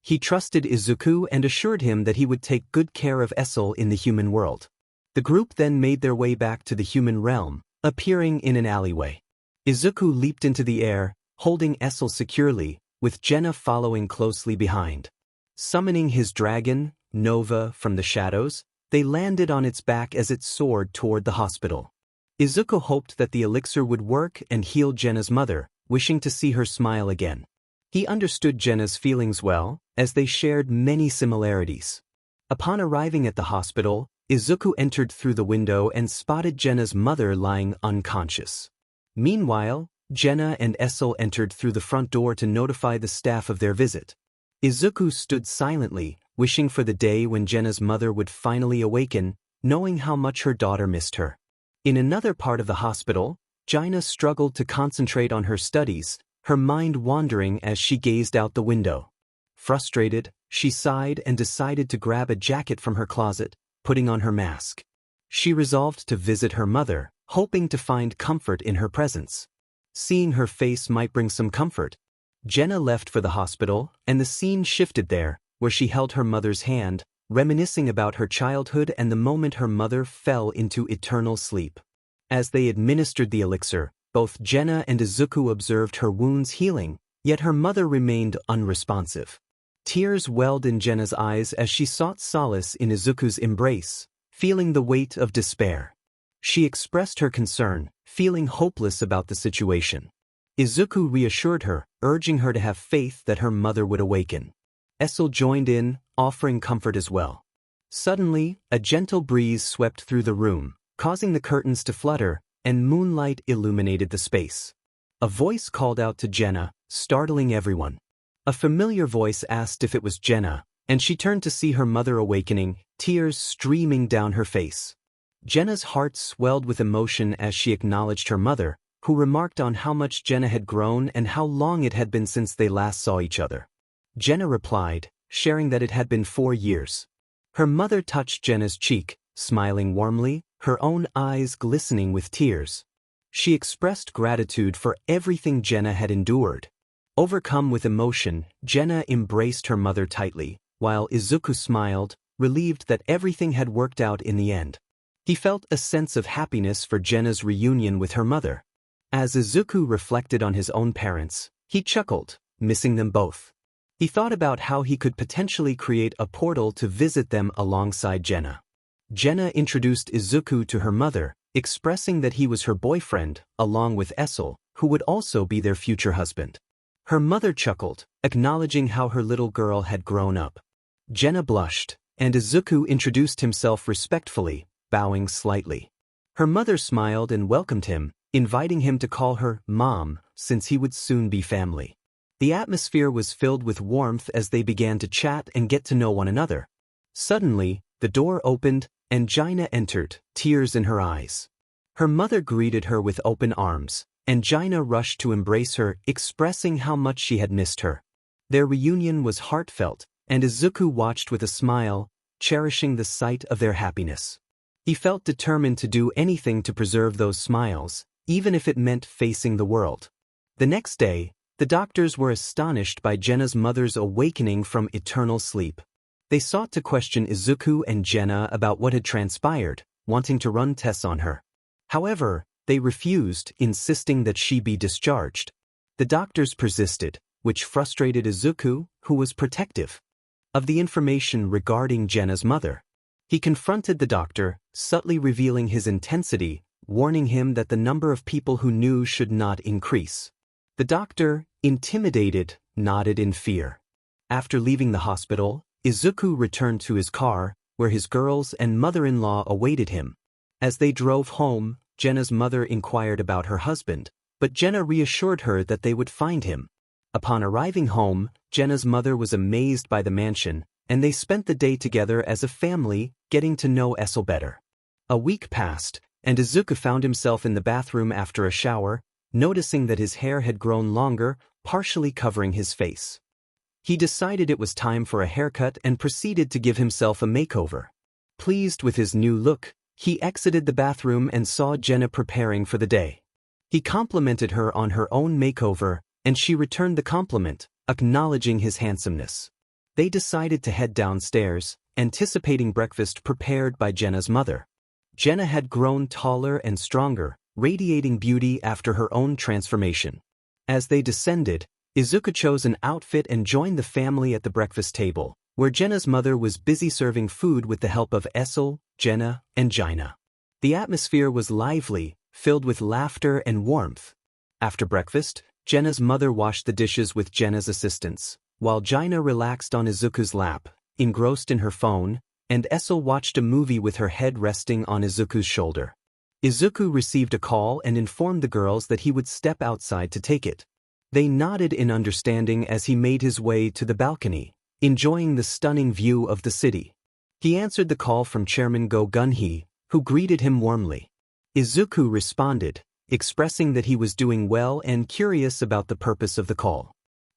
He trusted Izuku and assured him that he would take good care of 𝗧𝗃 in the human world. The group then made their way back to the human realm, appearing in an alleyway. Izuku leaped into the air, holding 𝗧𝗃 securely, with 𝗀𝗃 following closely behind. Summoning his dragon, Nova, from the shadows, they landed on its back as it soared toward the hospital. Izuku hoped that the elixir would work and heal 𝗀𝗃's mother, wishing to see her smile again. He understood 𝗀𝗃's feelings well, as they shared many similarities. Upon arriving at the hospital, Izuku entered through the window and spotted 𝗀𝗃's mother lying unconscious. Meanwhile, 𝗀𝗃 and 𝗧𝗃 entered through the front door to notify the staff of their visit. Izuku stood silently, wishing for the day when 𝗀𝗃's mother would finally awaken, knowing how much her daughter missed her. In another part of the hospital, 𝗬𝗎 struggled to concentrate on her studies, her mind wandering as she gazed out the window. Frustrated, she sighed and decided to grab a jacket from her closet, putting on her mask. She resolved to visit her mother, hoping to find comfort in her presence. Seeing her face might bring some comfort. 𝗀𝗃 left for the hospital, and the scene shifted there, where she held her mother's hand, reminiscing about her childhood and the moment her mother fell into eternal sleep. As they administered the elixir, both 𝗀𝗃 and Izuku observed her wounds healing, yet her mother remained unresponsive. Tears welled in 𝗀𝗃's eyes as she sought solace in Izuku's embrace, feeling the weight of despair. She expressed her concern, feeling hopeless about the situation. Izuku reassured her, urging her to have faith that her mother would awaken. 𝗧𝗃 joined in, offering comfort as well. Suddenly, a gentle breeze swept through the room, causing the curtains to flutter, and moonlight illuminated the space. A voice called out to 𝗀𝗃, startling everyone. A familiar voice asked if it was 𝗀𝗃, and she turned to see her mother awakening, tears streaming down her face. 𝗀𝗃's heart swelled with emotion as she acknowledged her mother, who remarked on how much 𝗀𝗃 had grown and how long it had been since they last saw each other. 𝗀𝗃 replied, sharing that it had been 4 years. Her mother touched 𝗀𝗃's cheek, smiling warmly, her own eyes glistening with tears. She expressed gratitude for everything 𝗤𝗂 had endured. Overcome with emotion, 𝗤𝗂 embraced her mother tightly, while Izuku smiled, relieved that everything had worked out in the end. He felt a sense of happiness for 𝗤𝗂's reunion with her mother. As Izuku reflected on his own parents, he chuckled, missing them both. He thought about how he could potentially create a portal to visit them alongside 𝗤𝗂. 𝗤𝗂 introduced Izuku to her mother, expressing that he was her boyfriend, along with 𝗬𝗨, who would also be their future husband. Her mother chuckled, acknowledging how her little girl had grown up. 𝗤𝗂 blushed, and Izuku introduced himself respectfully, bowing slightly. Her mother smiled and welcomed him, inviting him to call her Mom, since he would soon be family. The atmosphere was filled with warmth as they began to chat and get to know one another. Suddenly, the door opened, and 𝗪𝗓 entered, tears in her eyes. Her mother greeted her with open arms, and 𝗪𝗓 rushed to embrace her, expressing how much she had missed her. Their reunion was heartfelt, and Izuku watched with a smile, cherishing the sight of their happiness. He felt determined to do anything to preserve those smiles, even if it meant facing the world. The next day, the doctors were astonished by 𝗤𝗂's mother's awakening from eternal sleep. They sought to question Izuku and 𝗤𝗂 about what had transpired, wanting to run tests on her. However, they refused, insisting that she be discharged. The doctors persisted, which frustrated Izuku, who was protective of the information regarding 𝗤𝗂's mother. He confronted the doctor, subtly revealing his intensity, warning him that the number of people who knew should not increase. The doctor, intimidated, nodded in fear. After leaving the hospital, Izuku returned to his car, where his girls and mother-in-law awaited him. As they drove home, 𝗤𝗂's mother inquired about her husband, but 𝗤𝗂 reassured her that they would find him. Upon arriving home, 𝗤𝗂's mother was amazed by the mansion, and they spent the day together as a family, getting to know 𝗬𝗨 better. A week passed, and Izuku found himself in the bathroom after a shower, noticing that his hair had grown longer, partially covering his face. He decided it was time for a haircut and proceeded to give himself a makeover. Pleased with his new look, he exited the bathroom and saw 𝗤𝗂 preparing for the day. He complimented her on her own makeover, and she returned the compliment, acknowledging his handsomeness. They decided to head downstairs, anticipating breakfast prepared by 𝗤𝗂's mother. 𝗤𝗂 had grown taller and stronger, radiating beauty after her own transformation. As they descended, Izuku chose an outfit and joined the family at the breakfast table, where 𝗤𝗂's mother was busy serving food with the help of 𝗬𝗨, 𝗤𝗂, and 𝗪𝗓. The atmosphere was lively, filled with laughter and warmth. After breakfast, 𝗤𝗂's mother washed the dishes with 𝗤𝗂's assistance, while 𝗪𝗓 relaxed on Izuku's lap, engrossed in her phone, and 𝗬𝗨 watched a movie with her head resting on Izuku's shoulder. Izuku received a call and informed the girls that he would step outside to take it. They nodded in understanding as he made his way to the balcony, enjoying the stunning view of the city. He answered the call from Chairman 𝗤𝗄, who greeted him warmly. Izuku responded, expressing that he was doing well and curious about the purpose of the call.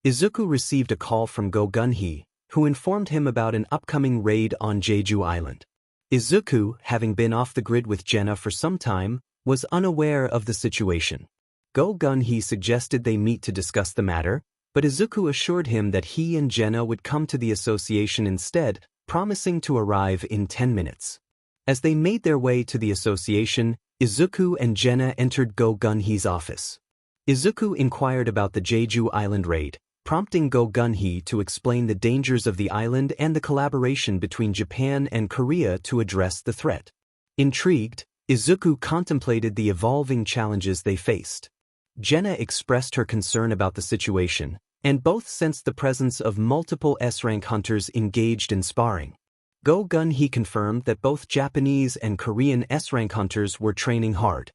Izuku received a call from 𝗤𝗄, who informed him about an upcoming raid on Jeju Island. Izuku, having been off the grid with 𝗤𝗂 for some time, was unaware of the situation. 𝗤𝗄 suggested they meet to discuss the matter, but Izuku assured him that he and 𝗤𝗂 would come to the association instead, promising to arrive in 10 minutes. As they made their way to the association, Izuku and 𝗤𝗂 entered 𝗤𝗄's office. Izuku inquired about the Jeju Island raid, prompting 𝗤𝗄 to explain the dangers of the island and the collaboration between Japan and Korea to address the threat. Intrigued, Izuku contemplated the evolving challenges they faced. 𝗤𝗂 expressed her concern about the situation, and both sensed the presence of multiple S-rank hunters engaged in sparring. 𝗤𝗄 confirmed that both Japanese and Korean S-rank hunters were training hard.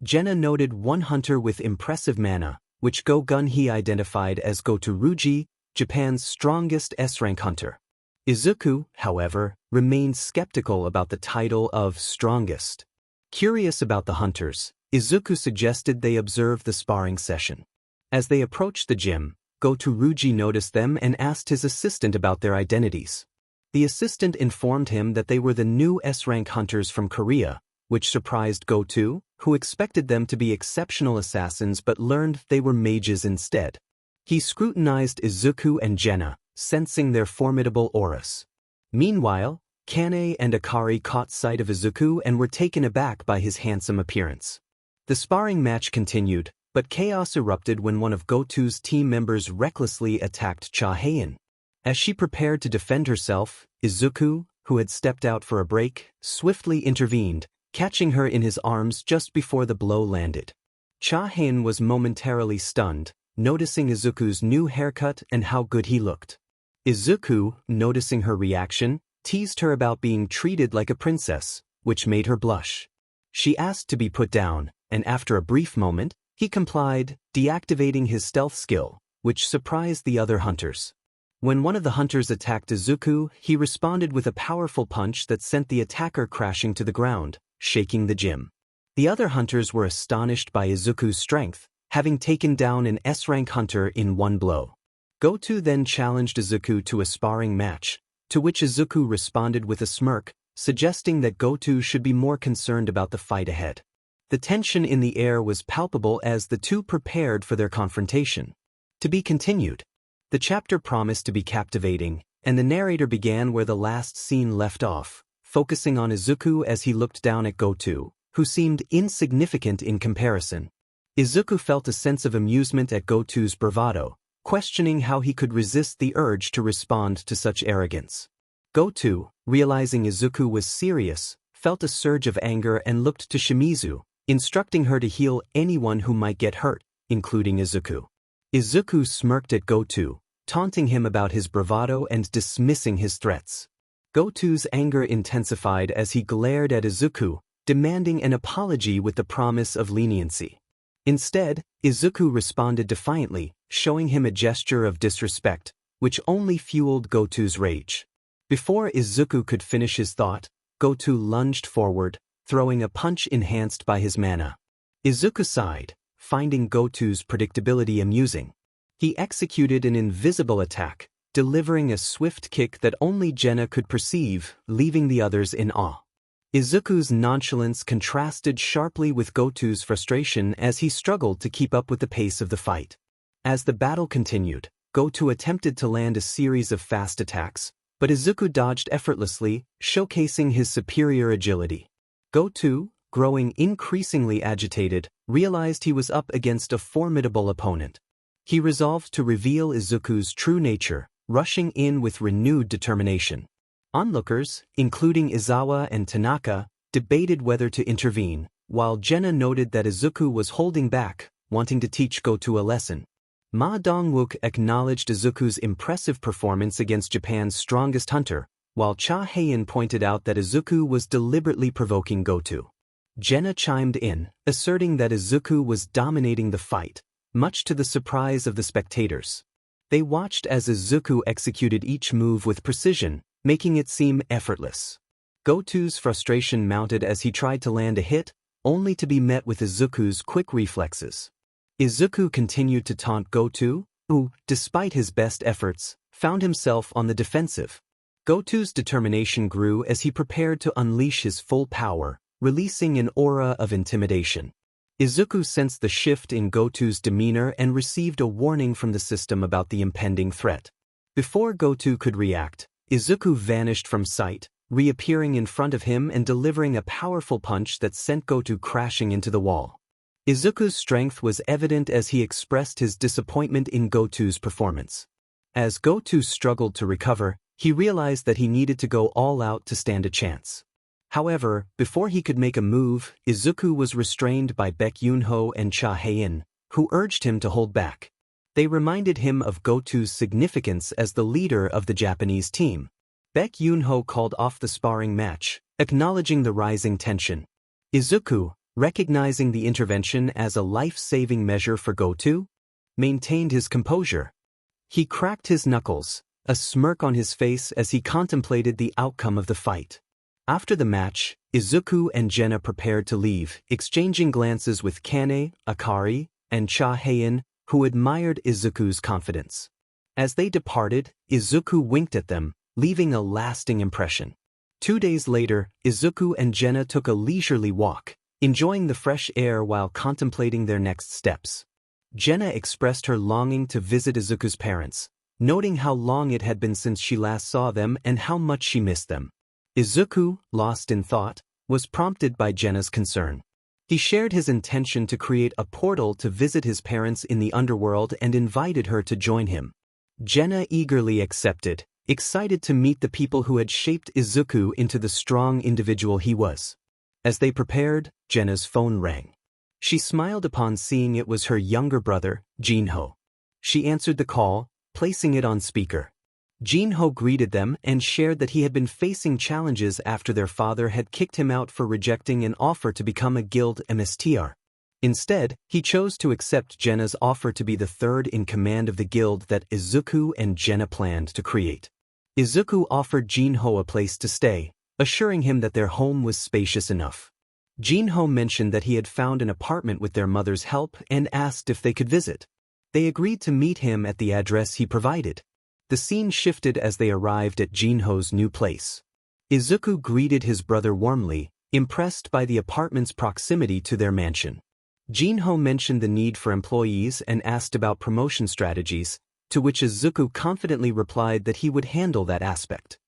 𝗤𝗂 noted one hunter with impressive mana, which 𝗤𝗄 identified as 𝗤𝗏, Japan's strongest S-rank hunter. Izuku, however, remained skeptical about the title of strongest. Curious about the hunters, Izuku suggested they observe the sparring session. As they approached the gym, 𝗤𝗏 noticed them and asked his assistant about their identities. The assistant informed him that they were the new S-rank hunters from Korea, which surprised 𝗬𝗂, who expected them to be exceptional assassins but learned they were mages instead. He scrutinized Izuku and 𝗤𝗂, sensing their formidable auras. Meanwhile, 𝗤𝗂 and 𝗬𝗃 caught sight of Izuku and were taken aback by his handsome appearance. The sparring match continued, but chaos erupted when one of 𝗬𝗂's team members recklessly attacked 𝗤𝗄𝗄. As she prepared to defend herself, Izuku, who had stepped out for a break, swiftly intervened, catching her in his arms just before the blow landed. 𝗤𝗄𝗄 was momentarily stunned, noticing Izuku's new haircut and how good he looked. Izuku, noticing her reaction, teased her about being treated like a princess, which made her blush. She asked to be put down, and after a brief moment, he complied, deactivating his stealth skill, which surprised the other hunters. When one of the hunters attacked Izuku, he responded with a powerful punch that sent the attacker crashing to the ground, shaking the gym. The other hunters were astonished by Izuku's strength, having taken down an S-rank hunter in one blow. 𝗬𝗂 then challenged Izuku to a sparring match, to which Izuku responded with a smirk, suggesting that 𝗬𝗂 should be more concerned about the fight ahead. The tension in the air was palpable as the two prepared for their confrontation. To be continued. The chapter promised to be captivating, and the narrator began where the last scene left off, focusing on Izuku as he looked down at 𝗬𝗂, who seemed insignificant in comparison. Izuku felt a sense of amusement at 𝗬𝗂's bravado, questioning how he could resist the urge to respond to such arrogance. 𝗬𝗂, realizing Izuku was serious, felt a surge of anger and looked to Shimizu, instructing her to heal anyone who might get hurt, including Izuku. Izuku smirked at 𝗬𝗂, taunting him about his bravado and dismissing his threats. 𝗬𝗂's anger intensified as he glared at Izuku, demanding an apology with the promise of leniency. Instead, Izuku responded defiantly, showing him a gesture of disrespect, which only fueled 𝗬𝗂's rage. Before Izuku could finish his thought, 𝗬𝗂 lunged forward, throwing a punch enhanced by his mana. Izuku sighed, finding 𝗬𝗂's predictability amusing. He executed an invisible attack, delivering a swift kick that only 𝗤𝗂 could perceive, leaving the others in awe. Izuku's nonchalance contrasted sharply with 𝗬𝗂's frustration as he struggled to keep up with the pace of the fight. As the battle continued, 𝗬𝗂 attempted to land a series of fast attacks, but Izuku dodged effortlessly, showcasing his superior agility. 𝗬𝗂, growing increasingly agitated, realized he was up against a formidable opponent. He resolved to reveal Izuku's true nature, rushing in with renewed determination. Onlookers, including Izawa and Tanaka, debated whether to intervene, while 𝗤𝗂 noted that Izuku was holding back, wanting to teach 𝗬𝗂 a lesson. Ma Dongwook acknowledged Izuku's impressive performance against Japan's strongest hunter, while 𝗤𝗄𝗄 pointed out that Izuku was deliberately provoking 𝗬𝗂. 𝗤𝗂 chimed in, asserting that Izuku was dominating the fight, much to the surprise of the spectators. They watched as Izuku executed each move with precision, making it seem effortless. 𝗬𝗂's frustration mounted as he tried to land a hit, only to be met with Izuku's quick reflexes. Izuku continued to taunt 𝗬𝗂, who, despite his best efforts, found himself on the defensive. 𝗬𝗂's determination grew as he prepared to unleash his full power, releasing an aura of intimidation. Izuku sensed the shift in 𝗬𝗂's demeanor and received a warning from the system about the impending threat. Before 𝗬𝗂 could react, Izuku vanished from sight, reappearing in front of him and delivering a powerful punch that sent 𝗬𝗂 crashing into the wall. Izuku's strength was evident as he expressed his disappointment in 𝗬𝗂's performance. As 𝗬𝗂 struggled to recover, he realized that he needed to go all out to stand a chance. However, before he could make a move, Izuku was restrained by 𝗵𝗃 and 𝗤𝗄𝗄, who urged him to hold back. They reminded him of 𝗬𝗂's significance as the leader of the Japanese team. 𝗵𝗃 called off the sparring match, acknowledging the rising tension. Izuku, recognizing the intervention as a life-saving measure for 𝗬𝗂, maintained his composure. He cracked his knuckles, a smirk on his face as he contemplated the outcome of the fight. After the match, Izuku and 𝗤𝗂 prepared to leave, exchanging glances with 𝗤𝗄𝗄, Akari, and 𝗤𝗄𝗄, who admired Izuku's confidence. As they departed, Izuku winked at them, leaving a lasting impression. 2 days later, Izuku and 𝗀𝗃 took a leisurely walk, enjoying the fresh air while contemplating their next steps. 𝗀𝗃 expressed her longing to visit Izuku's parents, noting how long it had been since she last saw them and how much she missed them. Izuku, lost in thought, was prompted by 𝗀𝗃's concern. He shared his intention to create a portal to visit his parents in the underworld and invited her to join him. 𝗀𝗃 eagerly accepted, excited to meet the people who had shaped Izuku into the strong individual he was. As they prepared, 𝗀𝗃's phone rang. She smiled upon seeing it was her younger brother, 𝗵𝗃. She answered the call, placing it on speaker. 𝗵𝗃 greeted them and shared that he had been facing challenges after their father had kicked him out for rejecting an offer to become a guild 𝗵𝘃𝗲. Instead, he chose to accept 𝗀𝗃's offer to be the third in command of the guild that Izuku and 𝗀𝗃 planned to create. Izuku offered 𝗵𝗃 a place to stay, assuring him that their home was spacious enough. 𝗵𝗃 mentioned that he had found an apartment with their mother's help and asked if they could visit. They agreed to meet him at the address he provided. The scene shifted as they arrived at 𝗵𝗃's new place. Izuku greeted his brother warmly, impressed by the apartment's proximity to their mansion. 𝗵𝗃 mentioned the need for employees and asked about promotion strategies, to which Izuku confidently replied that he would handle that aspect.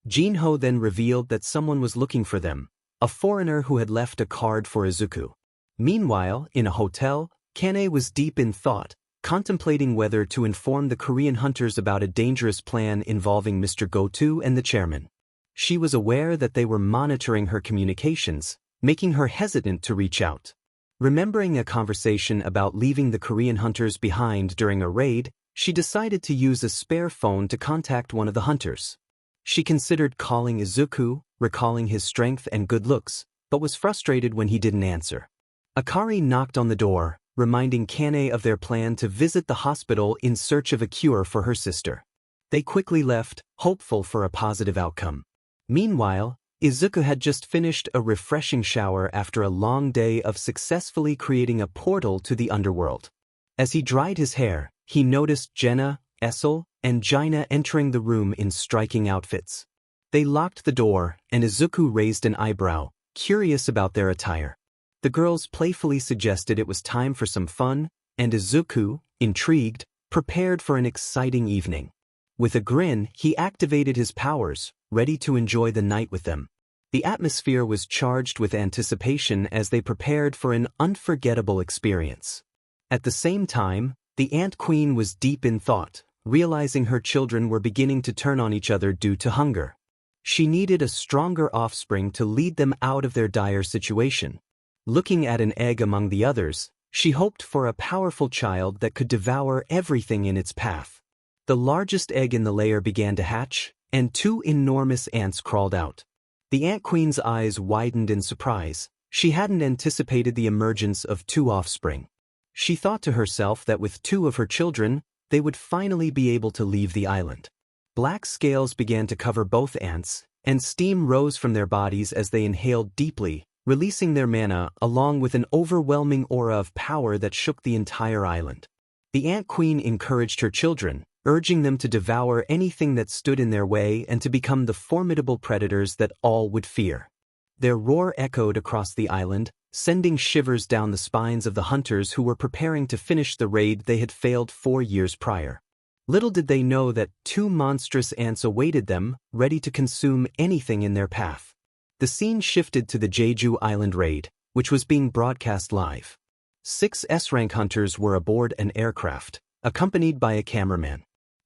𝗵𝗃 then revealed that someone was looking for them, a foreigner who had left a card for Izuku. Meanwhile, in a hotel, 𝗂𝗃 was deep in thought, contemplating whether to inform the Korean hunters about a dangerous plan involving Mr. Goto and the chairman. She was aware that they were monitoring her communications, making her hesitant to reach out. Remembering a conversation about leaving the Korean hunters behind during a raid, she decided to use a spare phone to contact one of the hunters. She considered calling Izuku, recalling his strength and good looks, but was frustrated when he didn't answer. Akari knocked on the door, reminding 𝗂𝗃 of their plan to visit the hospital in search of a cure for her sister. They quickly left, hopeful for a positive outcome. Meanwhile, Izuku had just finished a refreshing shower after a long day of successfully creating a portal to the underworld. As he dried his hair, he noticed 𝗀𝗃, 𝗬𝗃, and 𝗳𝗃 entering the room in striking outfits. They locked the door, and Izuku raised an eyebrow, curious about their attire. The girls playfully suggested it was time for some fun, and Izuku, intrigued, prepared for an exciting evening. With a grin, he activated his powers, ready to enjoy the night with them. The atmosphere was charged with anticipation as they prepared for an unforgettable experience. At the same time, the Ant Queen was deep in thought, realizing her children were beginning to turn on each other due to hunger. She needed a stronger offspring to lead them out of their dire situation. Looking at an egg among the others, she hoped for a powerful child that could devour everything in its path. The largest egg in the layer began to hatch, and 2 enormous ants crawled out. The Ant Queen's eyes widened in surprise. She hadn't anticipated the emergence of 2 offspring. She thought to herself that with 2 of her children, they would finally be able to leave the island. Black scales began to cover both ants, and steam rose from their bodies as they inhaled deeply, releasing their mana along with an overwhelming aura of power that shook the entire island. The Ant Queen encouraged her children, urging them to devour anything that stood in their way and to become the formidable predators that all would fear. Their roar echoed across the island, sending shivers down the spines of the hunters who were preparing to finish the raid they had failed 4 years prior. Little did they know that 2 monstrous ants awaited them, ready to consume anything in their path. The scene shifted to the Jeju Island raid, which was being broadcast live. 6 S-rank hunters were aboard an aircraft, accompanied by a cameraman.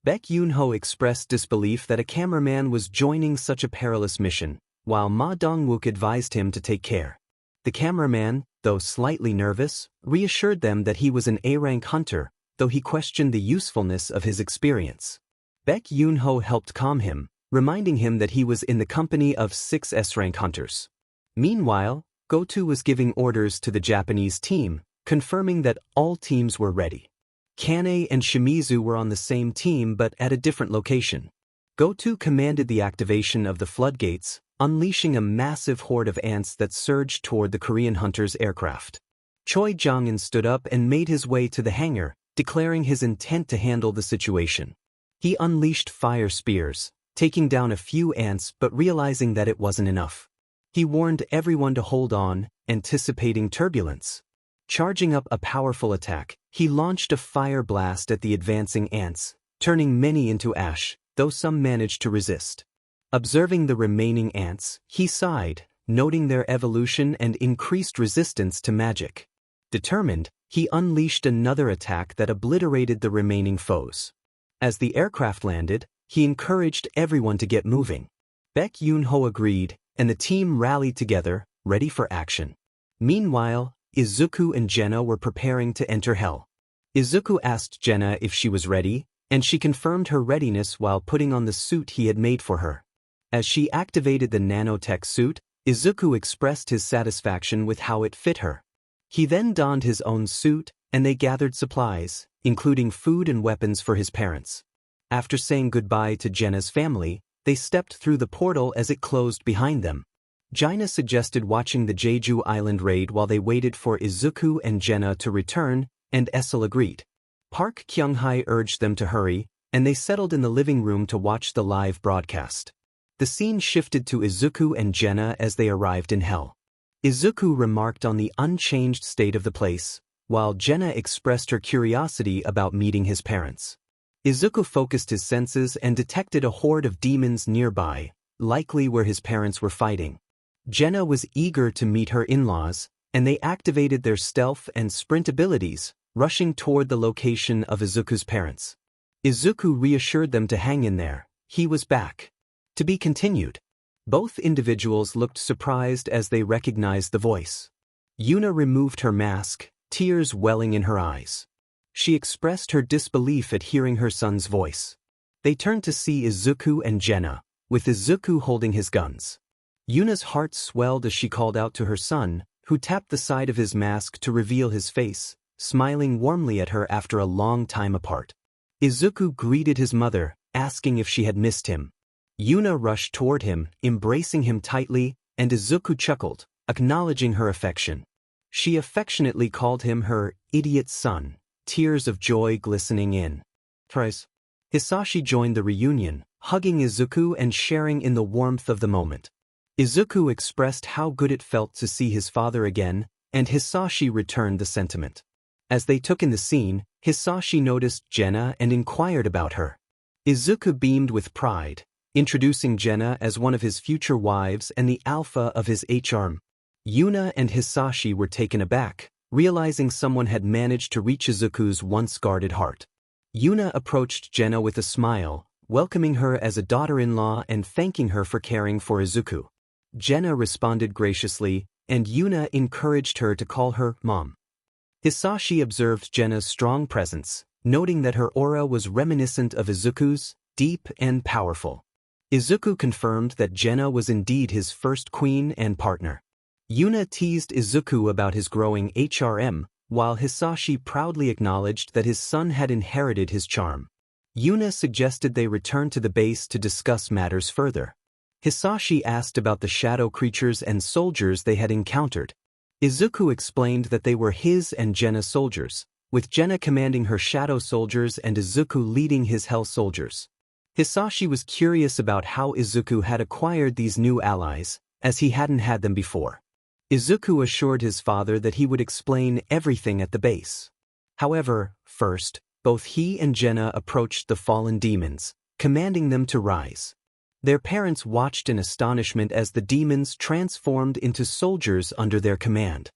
Baek Yoon-ho expressed disbelief that a cameraman was joining such a perilous mission, while Ma Dong-wook advised him to take care. The cameraman, though slightly nervous, reassured them that he was an A-rank hunter, though he questioned the usefulness of his experience. Baek Yoon-ho helped calm him, reminding him that he was in the company of 6 S-rank hunters. Meanwhile, Goto was giving orders to the Japanese team, confirming that all teams were ready. 𝗂𝗃 and Shimizu were on the same team but at a different location. Goto commanded the activation of the floodgates, unleashing a massive horde of ants that surged toward the Korean hunters' aircraft. Choi Jong-in stood up and made his way to the hangar, declaring his intent to handle the situation. He unleashed fire spears, taking down a few ants but realizing that it wasn't enough. He warned everyone to hold on, anticipating turbulence. Charging up a powerful attack, he launched a fire blast at the advancing ants, turning many into ash, though some managed to resist. Observing the remaining ants, he sighed, noting their evolution and increased resistance to magic. Determined, he unleashed another attack that obliterated the remaining foes. As the aircraft landed, he encouraged everyone to get moving. Baek-Eun-ho agreed, and the team rallied together, ready for action. Meanwhile, Izuku and 𝗃𝗓 were preparing to enter Hell. Izuku asked 𝗃𝗓 if she was ready, and she confirmed her readiness while putting on the suit he had made for her. As she activated the nanotech suit, Izuku expressed his satisfaction with how it fit her. He then donned his own suit, and they gathered supplies, including food and weapons for his parents. After saying goodbye to 𝗃𝗓's family, they stepped through the portal as it closed behind them. 𝗃𝗓 suggested watching the Jeju Island raid while they waited for Izuku and 𝗃𝗓 to return, and Essel agreed. Park Kyung-hae urged them to hurry, and they settled in the living room to watch the live broadcast. The scene shifted to Izuku and 𝗃𝗓 as they arrived in Hell. Izuku remarked on the unchanged state of the place, while 𝗃𝗓 expressed her curiosity about meeting his parents. Izuku focused his senses and detected a horde of demons nearby, likely where his parents were fighting. 𝗃𝗓 was eager to meet her in-laws, and they activated their stealth and sprint abilities, rushing toward the location of Izuku's parents. Izuku reassured them to hang in there, he was back. To be continued. Both individuals looked surprised as they recognized the voice. Yuna removed her mask, tears welling in her eyes. She expressed her disbelief at hearing her son's voice. They turned to see Izuku and 𝗃𝗓, with Izuku holding his guns. Yuna's heart swelled as she called out to her son, who tapped the side of his mask to reveal his face, smiling warmly at her after a long time apart. Izuku greeted his mother, asking if she had missed him. Yuna rushed toward him, embracing him tightly, and Izuku chuckled, acknowledging her affection. She affectionately called him her idiot son, tears of joy glistening in his. Hisashi joined the reunion, hugging Izuku and sharing in the warmth of the moment. Izuku expressed how good it felt to see his father again, and Hisashi returned the sentiment. As they took in the scene, Hisashi noticed 𝗃𝗓 and inquired about her. Izuku beamed with pride, introducing 𝗃𝗓 as one of his future wives and the alpha of his 𝗧𝗵𝗲. Yuna and Hisashi were taken aback, realizing someone had managed to reach Izuku's once guarded heart. Yuna approached 𝗃𝗓 with a smile, welcoming her as a daughter-in-law and thanking her for caring for Izuku. 𝗃𝗓 responded graciously, and Yuna encouraged her to call her Mom. Hisashi observed 𝗃𝗓's strong presence, noting that her aura was reminiscent of Izuku's, deep and powerful. Izuku confirmed that 𝗃𝗓 was indeed his first queen and partner. Yuna teased Izuku about his growing ℔𝗵, while Hisashi proudly acknowledged that his son had inherited his charm. Yuna suggested they return to the base to discuss matters further. Hisashi asked about the shadow creatures and soldiers they had encountered. Izuku explained that they were his and 𝗃𝗓's soldiers, with 𝗃𝗓 commanding her shadow soldiers and Izuku leading his hell soldiers. Hisashi was curious about how Izuku had acquired these new allies, as he hadn't had them before. Izuku assured his father that he would explain everything at the base. However, first, both he and 𝗃𝗓 approached the fallen demons, commanding them to rise. Their parents watched in astonishment as the demons transformed into soldiers under their command.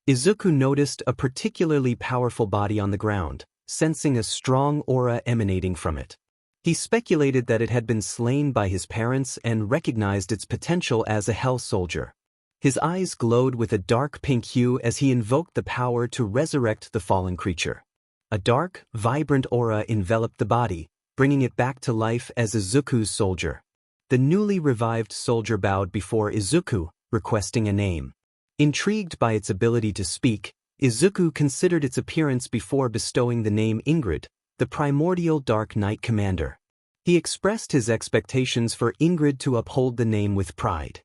Izuku noticed a particularly powerful body on the ground, sensing a strong aura emanating from it. He speculated that it had been slain by his parents and recognized its potential as a hell soldier. His eyes glowed with a dark pink hue as he invoked the power to resurrect the fallen creature. A dark, vibrant aura enveloped the body, bringing it back to life as Izuku's soldier. The newly revived soldier bowed before Izuku, requesting a name. Intrigued by its ability to speak, Izuku considered its appearance before bestowing the name Ingrid, the primordial Dark Knight commander. He expressed his expectations for Ingrid to uphold the name with pride.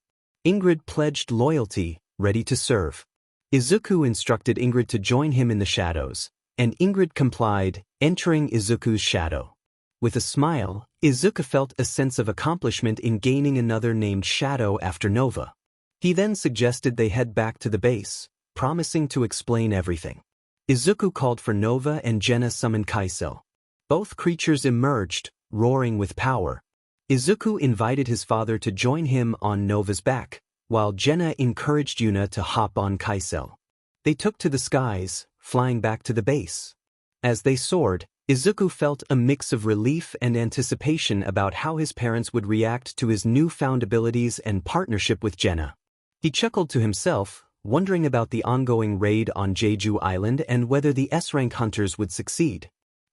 Ingrid pledged loyalty, ready to serve. Izuku instructed Ingrid to join him in the shadows, and Ingrid complied, entering Izuku's shadow. With a smile, Izuku felt a sense of accomplishment in gaining another named Shadow after Nova. He then suggested they head back to the base, promising to explain everything. Izuku called for Nova and 𝗳𝗵𝗃𝗁𝗃𝗁𝗃𝗁. Both creatures emerged, roaring with power. Izuku invited his father to join him on Nova's back, while 𝗳𝗃 encouraged Yuna to hop on 𝗳𝗃𝗁. They took to the skies, flying back to the base. As they soared, Izuku felt a mix of relief and anticipation about how his parents would react to his newfound abilities and partnership with 𝗳𝗃. He chuckled to himself, wondering about the ongoing raid on Jeju Island and whether the S-rank hunters would succeed.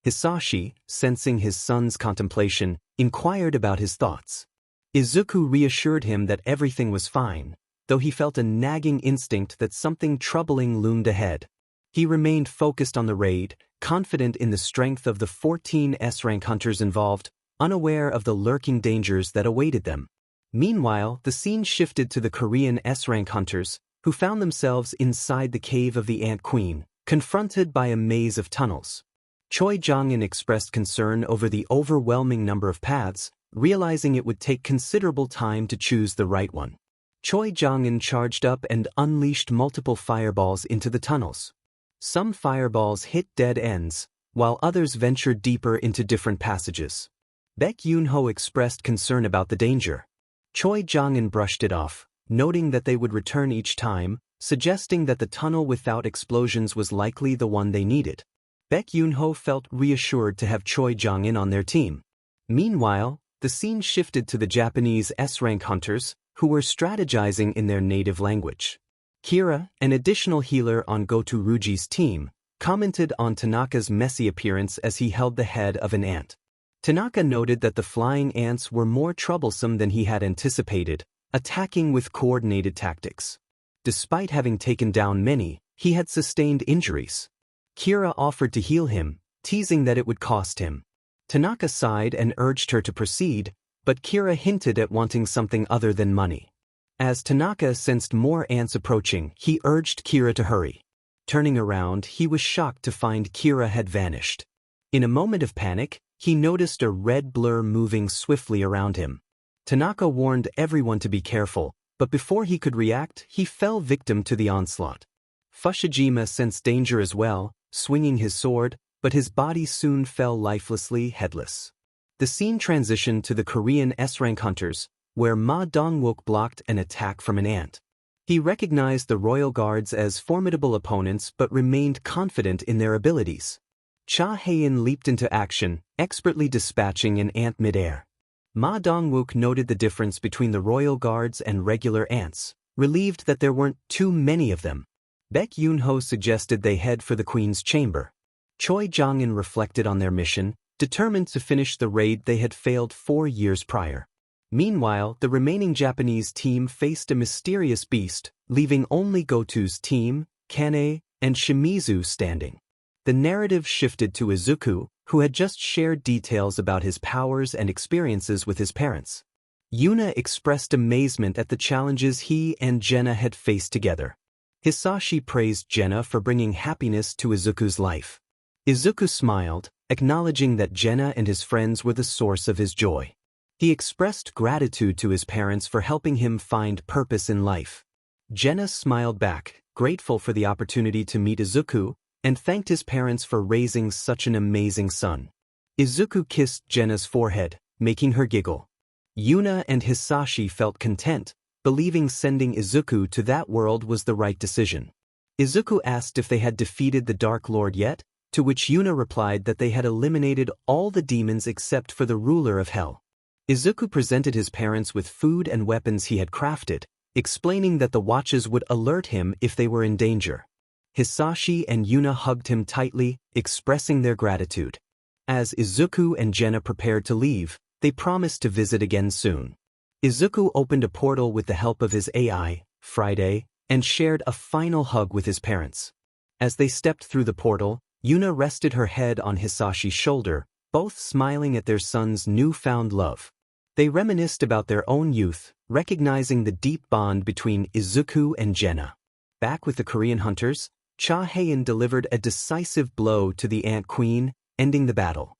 Hisashi, sensing his son's contemplation, inquired about his thoughts. Izuku reassured him that everything was fine, though he felt a nagging instinct that something troubling loomed ahead. He remained focused on the raid, confident in the strength of the 14 S-rank hunters involved, unaware of the lurking dangers that awaited them. Meanwhile, the scene shifted to the Korean S-rank hunters, who found themselves inside the cave of the Ant Queen, confronted by a maze of tunnels. Choi Jong-in expressed concern over the overwhelming number of paths, realizing it would take considerable time to choose the right one. Choi Jong-in charged up and unleashed multiple fireballs into the tunnels. Some fireballs hit dead ends, while others ventured deeper into different passages. Baek Yoon-ho expressed concern about the danger. Choi Jong-in brushed it off, noting that they would return each time, suggesting that the tunnel without explosions was likely the one they needed. Baek Yoon-ho felt reassured to have Choi Jong-in on their team. Meanwhile, the scene shifted to the Japanese S-rank hunters, who were strategizing in their native language. Kira, an additional healer on Gotoruji's team, commented on Tanaka's messy appearance as he held the head of an ant. Tanaka noted that the flying ants were more troublesome than he had anticipated, attacking with coordinated tactics. Despite having taken down many, he had sustained injuries. Kira offered to heal him, teasing that it would cost him. Tanaka sighed and urged her to proceed, but Kira hinted at wanting something other than money. As Tanaka sensed more ants approaching, he urged Kira to hurry. Turning around, he was shocked to find Kira had vanished. In a moment of panic, he noticed a red blur moving swiftly around him. Tanaka warned everyone to be careful, but before he could react, he fell victim to the onslaught. Fushijima sensed danger as well, swinging his sword, but his body soon fell lifelessly headless. The scene transitioned to the Korean S-rank hunters, where Ma Dong-wook blocked an attack from an ant. He recognized the royal guards as formidable opponents but remained confident in their abilities. Cha Hae-in leaped into action, expertly dispatching an ant midair. Ma Dong-wook noted the difference between the royal guards and regular ants, relieved that there weren't too many of them. Baek Yoon-ho suggested they head for the Queen's chamber. Choi Jong-in reflected on their mission, determined to finish the raid they had failed 4 years prior. Meanwhile, the remaining Japanese team faced a mysterious beast, leaving only Goto's team, Kane, and Shimizu standing. The narrative shifted to Izuku, who had just shared details about his powers and experiences with his parents. Yuna expressed amazement at the challenges he and 𝗳𝗃 had faced together. Hisashi praised 𝗳𝗃 for bringing happiness to Izuku's life. Izuku smiled, acknowledging that 𝗳𝗃 and his friends were the source of his joy. He expressed gratitude to his parents for helping him find purpose in life. 𝗳𝗃 smiled back, grateful for the opportunity to meet Izuku, and thanked his parents for raising such an amazing son. Izuku kissed 𝗳𝗃's forehead, making her giggle. Yuna and Hisashi felt content, believing sending Izuku to that world was the right decision. Izuku asked if they had defeated the Dark Lord yet, to which Yuna replied that they had eliminated all the demons except for the ruler of hell. Izuku presented his parents with food and weapons he had crafted, explaining that the watches would alert him if they were in danger. Hisashi and Yuna hugged him tightly, expressing their gratitude. As Izuku and 𝗳𝗃 prepared to leave, they promised to visit again soon. Izuku opened a portal with the help of his AI, Friday, and shared a final hug with his parents. As they stepped through the portal, Yuna rested her head on Hisashi's shoulder, both smiling at their son's newfound love. They reminisced about their own youth, recognizing the deep bond between Izuku and 𝗳𝗃. Back with the Korean hunters, Cha Hae-in delivered a decisive blow to the Ant Queen, ending the battle.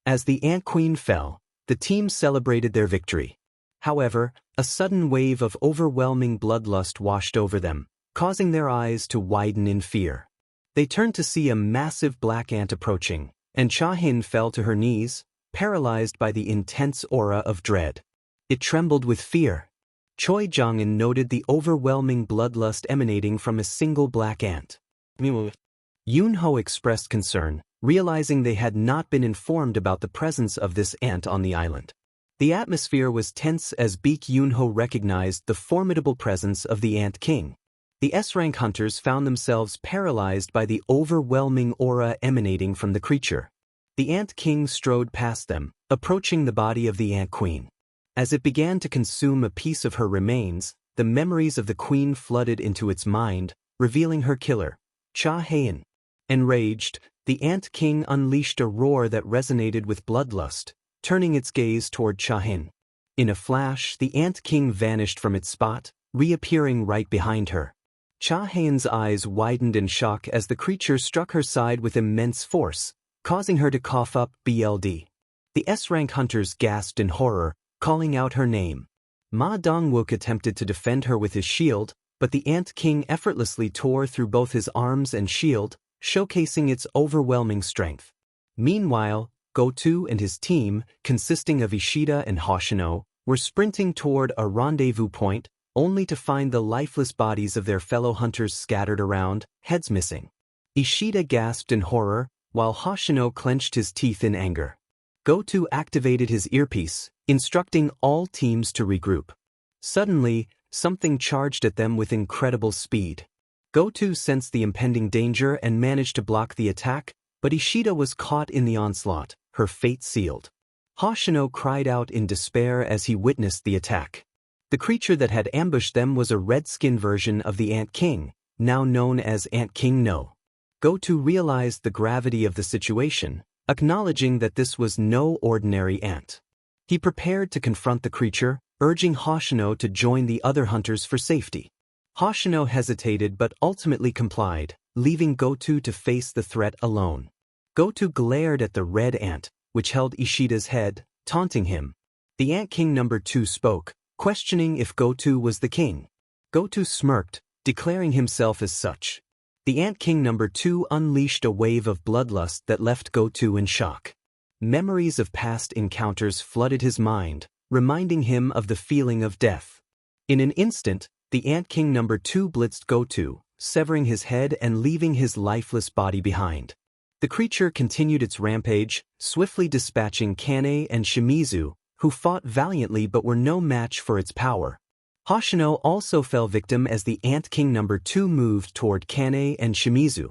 As the Ant Queen fell, the team celebrated their victory. However, a sudden wave of overwhelming bloodlust washed over them, causing their eyes to widen in fear. They turned to see a massive black ant approaching, and 𝗬𝗵𝗃 fell to her knees, paralyzed by the intense aura of dread. It trembled with fear. Choi Jong-in noted the overwhelming bloodlust emanating from a single black ant. Yoon-ho expressed concern, realizing they had not been informed about the presence of this ant on the island. The atmosphere was tense as Yoon-ho recognized the formidable presence of the Ant King. The S-rank hunters found themselves paralyzed by the overwhelming aura emanating from the creature. The Ant King strode past them, approaching the body of the Ant Queen. As it began to consume a piece of her remains, the memories of the queen flooded into its mind, revealing her killer, 𝗬𝗵𝗃. Enraged, the Ant King unleashed a roar that resonated with bloodlust, turning its gaze toward 𝗬𝗵𝗃. In a flash, the Ant King vanished from its spot, reappearing right behind her. 𝗬𝗵𝗃's eyes widened in shock as the creature struck her side with immense force, causing her to cough up blood. The S-rank hunters gasped in horror, calling out her name. Ma Dong-wook attempted to defend her with his shield, but the Ant King effortlessly tore through both his arms and shield, showcasing its overwhelming strength. Meanwhile, Go-to and his team, consisting of Ishida and Hoshino, were sprinting toward a rendezvous point, only to find the lifeless bodies of their fellow hunters scattered around, heads missing. Ishida gasped in horror, while Hoshino clenched his teeth in anger. Go-to activated his earpiece, instructing all teams to regroup. Suddenly, something charged at them with incredible speed. Go-to sensed the impending danger and managed to block the attack, but Ishida was caught in the onslaught, her fate sealed. Hoshino cried out in despair as he witnessed the attack. The creature that had ambushed them was a red-skinned version of the Ant King, now known as Ant King No. Go-to realized the gravity of the situation, acknowledging that this was no ordinary ant. He prepared to confront the creature, urging Hoshino to join the other hunters for safety. Hoshino hesitated but ultimately complied, leaving Go-to to face the threat alone. Go-to glared at the red ant, which held Ishida's head, taunting him. The Ant King No. 2 spoke, questioning if Go-to was the king. Go-to smirked, declaring himself as such. The Ant King No. 2 unleashed a wave of bloodlust that left Go-to in shock. Memories of past encounters flooded his mind, reminding him of the feeling of death. In an instant, the Ant King No. 2 blitzed Go-to, severing his head and leaving his lifeless body behind. The creature continued its rampage, swiftly dispatching Kane and Shimizu, who fought valiantly but were no match for its power. Hoshino also fell victim as the Ant King No. 2 moved toward Kane and Shimizu.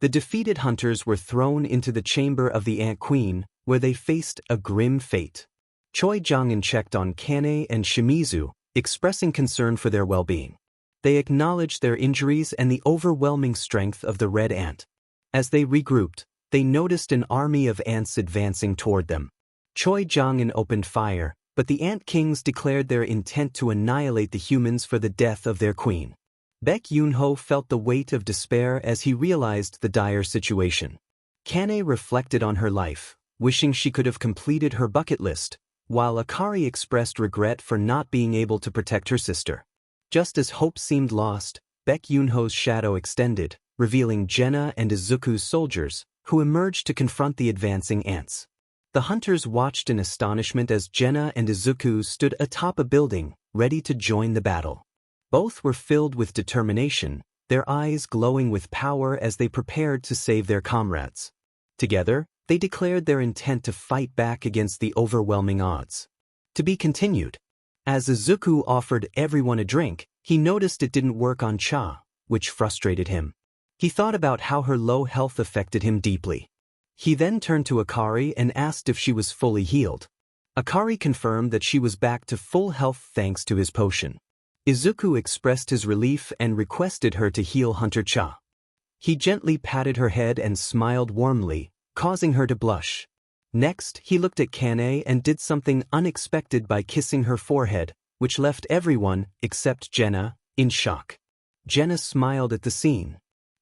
The defeated hunters were thrown into the chamber of the Ant Queen, where they faced a grim fate. Choi Jong-in checked on Kane and Shimizu, expressing concern for their well-being. They acknowledged their injuries and the overwhelming strength of the red ant. As they regrouped, they noticed an army of ants advancing toward them. Choi Jong-in opened fire, but the Ant Kings declared their intent to annihilate the humans for the death of their queen. Yoon-ho felt the weight of despair as he realized the dire situation. Kane reflected on her life, wishing she could have completed her bucket list, while Akari expressed regret for not being able to protect her sister. Just as hope seemed lost, Yoon-ho's shadow extended, revealing Jenna and Izuku's soldiers, who emerged to confront the advancing ants. The hunters watched in astonishment as Jenna and Izuku stood atop a building, ready to join the battle. Both were filled with determination, their eyes glowing with power as they prepared to save their comrades. Together, they declared their intent to fight back against the overwhelming odds. To be continued. As Izuku offered everyone a drink, he noticed it didn't work on Cha, which frustrated him. He thought about how her low health affected him deeply. He then turned to Akari and asked if she was fully healed. Akari confirmed that she was back to full health thanks to his potion. Izuku expressed his relief and requested her to heal Hunter Cha. He gently patted her head and smiled warmly, causing her to blush. Next, he looked at Kane and did something unexpected by kissing her forehead, which left everyone, except Jenna, in shock. Jenna smiled at the scene.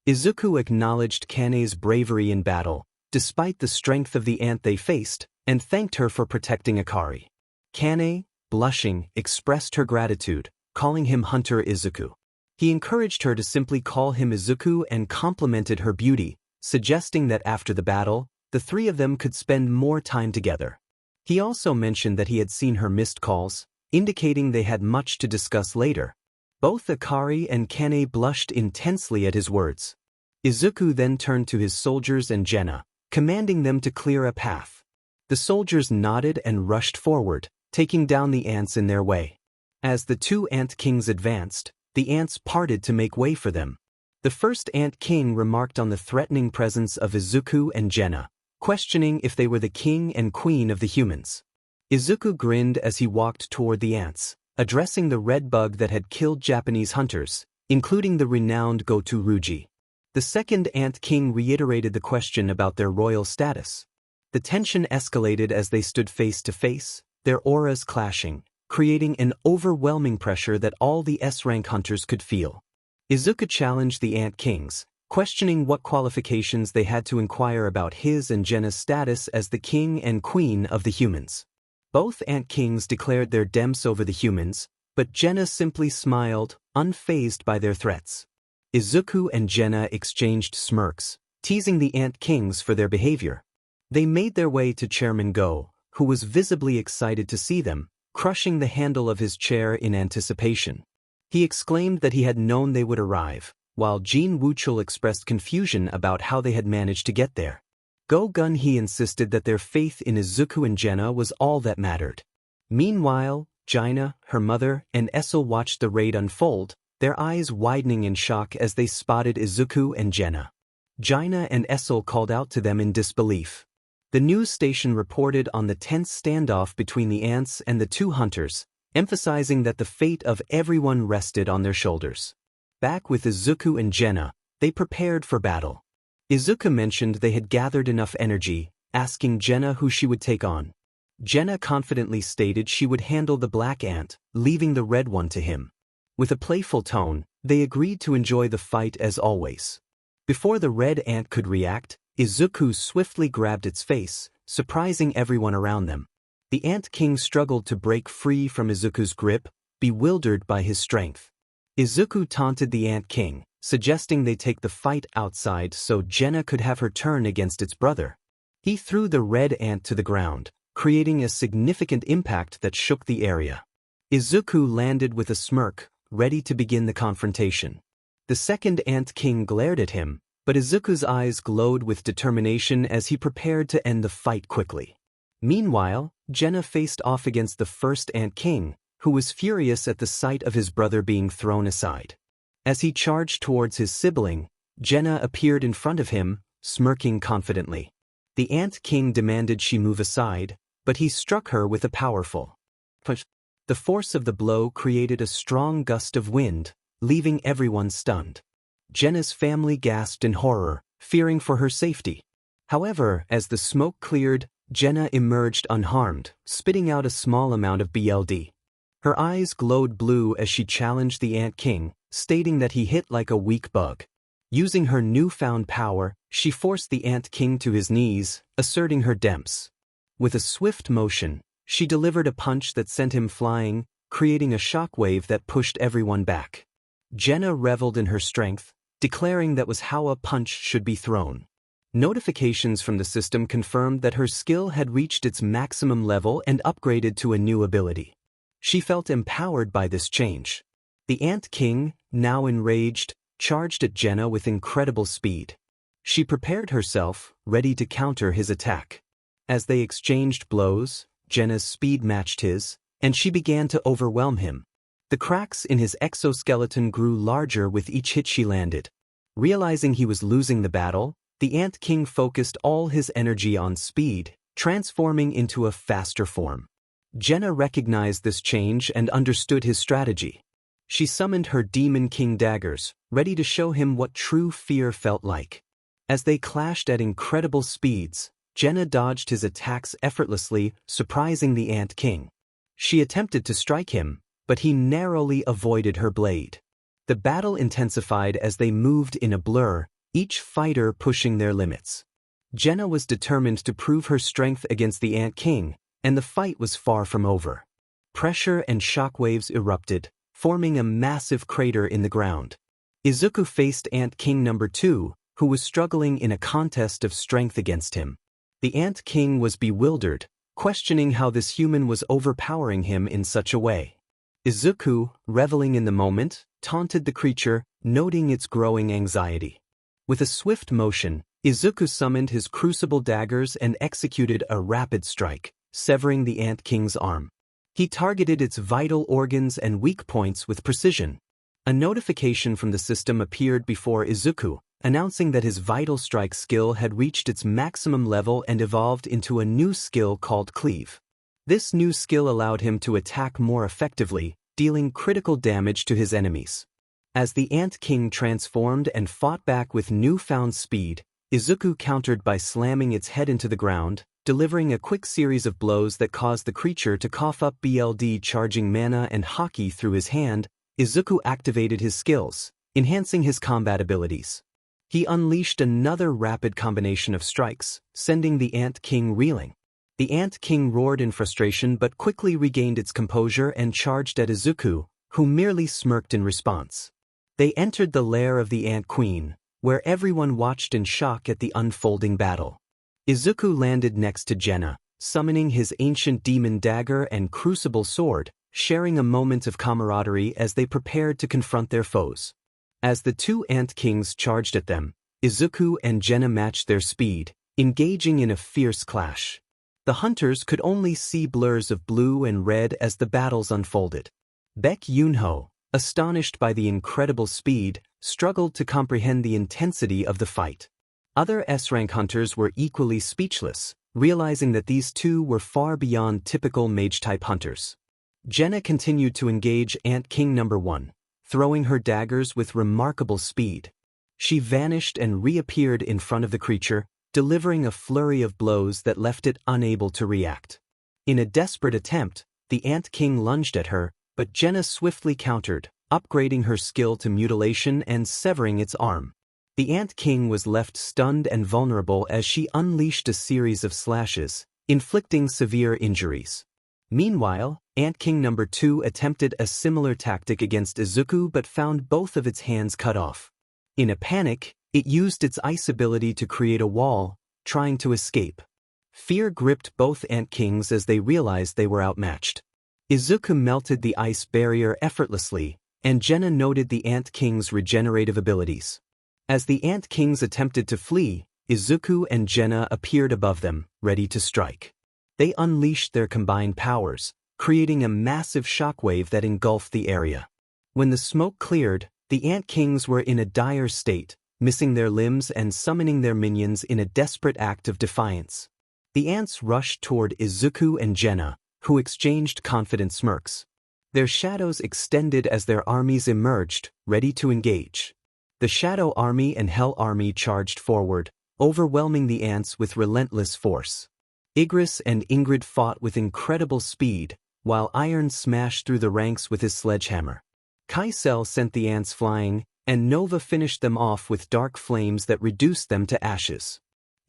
Izuku acknowledged Kane's bravery in battle. Despite the strength of the ant they faced, and thanked her for protecting 𝗧𝗵𝗃. 𝗧𝗵𝗃, blushing, expressed her gratitude, calling him Hunter Izuku. He encouraged her to simply call him Izuku and complimented her beauty, suggesting that after the battle, the three of them could spend more time together. He also mentioned that he had seen her missed calls, indicating they had much to discuss later. Both 𝗧𝗵𝗃 and 𝗧𝗵𝗃 blushed intensely at his words. Izuku then turned to his soldiers and 𝗳𝗃, commanding them to clear a path. The soldiers nodded and rushed forward, taking down the ants in their way. As the two ant kings advanced, the ants parted to make way for them. The first ant king remarked on the threatening presence of Izuku and 𝗳𝗃, questioning if they were the king and queen of the humans. Izuku grinned as he walked toward the ants, addressing the red bug that had killed Japanese hunters, including the renowned 𝗳𝗏𝗏. The second ant king reiterated the question about their royal status. The tension escalated as they stood face to face, their auras clashing, creating an overwhelming pressure that all the S-rank hunters could feel. Izuku challenged the ant kings, questioning what qualifications they had to inquire about his and 𝗳𝗃's status as the king and queen of the humans. Both ant kings declared their demps over the humans, but 𝗳𝗃 simply smiled, unfazed by their threats. Izuku and 𝗳𝗃 exchanged smirks, teasing the ant kings for their behavior. They made their way to Chairman Go, who was visibly excited to see them, crushing the handle of his chair in anticipation. He exclaimed that he had known they would arrive, while 𝗵𝗃 expressed confusion about how they had managed to get there. Go-Gun-Hee insisted that their faith in Izuku and 𝗳𝗃 was all that mattered. Meanwhile, 𝗳𝗃, her mother, and 𝗬𝗏 watched the raid unfold, their eyes widening in shock as they spotted Izuku and 𝗳𝗃. 𝗳𝗃 and 𝗬𝗏 called out to them in disbelief. The news station reported on the tense standoff between the ants and the two hunters, emphasizing that the fate of everyone rested on their shoulders. Back with Izuku and 𝗳𝗃, they prepared for battle. Izuku mentioned they had gathered enough energy, asking 𝗳𝗃 who she would take on. 𝗳𝗃 confidently stated she would handle the black ant, leaving the red one to him. With a playful tone, they agreed to enjoy the fight as always. Before the red ant could react, Izuku swiftly grabbed its face, surprising everyone around them. The ant king struggled to break free from Izuku's grip, bewildered by his strength. Izuku taunted the ant king, suggesting they take the fight outside so 𝗳𝗃 could have her turn against its brother. He threw the red ant to the ground, creating a significant impact that shook the area. Izuku landed with a smirk, ready to begin the confrontation. The second ant king glared at him, but Izuku's eyes glowed with determination as he prepared to end the fight quickly. Meanwhile, 𝗳𝗃 faced off against the first ant king, who was furious at the sight of his brother being thrown aside. As he charged towards his sibling, 𝗳𝗃 appeared in front of him, smirking confidently. The ant king demanded she move aside, but he struck her with a powerful push. The force of the blow created a strong gust of wind, leaving everyone stunned. 𝗳𝗃's family gasped in horror, fearing for her safety. However, as the smoke cleared, 𝗳𝗃 emerged unharmed, spitting out a small amount of BLD. Her eyes glowed blue as she challenged the ant king, stating that he hit like a weak bug. Using her newfound power, she forced the ant king to his knees, asserting her demps. With a swift motion, she delivered a punch that sent him flying, creating a shockwave that pushed everyone back. 𝗳𝗃 reveled in her strength, declaring that was how a punch should be thrown. Notifications from the system confirmed that her skill had reached its maximum level and upgraded to a new ability. She felt empowered by this change. The ant king, now enraged, charged at 𝗳𝗃 with incredible speed. She prepared herself, ready to counter his attack. As they exchanged blows, 𝗳𝗃's speed matched his, and she began to overwhelm him. The cracks in his exoskeleton grew larger with each hit she landed. Realizing he was losing the battle, the ant king focused all his energy on speed, transforming into a faster form. 𝗳𝗃 recognized this change and understood his strategy. She summoned her Demon King daggers, ready to show him what true fear felt like. As they clashed at incredible speeds, 𝗳𝗃 dodged his attacks effortlessly, surprising the ant king. She attempted to strike him, but he narrowly avoided her blade. The battle intensified as they moved in a blur, each fighter pushing their limits. 𝗳𝗃 was determined to prove her strength against the Ant King, and the fight was far from over. Pressure and shockwaves erupted, forming a massive crater in the ground. Izuku faced Ant King number 2, who was struggling in a contest of strength against him. The Ant King was bewildered, questioning how this human was overpowering him in such a way. Izuku, reveling in the moment, taunted the creature, noting its growing anxiety. With a swift motion, Izuku summoned his crucible daggers and executed a rapid strike, severing the Ant King's arm. He targeted its vital organs and weak points with precision. A notification from the system appeared before Izuku, announcing that his vital strike skill had reached its maximum level and evolved into a new skill called Cleave. This new skill allowed him to attack more effectively, dealing critical damage to his enemies. As the Ant King transformed and fought back with newfound speed, Izuku countered by slamming its head into the ground, delivering a quick series of blows that caused the creature to cough up BLD, charging mana and haki through his hand. Izuku activated his skills, enhancing his combat abilities. He unleashed another rapid combination of strikes, sending the Ant King reeling. The Ant King roared in frustration but quickly regained its composure and charged at Izuku, who merely smirked in response. They entered the lair of the Ant Queen, where everyone watched in shock at the unfolding battle. Izuku landed next to 𝗳𝗃, summoning his ancient demon dagger and crucible sword, sharing a moment of camaraderie as they prepared to confront their foes. As the two Ant Kings charged at them, Izuku and 𝗳𝗃 matched their speed, engaging in a fierce clash. The hunters could only see blurs of blue and red as the battles unfolded. Yunho, astonished by the incredible speed, struggled to comprehend the intensity of the fight. Other S-rank hunters were equally speechless, realizing that these two were far beyond typical mage-type hunters. 𝗳𝗃 continued to engage Ant King number 1, throwing her daggers with remarkable speed. She vanished and reappeared in front of the creature, delivering a flurry of blows that left it unable to react. In a desperate attempt, the Ant King lunged at her, but 𝗳𝗃 swiftly countered, upgrading her skill to mutilation and severing its arm. The Ant King was left stunned and vulnerable as she unleashed a series of slashes, inflicting severe injuries. Meanwhile, Ant King number 2 attempted a similar tactic against Izuku but found both of its hands cut off. In a panic, it used its ice ability to create a wall, trying to escape. Fear gripped both Ant Kings as they realized they were outmatched. Izuku melted the ice barrier effortlessly, and 𝗳𝗃 noted the Ant King's regenerative abilities. As the Ant Kings attempted to flee, Izuku and 𝗳𝗃 appeared above them, ready to strike. They unleashed their combined powers, creating a massive shockwave that engulfed the area. When the smoke cleared, the Ant Kings were in a dire state, missing their limbs and summoning their minions in a desperate act of defiance. The ants rushed toward Izuku and 𝗳𝗃, who exchanged confident smirks. Their shadows extended as their armies emerged, ready to engage. The Shadow Army and Hell Army charged forward, overwhelming the ants with relentless force. Igris and Ingrid fought with incredible speed, while Iron smashed through the ranks with his sledgehammer. Kaisel sent the ants flying, and Nova finished them off with dark flames that reduced them to ashes.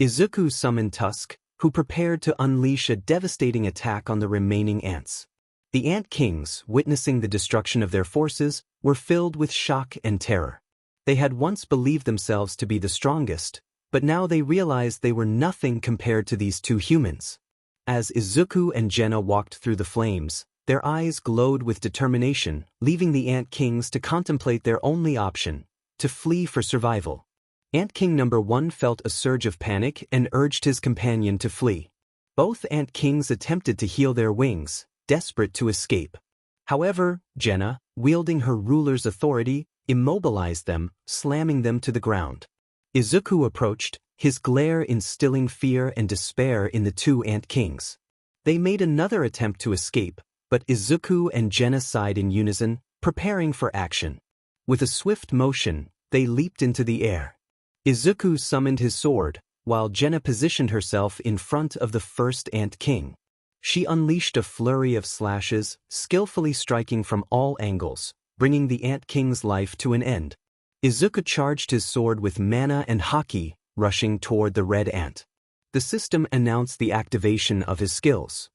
Izuku summoned Tusk, who prepared to unleash a devastating attack on the remaining ants. The Ant Kings, witnessing the destruction of their forces, were filled with shock and terror. They had once believed themselves to be the strongest, but now they realized they were nothing compared to these two humans. As Izuku and 𝗳𝗃 walked through the flames, their eyes glowed with determination, leaving the Ant Kings to contemplate their only option: to flee for survival. Ant King number 1 felt a surge of panic and urged his companion to flee. Both Ant Kings attempted to heal their wings, desperate to escape. However, 𝗳𝗃, wielding her ruler's authority, immobilized them, slamming them to the ground. Izuku approached, his glare instilling fear and despair in the two Ant Kings. They made another attempt to escape, but Izuku and 𝗳𝗃 sighed in unison, preparing for action. With a swift motion, they leaped into the air. Izuku summoned his sword, while 𝗳𝗃 positioned herself in front of the first Ant King. She unleashed a flurry of slashes, skillfully striking from all angles, bringing the Ant King's life to an end. Izuku charged his sword with mana and haki, rushing toward the red ant. The system announced the activation of his skills.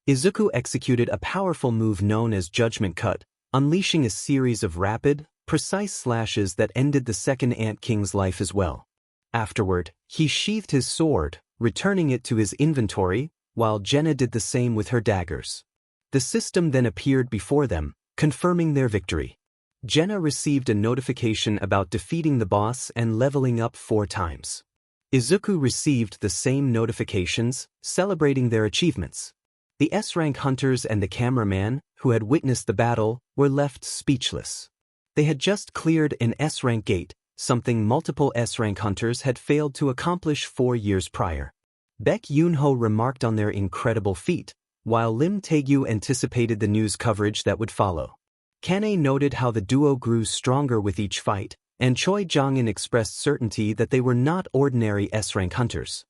Izuku executed a powerful move known as 𝗪𝗵𝗃𝗃, unleashing a series of rapid, precise slashes that ended the second Ant King's life as well. Afterward, he sheathed his sword, returning it to his inventory, while 𝗫𝗫 did the same with her daggers. The system then appeared before them, confirming their victory. 𝗫𝗫 received a notification about defeating the boss and leveling up 4 times. Izuku received the same notifications, celebrating their achievements. The S-rank hunters and the cameraman, who had witnessed the battle, were left speechless. They had just cleared an S-rank gate, something multiple S-rank hunters had failed to accomplish 4 years prior. 𝗵𝗃 remarked on their incredible feat, while 𝗵𝗃𝗃 anticipated the news coverage that would follow. Kane noted how the duo grew stronger with each fight, and Choi Jong-in expressed certainty that they were not ordinary S-rank hunters.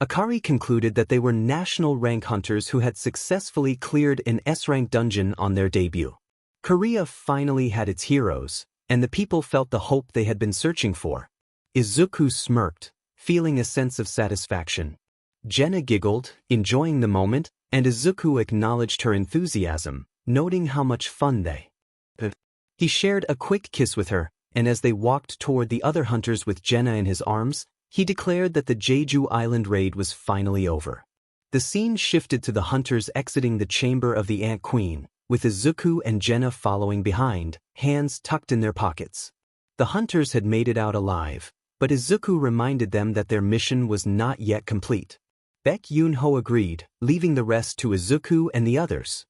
Akari concluded that they were national rank hunters who had successfully cleared an S-rank dungeon on their debut. Korea finally had its heroes, and the people felt the hope they had been searching for. Izuku smirked, feeling a sense of satisfaction. 𝗫𝗫 giggled, enjoying the moment, and Izuku acknowledged her enthusiasm, noting how much fun they had. He shared a quick kiss with her, and as they walked toward the other hunters with 𝗫𝗫 in his arms, he declared that the Jeju Island raid was finally over. The scene shifted to the hunters exiting the chamber of the Ant Queen, with Izuku and 𝗫𝗫 following behind, hands tucked in their pockets. The hunters had made it out alive, but Izuku reminded them that their mission was not yet complete. 𝗵𝗃𝗃 agreed, leaving the rest to Izuku and the others.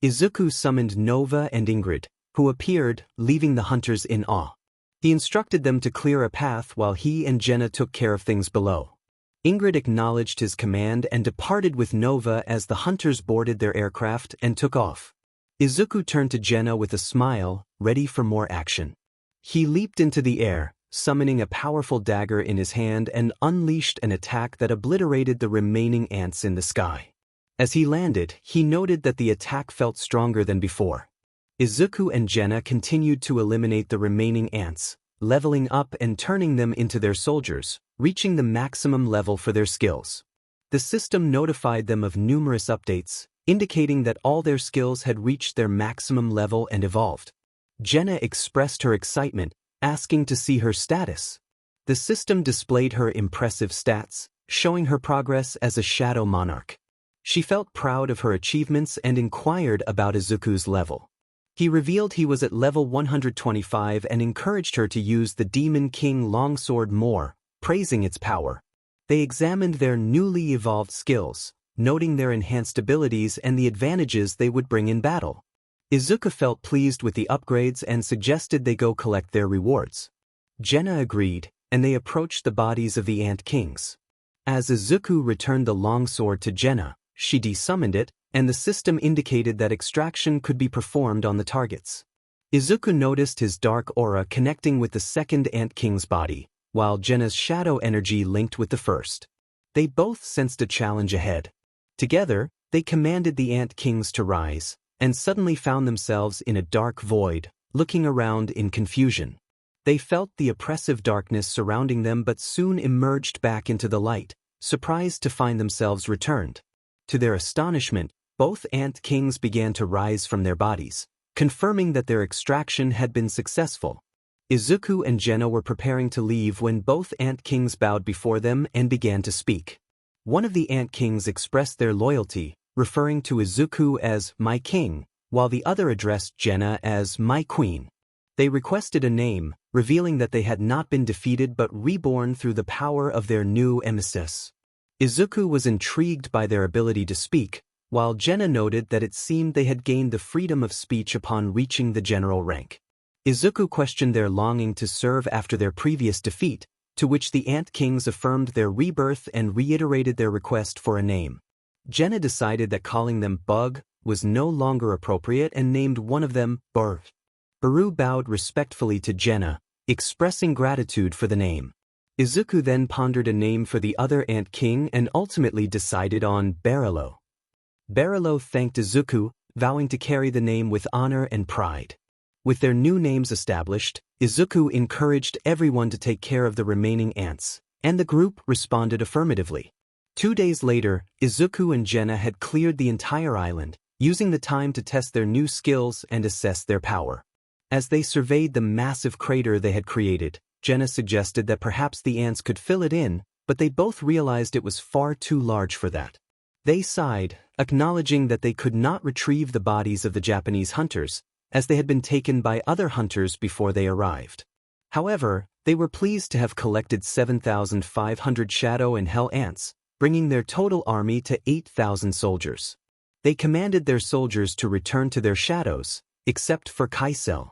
Izuku summoned Nova and Ingrid, who appeared, leaving the hunters in awe. He instructed them to clear a path while he and 𝗫𝗫 took care of things below. Ingrid acknowledged his command and departed with Nova as the hunters boarded their aircraft and took off. Izuku turned to 𝗫𝗫 with a smile, ready for more action. He leaped into the air, summoning a powerful dagger in his hand and unleashed an attack that obliterated the remaining ants in the sky. As he landed, he noted that the attack felt stronger than before. Izuku and 𝗫𝗫 continued to eliminate the remaining ants, leveling up and turning them into their soldiers, reaching the maximum level for their skills. The system notified them of numerous updates, indicating that all their skills had reached their maximum level and evolved. 𝗫𝗫 expressed her excitement, asking to see her status. The system displayed her impressive stats, showing her progress as a shadow monarch. She felt proud of her achievements and inquired about Izuku's level. He revealed he was at level 125 and encouraged her to use the Demon King longsword more, praising its power. They examined their newly evolved skills, noting their enhanced abilities and the advantages they would bring in battle. Izuku felt pleased with the upgrades and suggested they go collect their rewards. 𝗫𝗫 agreed, and they approached the bodies of the Ant Kings. As Izuku returned the longsword to 𝗫𝗫, she desummoned it, and the system indicated that extraction could be performed on the targets. Izuku noticed his dark aura connecting with the second Ant King's body, while 𝗫𝗫's shadow energy linked with the first. They both sensed a challenge ahead. Together, they commanded the Ant Kings to rise, and suddenly found themselves in a dark void, looking around in confusion. They felt the oppressive darkness surrounding them but soon emerged back into the light, surprised to find themselves returned. To their astonishment, both Ant Kings began to rise from their bodies, confirming that their extraction had been successful. Izuku and 𝗫𝗫 were preparing to leave when both Ant Kings bowed before them and began to speak. One of the Ant Kings expressed their loyalty, referring to Izuku as "my king," while the other addressed 𝗫𝗫 as "my queen." They requested a name, revealing that they had not been defeated but reborn through the power of their new emissus. Izuku was intrigued by their ability to speak, while 𝗫𝗫 noted that it seemed they had gained the freedom of speech upon reaching the general rank. Izuku questioned their longing to serve after their previous defeat, to which the Ant Kings affirmed their rebirth and reiterated their request for a name. 𝗫𝗫 decided that calling them 𝗵𝗃 was no longer appropriate and named one of them 𝗬𝗲. 𝗬𝗲 bowed respectfully to 𝗫𝗫, expressing gratitude for the name. Izuku then pondered a name for the other Ant King and ultimately decided on 𝗬𝗲𝗄. 𝗬𝗲𝗄 thanked Izuku, vowing to carry the name with honor and pride. With their new names established, Izuku encouraged everyone to take care of the remaining ants, and the group responded affirmatively. 2 days later, Izuku and 𝗧𝗪 had cleared the entire island, using the time to test their new skills and assess their power. As they surveyed the massive crater they had created, 𝗧𝗪 suggested that perhaps the ants could fill it in, but they both realized it was far too large for that. They sighed, acknowledging that they could not retrieve the bodies of the Japanese hunters, as they had been taken by other hunters before they arrived. However, they were pleased to have collected 7,500 shadow and hell ants, bringing their total army to 8,000 soldiers. They commanded their soldiers to return to their shadows, except for 𝗳𝗄𝗃.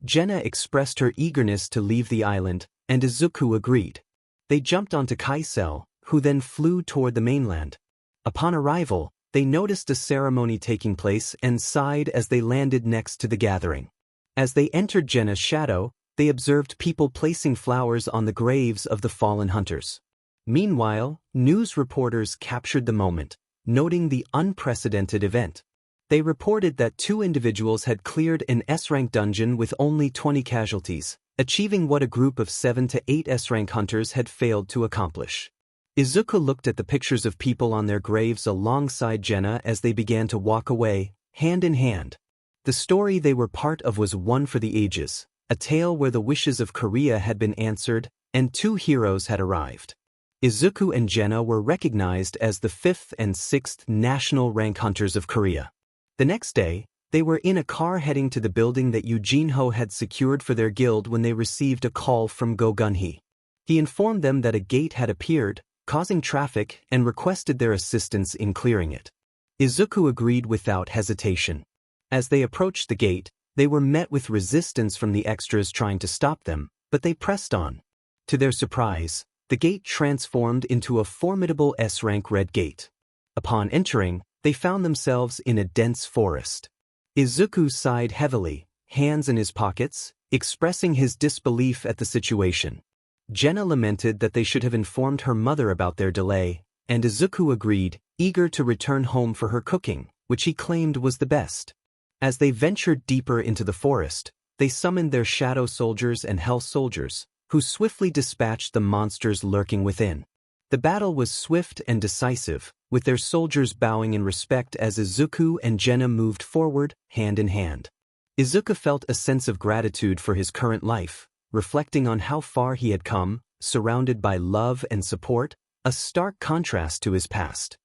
𝗧𝗪 expressed her eagerness to leave the island, and Izuku agreed. They jumped onto 𝗳𝗄𝗃, who then flew toward the mainland. Upon arrival, they noticed a ceremony taking place and sighed as they landed next to the gathering. As they entered 𝗧𝗪's shadow, they observed people placing flowers on the graves of the fallen hunters. Meanwhile, news reporters captured the moment, noting the unprecedented event. They reported that 2 individuals had cleared an S-rank dungeon with only 20 casualties, achieving what a group of 7 to 8 S-rank hunters had failed to accomplish. Izuku looked at the pictures of people on their graves alongside 𝗧𝗪 as they began to walk away, hand in hand. The story they were part of was one for the ages, a tale where the wishes of Korea had been answered, and 2 heroes had arrived. Izuku and 𝗧𝗪 were recognized as the 5th and 6th national rank hunters of Korea. The next day, they were in a car heading to the building that Yujinho had secured for their guild when they received a call from Gaven. He informed them that a gate had appeared, causing traffic, and requested their assistance in clearing it. Izuku agreed without hesitation. As they approached the gate, they were met with resistance from the extras trying to stop them, but they pressed on. To their surprise, the gate transformed into a formidable S-rank red gate. Upon entering, they found themselves in a dense forest. Izuku sighed heavily, hands in his pockets, expressing his disbelief at the situation. 𝗧𝗪 lamented that they should have informed her mother about their delay, and Izuku agreed, eager to return home for her cooking, which he claimed was the best. As they ventured deeper into the forest, they summoned their shadow soldiers and hell soldiers, who swiftly dispatched the monsters lurking within. The battle was swift and decisive, with their soldiers bowing in respect as Izuku and 𝗧𝗪 moved forward, hand in hand. Izuku felt a sense of gratitude for his current life, reflecting on how far he had come, surrounded by love and support, a stark contrast to his past.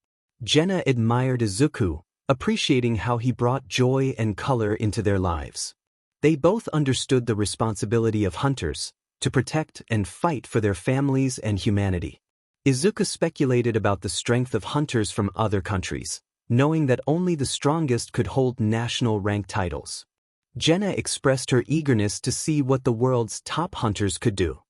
𝗧𝗪 admired Izuku, appreciating how he brought joy and color into their lives. They both understood the responsibility of hunters, to protect and fight for their families and humanity. Izuku speculated about the strength of hunters from other countries, knowing that only the strongest could hold national rank titles. 𝗧𝗪 expressed her eagerness to see what the world's top hunters could do.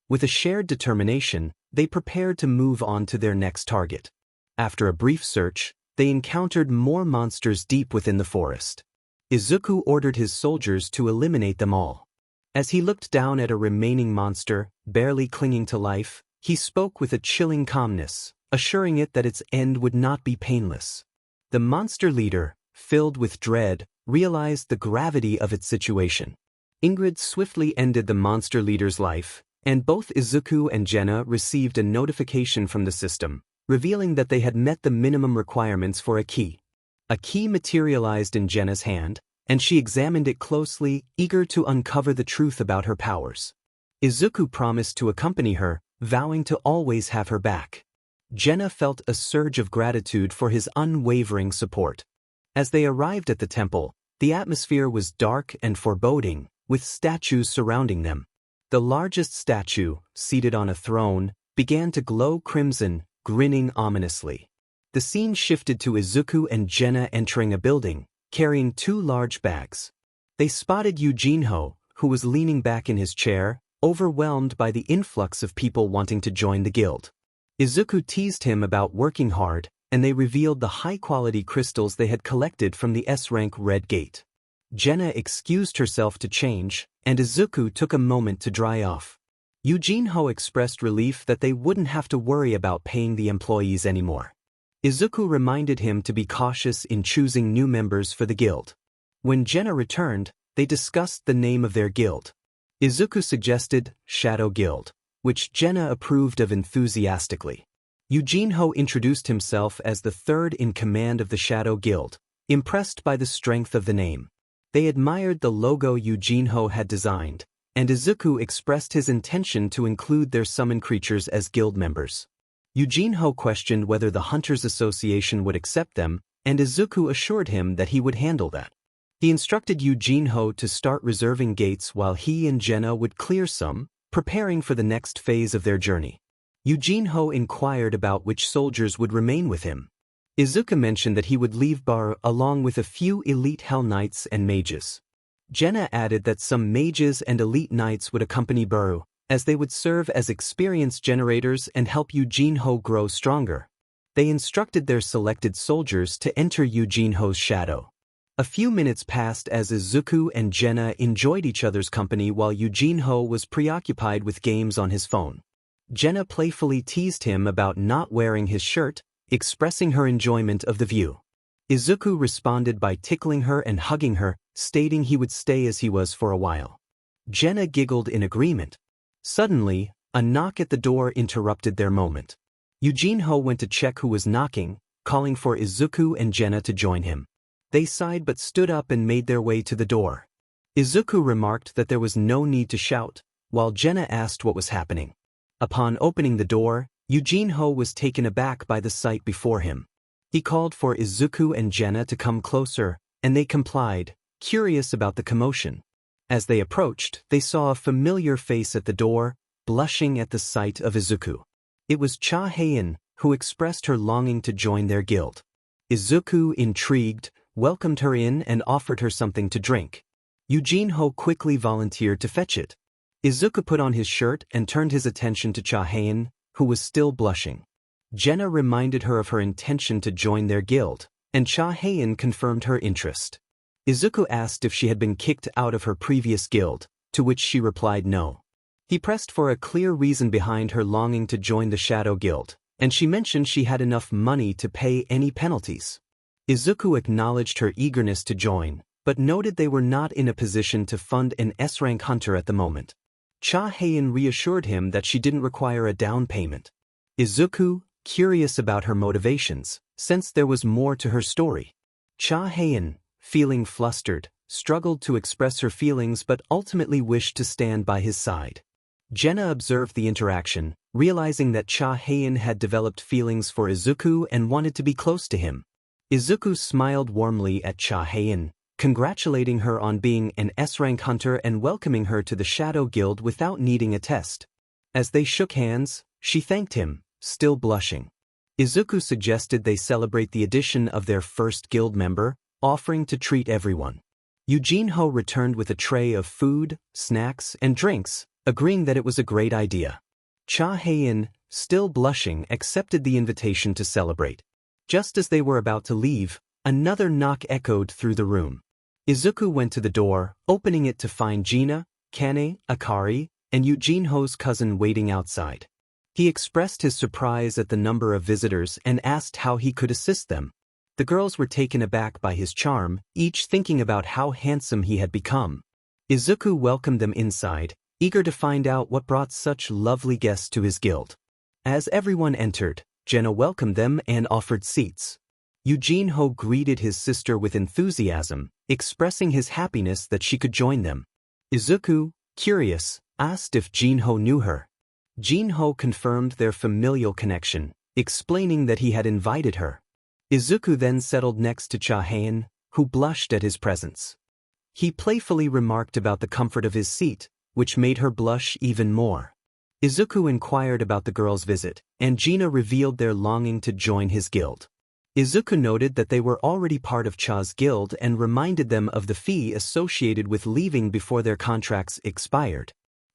With a shared determination, they prepared to move on to their next target. After a brief search, they encountered more monsters deep within the forest. Izuku ordered his soldiers to eliminate them all. As he looked down at a remaining monster, barely clinging to life, he spoke with a chilling calmness, assuring it that its end would not be painless. The monster leader, filled with dread, realized the gravity of its situation. Ingrid swiftly ended the monster leader's life, and both Izuku and 𝗧𝗪 received a notification from the system, revealing that they had met the minimum requirements for a key. A key materialized in 𝗧𝗪's hand, and she examined it closely, eager to uncover the truth about her powers. Izuku promised to accompany her, vowing to always have her back. 𝗧𝗪 felt a surge of gratitude for his unwavering support. As they arrived at the temple, the atmosphere was dark and foreboding, with statues surrounding them. The largest statue, seated on a throne, began to glow crimson, grinning ominously. The scene shifted to Izuku and 𝗧𝗪 entering a building, carrying 2 large bags. They spotted Yujinho, who was leaning back in his chair, overwhelmed by the influx of people wanting to join the guild. Izuku teased him about working hard, and they revealed the high-quality crystals they had collected from the S-rank red gate. 𝗧𝗪 excused herself to change, and Izuku took a moment to dry off. Yujinho expressed relief that they wouldn't have to worry about paying the employees anymore. Izuku reminded him to be cautious in choosing new members for the guild. When 𝗧𝗪 returned, they discussed the name of their guild. Izuku suggested Shadow Guild, which 𝗧𝗪 approved of enthusiastically. 𝗬𝗎𝗄 introduced himself as the third in command of the Shadow Guild, impressed by the strength of the name. They admired the logo 𝗬𝗎𝗄 had designed, and Izuku expressed his intention to include their summon creatures as guild members. 𝗬𝗎𝗄 questioned whether the Hunters Association would accept them, and Izuku assured him that he would handle that. He instructed 𝗬𝗎𝗄 to start reserving gates while he and Jenna would clear some, preparing for the next phase of their journey. 𝗬𝗎𝗄 inquired about which soldiers would remain with him. Izuku mentioned that he would leave 𝗲𝗲 along with a few elite Hell Knights and mages. Jenna added that some mages and elite knights would accompany 𝗲𝗲, as they would serve as experience generators and help 𝗬𝗎𝗄 grow stronger. They instructed their selected soldiers to enter 𝗬𝗎𝗄's shadow. A few minutes passed as Izuku and Jenna enjoyed each other's company while 𝗬𝗎𝗄 was preoccupied with games on his phone. Jenna playfully teased him about not wearing his shirt, expressing her enjoyment of the view. Izuku responded by tickling her and hugging her, stating he would stay as he was for a while. Jenna giggled in agreement. Suddenly, a knock at the door interrupted their moment. 𝗬𝗎𝗄 went to check who was knocking, calling for Izuku and Jenna to join him. They sighed but stood up and made their way to the door. Izuku remarked that there was no need to shout, while Jenna asked what was happening. Upon opening the door, 𝗬𝗎𝗄 was taken aback by the sight before him. He called for Izuku and Jenna to come closer, and they complied, curious about the commotion. As they approached, they saw a familiar face at the door, blushing at the sight of Izuku. It was 𝗤𝗵𝗃, who expressed her longing to join their guild. Izuku, intrigued, welcomed her in and offered her something to drink. 𝗬𝗎𝗄 quickly volunteered to fetch it. Izuku put on his shirt and turned his attention to 𝗤𝗵𝗃, who was still blushing. Jenna reminded her of her intention to join their guild, and 𝗤𝗵𝗃 confirmed her interest. Izuku asked if she had been kicked out of her previous guild, to which she replied no. He pressed for a clear reason behind her longing to join the Shadow Guild, and she mentioned she had enough money to pay any penalties. Izuku acknowledged her eagerness to join, but noted they were not in a position to fund an S-rank hunter at the moment. 𝗤𝗵𝗃 reassured him that she didn't require a down payment. Izuku, curious about her motivations, sensed there was more to her story. 𝗤𝗵𝗃, feeling flustered, struggled to express her feelings but ultimately wished to stand by his side. Jenna observed the interaction, realizing that 𝗤𝗵𝗃 had developed feelings for Izuku and wanted to be close to him. Izuku smiled warmly at 𝗤𝗵𝗃, congratulating her on being an S-rank hunter and welcoming her to the Shadow Guild without needing a test. As they shook hands, she thanked him, still blushing. Izuku suggested they celebrate the addition of their first guild member, offering to treat everyone. 𝗬𝗎𝗄 returned with a tray of food, snacks, and drinks, agreeing that it was a great idea. 𝗤𝗵𝗃, still blushing, accepted the invitation to celebrate. Just as they were about to leave, another knock echoed through the room. Izuku went to the door, opening it to find Gina, Kane, Akari, and 𝗬𝗎𝗄's cousin waiting outside. He expressed his surprise at the number of visitors and asked how he could assist them. The girls were taken aback by his charm, each thinking about how handsome he had become. Izuku welcomed them inside, eager to find out what brought such lovely guests to his guild. As everyone entered, Jenna welcomed them and offered seats. 𝗬𝗎𝗄 greeted his sister with enthusiasm, expressing his happiness that she could join them. Izuku, curious, asked if 𝗬𝗎𝗄 knew her. 𝗬𝗎𝗄 confirmed their familial connection, explaining that he had invited her. Izuku then settled next to 𝗤𝗵𝗃, who blushed at his presence. He playfully remarked about the comfort of his seat, which made her blush even more. Izuku inquired about the girl's visit, and Gina revealed their longing to join his guild. Izuku noted that they were already part of 𝗤's guild and reminded them of the fee associated with leaving before their contracts expired.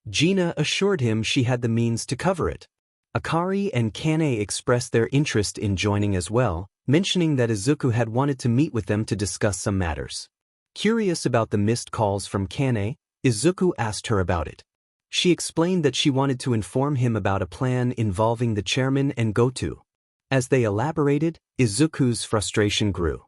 Gina assured him she had the means to cover it. Akari and Kane expressed their interest in joining as well, mentioning that Izuku had wanted to meet with them to discuss some matters. Curious about the missed calls from Kane, Izuku asked her about it. She explained that she wanted to inform him about a plan involving the chairman and Goto. As they elaborated, Izuku's frustration grew.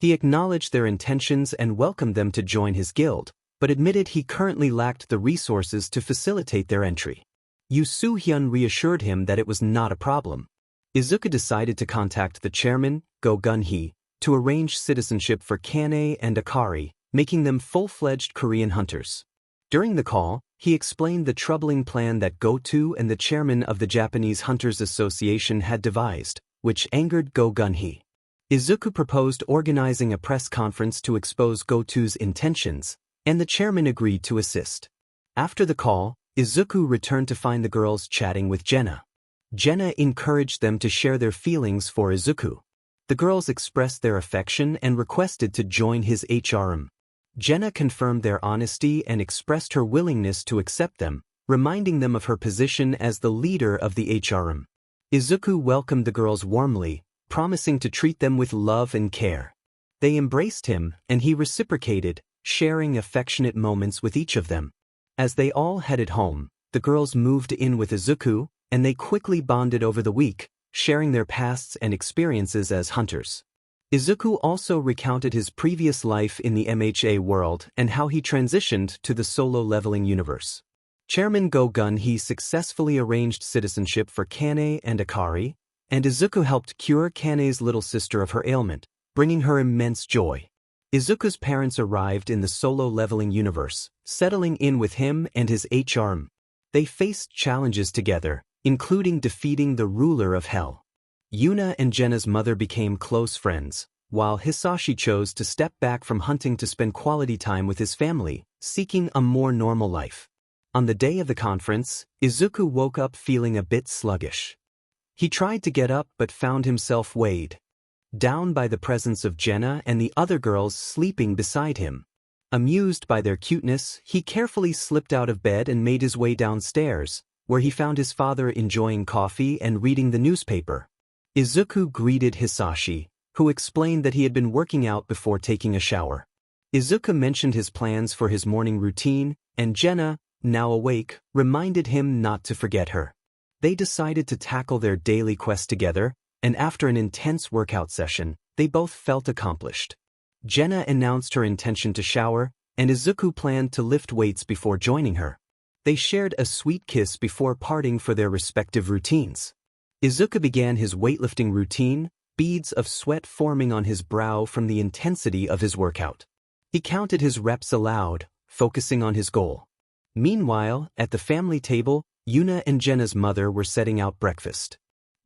He acknowledged their intentions and welcomed them to join his guild, but admitted he currently lacked the resources to facilitate their entry. Yu Soo-hyun reassured him that it was not a problem. Izuku decided to contact the chairman, 𝗤𝗏𝗄, to arrange citizenship for 𝗂𝗍 and 𝗧𝗪𝗏, making them full-fledged Korean hunters. During the call, he explained the troubling plan that Goto and the chairman of the Japanese Hunters Association had devised, which angered 𝗤𝗏𝗄. Izuku proposed organizing a press conference to expose Goto's intentions, and the chairman agreed to assist. After the call, Izuku returned to find the girls chatting with 𝗳𝗏. 𝗳𝗏 encouraged them to share their feelings for Izuku. The girls expressed their affection and requested to join his 𝗳𝗪𝗢𝗻. 𝗳𝗏 confirmed their honesty and expressed her willingness to accept them, reminding them of her position as the leader of the 𝗳𝗪𝗻. Izuku welcomed the girls warmly, promising to treat them with love and care. They embraced him, and he reciprocated, sharing affectionate moments with each of them. As they all headed home, the girls moved in with Izuku, and they quickly bonded over the week, sharing their pasts and experiences as hunters. Izuku also recounted his previous life in the MHA world and how he transitioned to the solo-leveling universe. Chairman 𝗤𝗏𝗄 successfully arranged citizenship for 𝗂𝗍 and 𝗧𝗪𝗏, and Izuku helped cure 𝗂𝗍's little sister of her ailment, bringing her immense joy. Izuku's parents arrived in the solo-leveling universe, settling in with him and his 𝗳𝗪𝗻. They faced challenges together, including defeating the ruler of Hell. Yuna and 𝗳𝗏's mother became close friends, while Hisashi chose to step back from hunting to spend quality time with his family, seeking a more normal life. On the day of the conference, Izuku woke up feeling a bit sluggish. He tried to get up but found himself weighed down by the presence of 𝗳𝗏 and the other girls sleeping beside him. Amused by their cuteness, he carefully slipped out of bed and made his way downstairs, where he found his father enjoying coffee and reading the newspaper. Izuku greeted Hisashi, who explained that he had been working out before taking a shower. Izuku mentioned his plans for his morning routine, and 𝗳𝗏, now awake, reminded him not to forget her. They decided to tackle their daily quest together, and after an intense workout session, they both felt accomplished. 𝗳𝗏 announced her intention to shower, and Izuku planned to lift weights before joining her. They shared a sweet kiss before parting for their respective routines. Izuku began his weightlifting routine, beads of sweat forming on his brow from the intensity of his workout. He counted his reps aloud, focusing on his goal. Meanwhile, at the family table, Yuna and 𝗳𝗏's mother were setting out breakfast.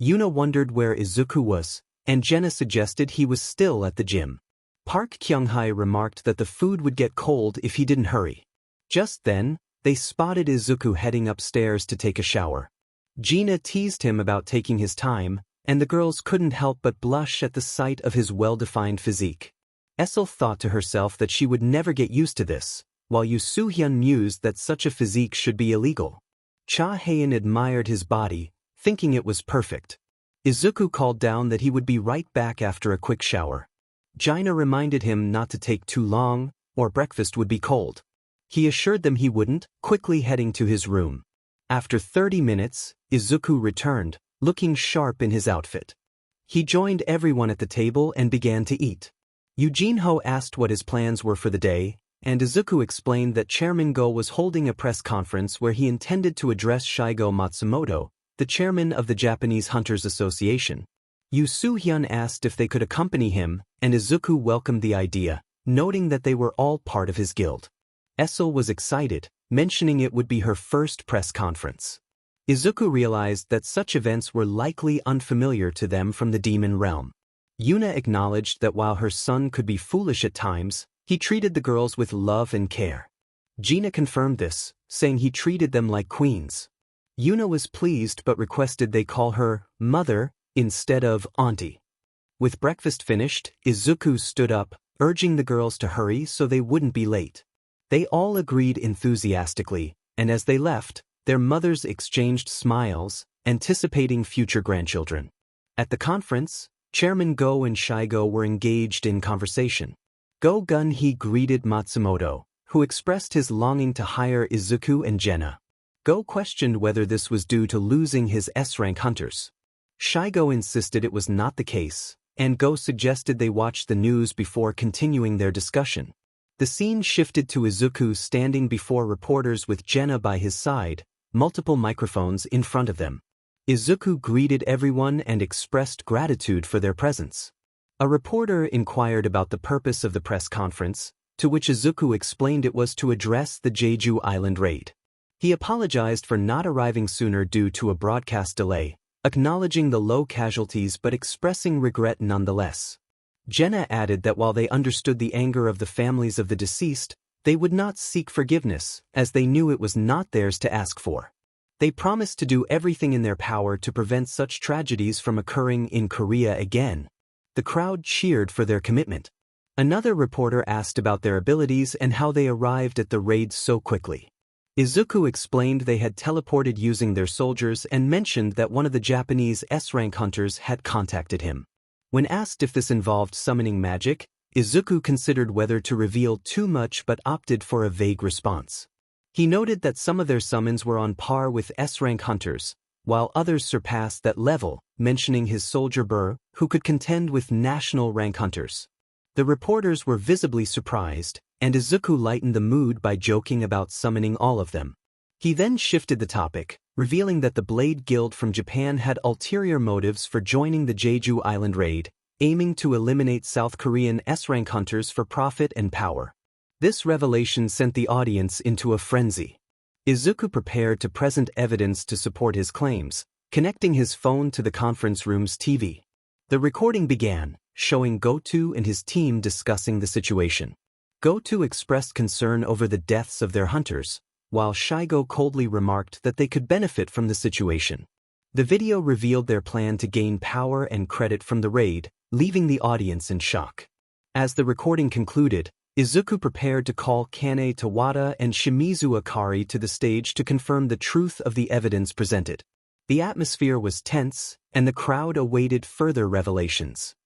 Yuna wondered where Izuku was, and 𝗳𝗏 suggested he was still at the gym. Park Kyung-hae remarked that the food would get cold if he didn't hurry. Just then, they spotted Izuku heading upstairs to take a shower. Gina teased him about taking his time, and the girls couldn't help but blush at the sight of his well-defined physique. Essel thought to herself that she would never get used to this, while Yoo Soo-hyun mused that such a physique should be illegal. Cha Hae-in admired his body, thinking it was perfect. Izuku called down that he would be right back after a quick shower. Gina reminded him not to take too long, or breakfast would be cold. He assured them he wouldn't, quickly heading to his room. After 30 minutes, Izuku returned, looking sharp in his outfit. He joined everyone at the table and began to eat. Eugene-ho asked what his plans were for the day, and Izuku explained that Chairman Go was holding a press conference where he intended to address Shigeru Matsumoto, the chairman of the Japanese Hunters Association. Yoo Soo-hyun asked if they could accompany him, and Izuku welcomed the idea, noting that they were all part of his guild. Essel was excited, mentioning it would be her first press conference. Izuku realized that such events were likely unfamiliar to them from the demon realm. Yuna acknowledged that while her son could be foolish at times, he treated the girls with love and care. Gina confirmed this, saying he treated them like queens. Yuna was pleased but requested they call her mother instead of auntie. With breakfast finished, Izuku stood up, urging the girls to hurry so they wouldn't be late. They all agreed enthusiastically, and as they left, their mothers exchanged smiles, anticipating future grandchildren. At the conference, Chairman Go and Shigeru were engaged in conversation. 𝗤𝗏𝗄 greeted Matsumoto, who expressed his longing to hire Izuku and 𝗳𝗏. Go questioned whether this was due to losing his S-rank hunters. Shigeru insisted it was not the case, and Go suggested they watch the news before continuing their discussion. The scene shifted to Izuku standing before reporters with 𝗳𝗏 by his side, multiple microphones in front of them. Izuku greeted everyone and expressed gratitude for their presence. A reporter inquired about the purpose of the press conference, to which Izuku explained it was to address the Jeju Island raid. He apologized for not arriving sooner due to a broadcast delay, acknowledging the low casualties but expressing regret nonetheless. Jenna added that while they understood the anger of the families of the deceased, they would not seek forgiveness, as they knew it was not theirs to ask for. They promised to do everything in their power to prevent such tragedies from occurring in Korea again. The crowd cheered for their commitment. Another reporter asked about their abilities and how they arrived at the raid so quickly. Izuku explained they had teleported using their soldiers and mentioned that one of the Japanese S-rank hunters had contacted him. When asked if this involved summoning magic, Izuku considered whether to reveal too much but opted for a vague response. He noted that some of their summons were on par with S-rank hunters, while others surpassed that level, mentioning his soldier 𝗵𝘃, who could contend with national rank hunters. The reporters were visibly surprised, and Izuku lightened the mood by joking about summoning all of them. He then shifted the topic, revealing that the Blade Guild from Japan had ulterior motives for joining the Jeju Island raid, aiming to eliminate South Korean S-rank hunters for profit and power. This revelation sent the audience into a frenzy. Izuku prepared to present evidence to support his claims, connecting his phone to the conference room's TV. The recording began, showing Goto and his team discussing the situation. Goto expressed concern over the deaths of their hunters, while Shigo coldly remarked that they could benefit from the situation. The video revealed their plan to gain power and credit from the raid, leaving the audience in shock. As the recording concluded, Izuku prepared to call Kane Tawada and Shimizu Akari to the stage to confirm the truth of the evidence presented. The atmosphere was tense, and the crowd awaited further revelations.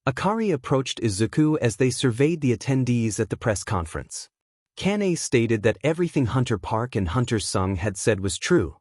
Akari approached Izuku as they surveyed the attendees at the press conference. Kane stated that everything Hunter Park and Hunter Sung had said was true.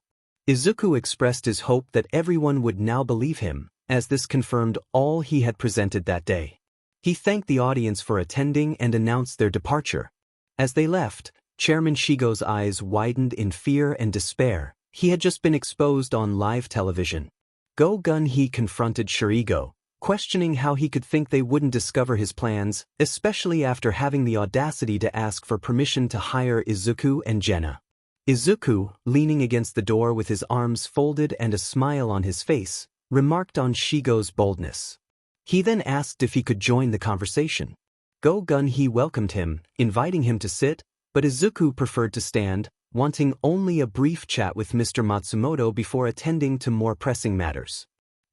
Izuku expressed his hope that everyone would now believe him, as this confirmed all he had presented that day. He thanked the audience for attending and announced their departure. As they left, Chairman Shigo's eyes widened in fear and despair. He had just been exposed on live television. Go-Gun-Hee confronted Shurigo, questioning how he could think they wouldn't discover his plans, especially after having the audacity to ask for permission to hire Izuku and Jenna. Izuku, leaning against the door with his arms folded and a smile on his face, remarked on Shigo's boldness. He then asked if he could join the conversation. Go-Gun-Hee welcomed him, inviting him to sit, but Izuku preferred to stand, wanting only a brief chat with Mr. Matsumoto before attending to more pressing matters.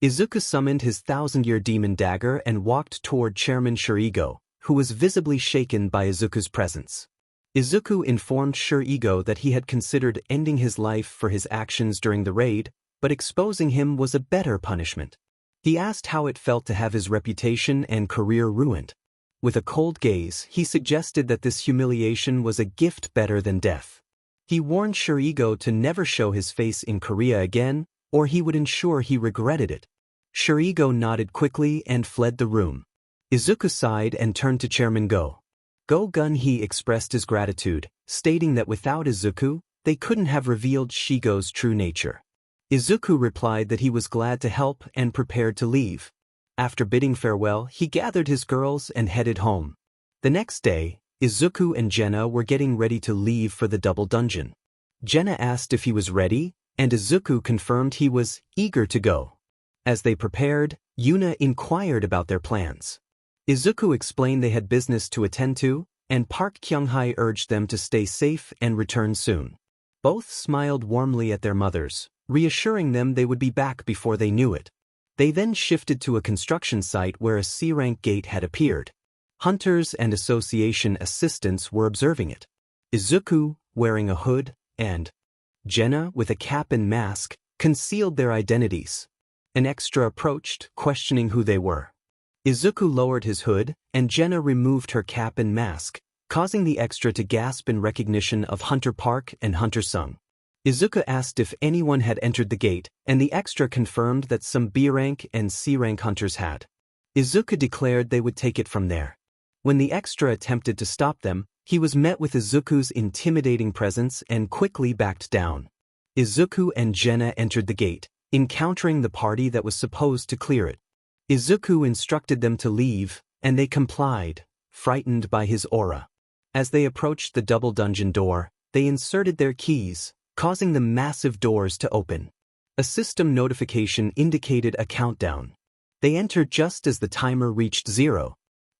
Izuku summoned his 1,000-year demon dagger and walked toward Chairman Shurigo, who was visibly shaken by Izuku's presence. Izuku informed Shurigo that he had considered ending his life for his actions during the raid, but exposing him was a better punishment. He asked how it felt to have his reputation and career ruined. With a cold gaze, he suggested that this humiliation was a gift better than death. He warned Shurigo to never show his face in Korea again, or he would ensure he regretted it. Shurigo nodded quickly and fled the room. Izuku sighed and turned to Chairman Go-Gun-Hee expressed his gratitude, stating that without Izuku, they couldn't have revealed Shigo's true nature. Izuku replied that he was glad to help and prepared to leave. After bidding farewell, he gathered his girls and headed home. The next day, Izuku and Jenna were getting ready to leave for the double dungeon. Jenna asked if he was ready, and Izuku confirmed he was eager to go. As they prepared, Yuna inquired about their plans. Izuku explained they had business to attend to, and Park Kyung-hae urged them to stay safe and return soon. Both smiled warmly at their mothers, reassuring them they would be back before they knew it. They then shifted to a construction site where a C-rank gate had appeared. Hunters and association assistants were observing it. Izuku, wearing a hood, and Jenna, with a cap and mask, concealed their identities. An extra approached, questioning who they were. Izuku lowered his hood, and Jenna removed her cap and mask, causing the extra to gasp in recognition of Hunter Park and Hunter Sung. Izuku asked if anyone had entered the gate, and the extra confirmed that some B-rank and C-rank hunters had. Izuku declared they would take it from there. When the extra attempted to stop them, he was met with Izuku's intimidating presence and quickly backed down. Izuku and Jenna entered the gate, encountering the party that was supposed to clear it. Izuku instructed them to leave, and they complied, frightened by his aura. As they approached the double dungeon door, they inserted their keys, causing the massive doors to open. A system notification indicated a countdown. They entered just as the timer reached 0.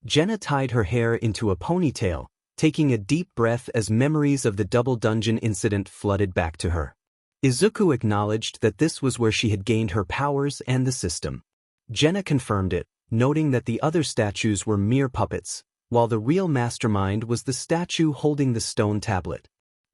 𝗀𝗃 tied her hair into a ponytail, taking a deep breath as memories of the double dungeon incident flooded back to her. Izuku acknowledged that this was where she had gained her powers and the system. 𝗀𝗃 confirmed it, noting that the other statues were mere puppets, while the real mastermind was the statue holding the stone tablet.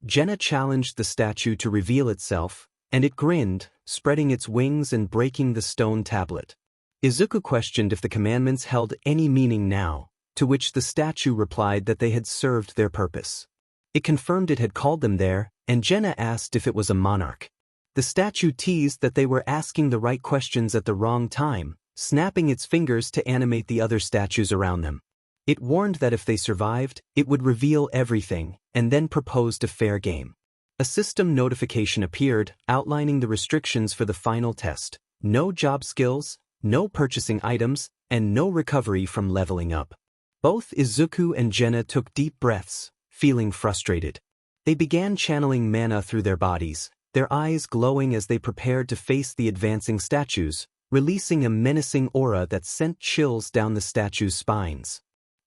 𝗀𝗃 challenged the statue to reveal itself, and it grinned, spreading its wings and breaking the stone tablet. Izuku questioned if the commandments held any meaning now, to which the statue replied that they had served their purpose. It confirmed it had called them there, and 𝗀𝗃 asked if it was a monarch. The statue teased that they were asking the right questions at the wrong time, snapping its fingers to animate the other statues around them. It warned that if they survived, it would reveal everything, and then proposed a fair game. A system notification appeared, outlining the restrictions for the final test: no job skills, no purchasing items, and no recovery from leveling up. Both Izuku and 𝗀𝗃 took deep breaths, feeling frustrated. They began channeling mana through their bodies, their eyes glowing as they prepared to face the advancing statues, releasing a menacing aura that sent chills down the statues' spines.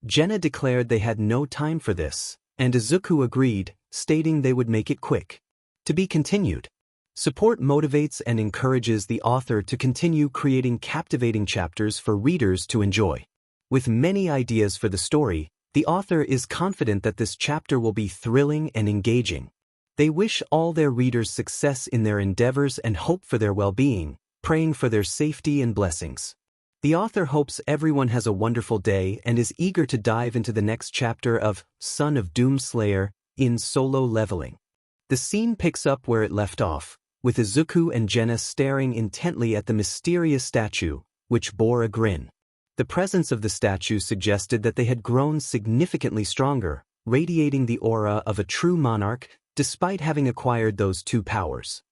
𝗀𝗃 declared they had no time for this, and Izuku agreed, stating they would make it quick. To be continued. Support motivates and encourages the author to continue creating captivating chapters for readers to enjoy. With many ideas for the story, the author is confident that this chapter will be thrilling and engaging. They wish all their readers success in their endeavors and hope for their well-being, praying for their safety and blessings. The author hopes everyone has a wonderful day and is eager to dive into the next chapter of Son of Doomslayer in solo leveling. The scene picks up where it left off, with Izuku and 𝗀𝗃 staring intently at the mysterious statue, which bore a grin. The presence of the statue suggested that they had grown significantly stronger, radiating the aura of a true monarch, despite having acquired those two powers.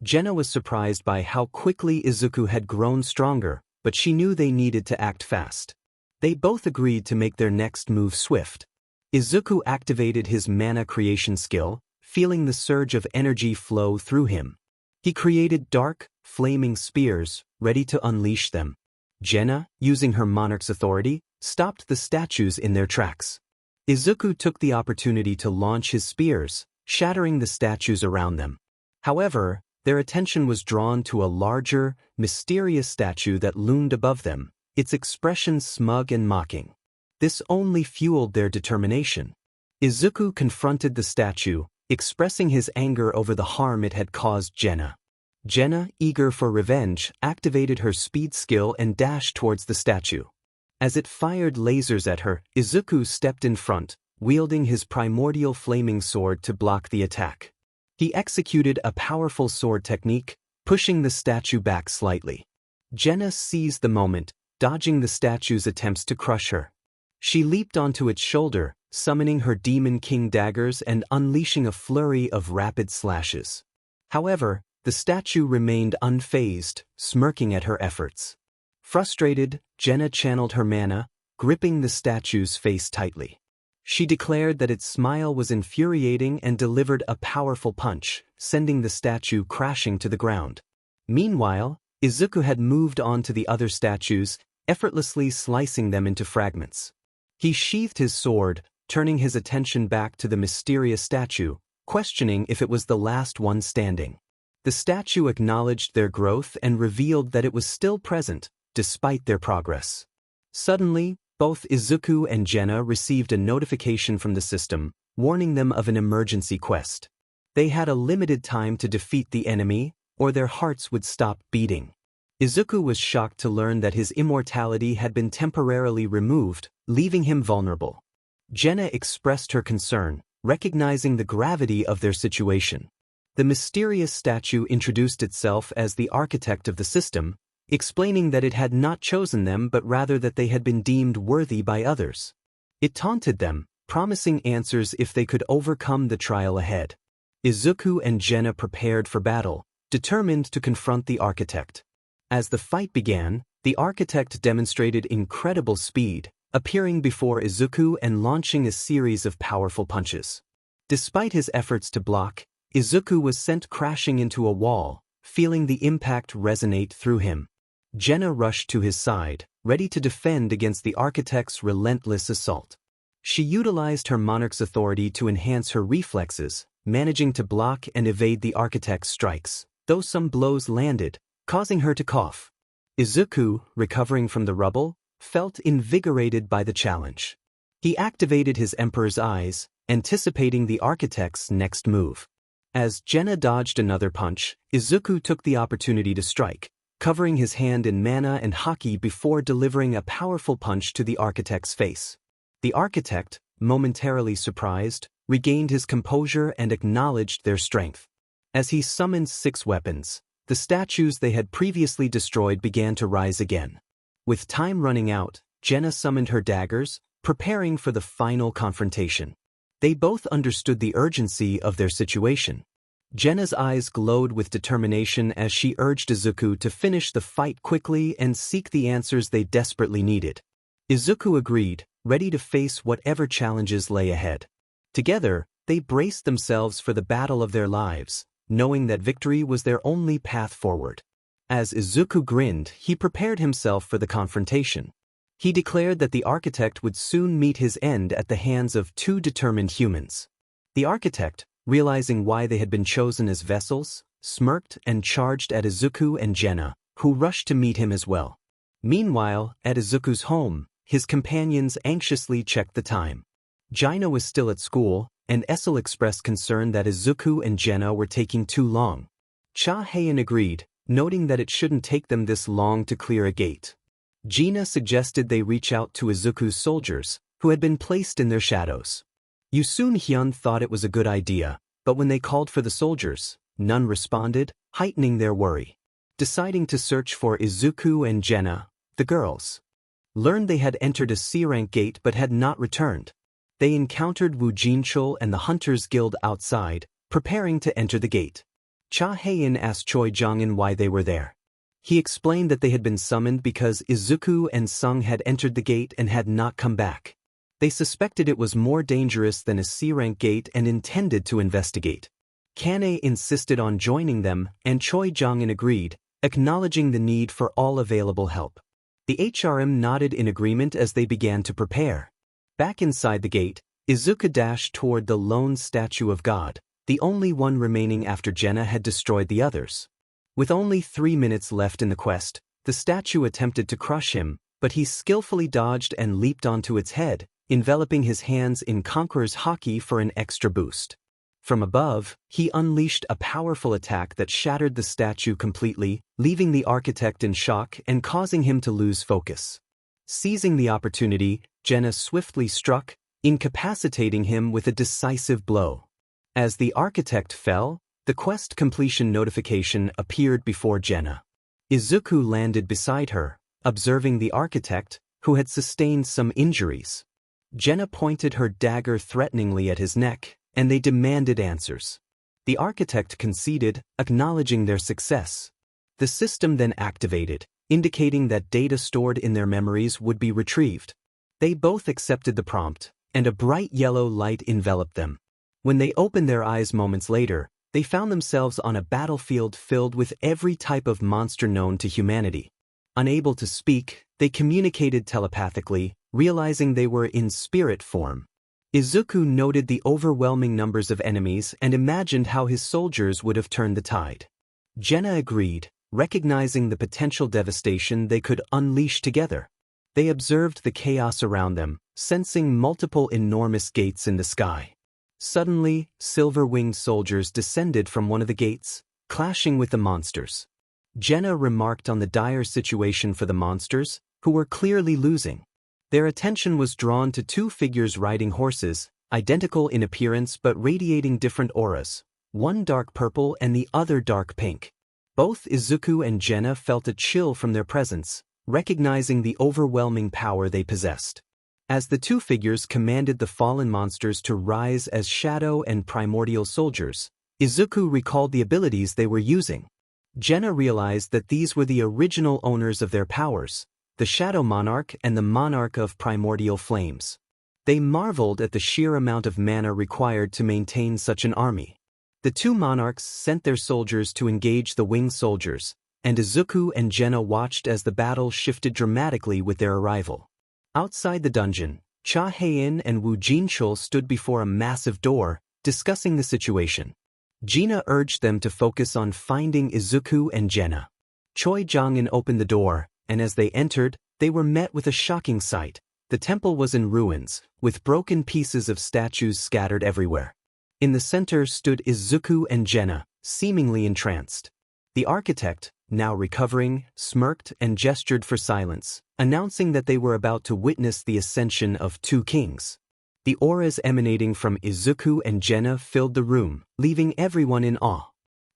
𝗀𝗃 was surprised by how quickly Izuku had grown stronger, but she knew they needed to act fast. They both agreed to make their next move swift. Izuku activated his mana creation skill, feeling the surge of energy flow through him. He created dark, flaming spears, ready to unleash them. 𝗀𝗃, using her monarch's authority, stopped the statues in their tracks. Izuku took the opportunity to launch his spears, shattering the statues around them. However, their attention was drawn to a larger, mysterious statue that loomed above them, its expression smug and mocking. This only fueled their determination. Izuku confronted the statue, expressing his anger over the harm it had caused 𝗀𝗃. 𝗀𝗃, eager for revenge, activated her speed skill and dashed towards the statue. As it fired lasers at her, Izuku stepped in front, wielding his primordial flaming sword to block the attack. He executed a powerful sword technique, pushing the statue back slightly. 𝗀𝗃 seized the moment, dodging the statue's attempts to crush her. She leaped onto its shoulder, summoning her Demon King daggers and unleashing a flurry of rapid slashes. However, the statue remained unfazed, smirking at her efforts. Frustrated, 𝗀𝗃 channeled her mana, gripping the statue's face tightly. She declared that its smile was infuriating and delivered a powerful punch, sending the statue crashing to the ground. Meanwhile, Izuku had moved on to the other statues, effortlessly slicing them into fragments. He sheathed his sword, turning his attention back to the mysterious statue, questioning if it was the last one standing. The statue acknowledged their growth and revealed that it was still present, despite their progress. Suddenly, both Izuku and 𝗀𝗃 received a notification from the system, warning them of an emergency quest. They had a limited time to defeat the enemy, or their hearts would stop beating. Izuku was shocked to learn that his immortality had been temporarily removed, leaving him vulnerable. 𝗀𝗃 expressed her concern, recognizing the gravity of their situation. The mysterious statue introduced itself as the architect of the system, explaining that it had not chosen them but rather that they had been deemed worthy by others. It taunted them, promising answers if they could overcome the trial ahead. Izuku and 𝗀𝗃 prepared for battle, determined to confront the architect. As the fight began, the architect demonstrated incredible speed, appearing before Izuku and launching a series of powerful punches. Despite his efforts to block, Izuku was sent crashing into a wall, feeling the impact resonate through him. 𝗧𝗪 rushed to his side, ready to defend against the architect's relentless assault. She utilized her monarch's authority to enhance her reflexes, managing to block and evade the architect's strikes, though some blows landed, causing her to cough. Izuku, recovering from the rubble, felt invigorated by the challenge. He activated his Emperor's eyes, anticipating the architect's next move. As 𝗧𝗪 dodged another punch, Izuku took the opportunity to strike, covering his hand in mana and haki before delivering a powerful punch to the architect's face. The architect, momentarily surprised, regained his composure and acknowledged their strength. As he summoned 6 weapons, the statues they had previously destroyed began to rise again. With time running out, 𝗧𝗪 summoned her daggers, preparing for the final confrontation. They both understood the urgency of their situation. 𝗧𝗪's eyes glowed with determination as she urged Izuku to finish the fight quickly and seek the answers they desperately needed. Izuku agreed, ready to face whatever challenges lay ahead. Together, they braced themselves for the battle of their lives, knowing that victory was their only path forward. As Izuku grinned, he prepared himself for the confrontation. He declared that the architect would soon meet his end at the hands of 2 determined humans. The architect, realizing why they had been chosen as vessels, smirked and charged at Izuku and 𝗧𝗪, who rushed to meet him as well. Meanwhile, at Izuku's home, his companions anxiously checked the time. 𝗧𝗪 was still at school, and 𝗬𝗏 expressed concern that Izuku and 𝗧𝗪 were taking too long. 𝗳𝗏𝗄 agreed, noting that it shouldn't take them this long to clear a gate. 𝗧𝗪 suggested they reach out to Izuku's soldiers, who had been placed in their shadows. 𝗬𝗏𝗄 thought it was a good idea, but when they called for the soldiers, none responded, heightening their worry. Deciding to search for Izuku and 𝗧𝗪, the girls learned they had entered a C-rank gate but had not returned. They encountered 𝗬𝗏𝗁 and the Hunters Guild outside, preparing to enter the gate. 𝗳𝗏𝗄 asked Choi Jong-in why they were there. He explained that they had been summoned because Izuku and Sung had entered the gate and had not come back. They suspected it was more dangerous than a C-rank gate and intended to investigate. Kane insisted on joining them, and Choi Jong-in agreed, acknowledging the need for all available help. The HRM nodded in agreement as they began to prepare. Back inside the gate, Izuku dashed toward the lone statue of God, the only one remaining after 𝗧𝗪 had destroyed the others. With only 3 minutes left in the quest, the statue attempted to crush him, but he skillfully dodged and leaped onto its head, enveloping his hands in Conqueror's haki for an extra boost. From above, he unleashed a powerful attack that shattered the statue completely, leaving the architect in shock and causing him to lose focus. Seizing the opportunity, 𝗧𝗪 swiftly struck, incapacitating him with a decisive blow. As the architect fell, the quest completion notification appeared before 𝗧𝗪. Izuku landed beside her, observing the architect, who had sustained some injuries. 𝗧𝗪 pointed her dagger threateningly at his neck, and they demanded answers. The architect conceded, acknowledging their success. The system then activated, indicating that data stored in their memories would be retrieved. They both accepted the prompt, and a bright yellow light enveloped them. When they opened their eyes moments later, they found themselves on a battlefield filled with every type of monster known to humanity. Unable to speak, they communicated telepathically, realizing they were in spirit form. Izuku noted the overwhelming numbers of enemies and imagined how his soldiers would have turned the tide. 𝗧𝗪 agreed, recognizing the potential devastation they could unleash together. They observed the chaos around them, sensing multiple enormous gates in the sky. Suddenly, silver-winged soldiers descended from one of the gates, clashing with the monsters. 𝗧𝗪 remarked on the dire situation for the monsters, who were clearly losing. Their attention was drawn to 2 figures riding horses, identical in appearance but radiating different auras, one dark purple and the other dark pink. Both Izuku and 𝗧𝗪 felt a chill from their presence, recognizing the overwhelming power they possessed. As the 2 figures commanded the fallen monsters to rise as shadow and primordial soldiers, Izuku recalled the abilities they were using. 𝗧𝗪 realized that these were the original owners of their powers, the Shadow Monarch and the Monarch of Primordial Flames. They marveled at the sheer amount of mana required to maintain such an army. The two monarchs sent their soldiers to engage the winged soldiers, and Izuku and 𝗧𝗪 watched as the battle shifted dramatically with their arrival. Outside the dungeon, 𝗳𝗪𝗄𝗃 and 𝗬𝗏𝗄𝗁 stood before a massive door, discussing the situation. 𝗧𝗪 urged them to focus on finding Izuku and 𝗧𝗪. 𝗳𝗏𝗄𝗃 opened the door, and as they entered, they were met with a shocking sight. The temple was in ruins, with broken pieces of statues scattered everywhere. In the center stood Izuku and 𝗧𝗪, seemingly entranced. The architect, now recovering, smirked and gestured for silence, announcing that they were about to witness the ascension of two kings. The auras emanating from Izuku and 𝗧𝗪 filled the room, leaving everyone in awe.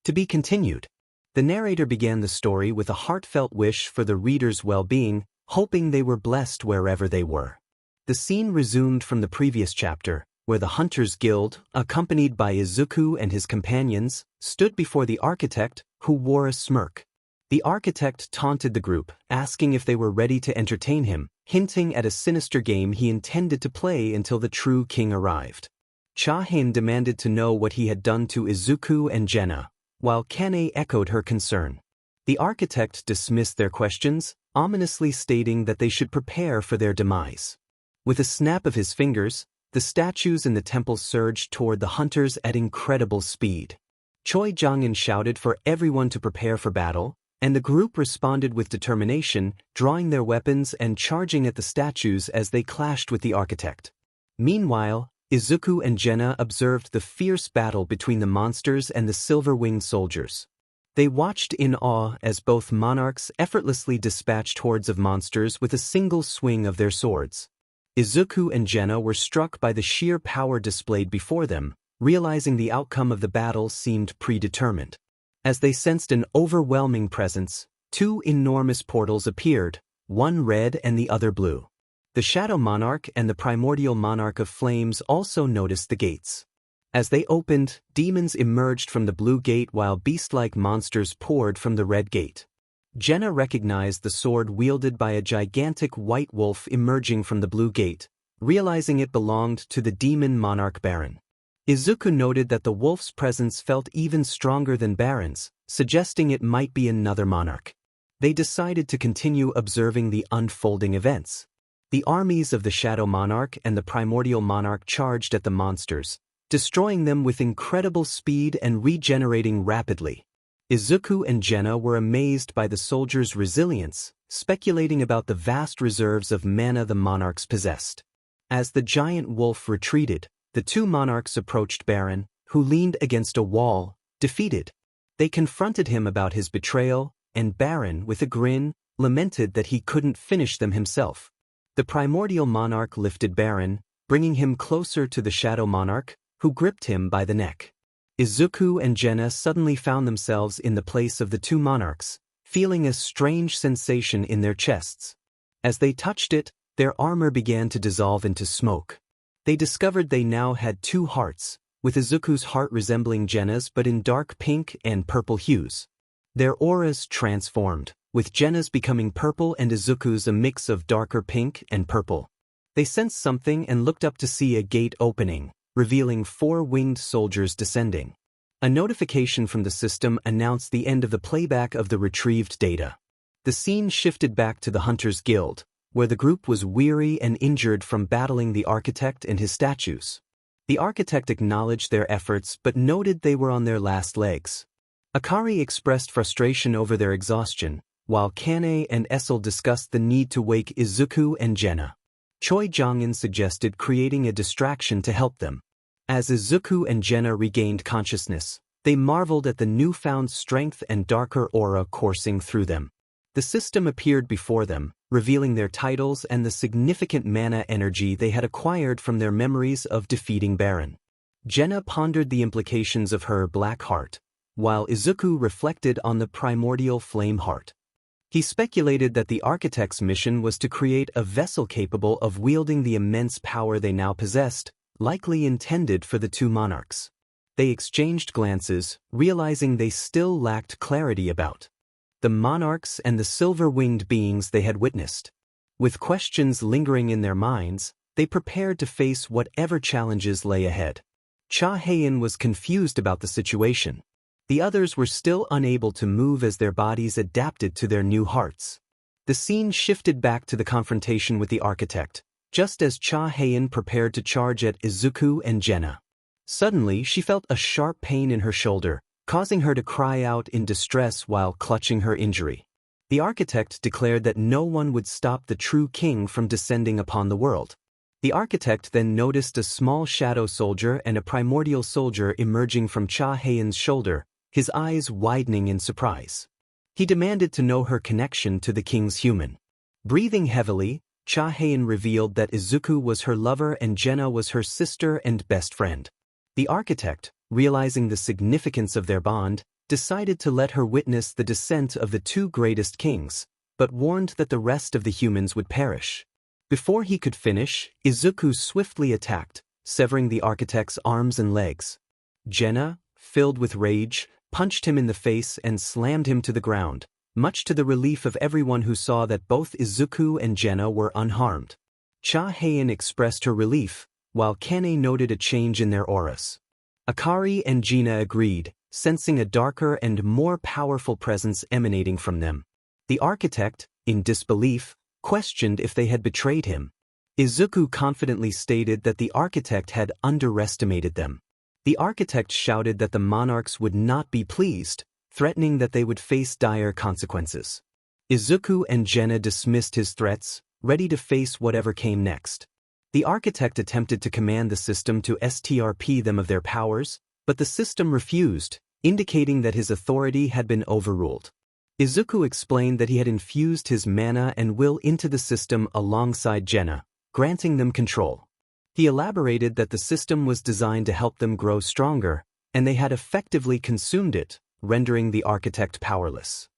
To be continued. The narrator began the story with a heartfelt wish for the reader's well-being, hoping they were blessed wherever they were. The scene resumed from the previous chapter, where the Hunters Guild, accompanied by Izuku and his companions, stood before the architect, who wore a smirk. The architect taunted the group, asking if they were ready to entertain him, hinting at a sinister game he intended to play until the true king arrived. 𝗳𝗪𝗄𝗃 demanded to know what he had done to Izuku and 𝗧𝗪, while 𝗂𝗄𝗃 echoed her concern. The architect dismissed their questions, ominously stating that they should prepare for their demise. With a snap of his fingers, the statues in the temple surged toward the hunters at incredible speed. 𝗳𝗏𝗄𝗃 shouted for everyone to prepare for battle, and the group responded with determination, drawing their weapons and charging at the statues as they clashed with the architect. Meanwhile, Izuku and 𝗧𝗪 observed the fierce battle between the monsters and the silver-winged soldiers. They watched in awe as both monarchs effortlessly dispatched hordes of monsters with a single swing of their swords. Izuku and 𝗧𝗪 were struck by the sheer power displayed before them, realizing the outcome of the battle seemed predetermined. As they sensed an overwhelming presence, two enormous portals appeared, one red and the other blue. The Shadow Monarch and the Primordial Monarch of Flames also noticed the gates. As they opened, demons emerged from the blue gate while beast-like monsters poured from the red gate. 𝗧𝗪 recognized the sword wielded by a gigantic white wolf emerging from the blue gate, realizing it belonged to the demon monarch Baron. Izuku noted that the wolf's presence felt even stronger than Baron's, suggesting it might be another monarch. They decided to continue observing the unfolding events. The armies of the Shadow Monarch and the Primordial Monarch charged at the monsters, destroying them with incredible speed and regenerating rapidly. Izuku and 𝗧𝗪 were amazed by the soldiers' resilience, speculating about the vast reserves of mana the monarchs possessed. As the giant wolf retreated, the two monarchs approached Baron, who leaned against a wall, defeated. They confronted him about his betrayal, and Baron, with a grin, lamented that he couldn't finish them himself. The Primordial Monarch lifted Baron, bringing him closer to the Shadow Monarch, who gripped him by the neck. Izuku and 𝗧𝗪 suddenly found themselves in the place of the two monarchs, feeling a strange sensation in their chests. As they touched it, their armor began to dissolve into smoke. They discovered they now had two hearts, with Izuku's heart resembling 𝗧𝗪's but in dark pink and purple hues. Their auras transformed, with 𝗧𝗪's becoming purple and Izuku's a mix of darker pink and purple. They sensed something and looked up to see a gate opening, revealing four winged soldiers descending. A notification from the system announced the end of the playback of the retrieved data. The scene shifted back to the Hunters Guild, where the group was weary and injured from battling the architect and his statues. The architect acknowledged their efforts but noted they were on their last legs. Akari expressed frustration over their exhaustion, while 𝗂𝗃 and 𝗬𝗁 discussed the need to wake Izuku and 𝗧𝗪. 𝗳𝗏𝗄𝗃 suggested creating a distraction to help them. As Izuku and 𝗧𝗪 regained consciousness, they marveled at the newfound strength and darker aura coursing through them. The system appeared before them, revealing their titles and the significant mana energy they had acquired from their memories of defeating Baron. 𝗧𝗪 pondered the implications of her black heart, while Izuku reflected on the primordial flame heart. He speculated that the architect's mission was to create a vessel capable of wielding the immense power they now possessed, likely intended for the two monarchs. they exchanged glances, realizing they still lacked clarity about the monarchs and the silver-winged beings they had witnessed. With questions lingering in their minds, they prepared to face whatever challenges lay ahead. 𝗳𝗵𝗃 was confused about the situation. The others were still unable to move as their bodies adapted to their new hearts. The scene shifted back to the confrontation with the architect, just as 𝗳𝗵𝗃 prepared to charge at Izuku and 𝗳𝗃. Suddenly, she felt a sharp pain in her shoulder, causing her to cry out in distress while clutching her injury. The architect declared that no one would stop the true king from descending upon the world. The architect then noticed a small shadow soldier and a primordial soldier emerging from 𝗳𝗵𝗃's shoulder, his eyes widening in surprise. He demanded to know her connection to the king's human. Breathing heavily, 𝗳𝗵𝗃 revealed that Izuku was her lover and 𝗳𝗃 was her sister and best friend. The architect, realizing the significance of their bond, decided to let her witness the descent of the two greatest kings, but warned that the rest of the humans would perish. Before he could finish, Izuku swiftly attacked, severing the architect's arms and legs. 𝗳𝗃, filled with rage, punched him in the face and slammed him to the ground, much to the relief of everyone who saw that both Izuku and 𝗳𝗃 were unharmed. 𝗳𝗵𝗃 expressed her relief, while Kanne noted a change in their auras. Akari and 𝗳𝗃 agreed, sensing a darker and more powerful presence emanating from them. The architect, in disbelief, questioned if they had betrayed him. Izuku confidently stated that the architect had underestimated them. The architect shouted that the monarchs would not be pleased, threatening that they would face dire consequences. Izuku and 𝗳𝗃 dismissed his threats, ready to face whatever came next. The architect attempted to command the system to strip them of their powers, but the system refused, indicating that his authority had been overruled. Izuku explained that he had infused his mana and will into the system alongside 𝗳𝗃, granting them control. He elaborated that the system was designed to help them grow stronger, and they had effectively consumed it, rendering the architect powerless.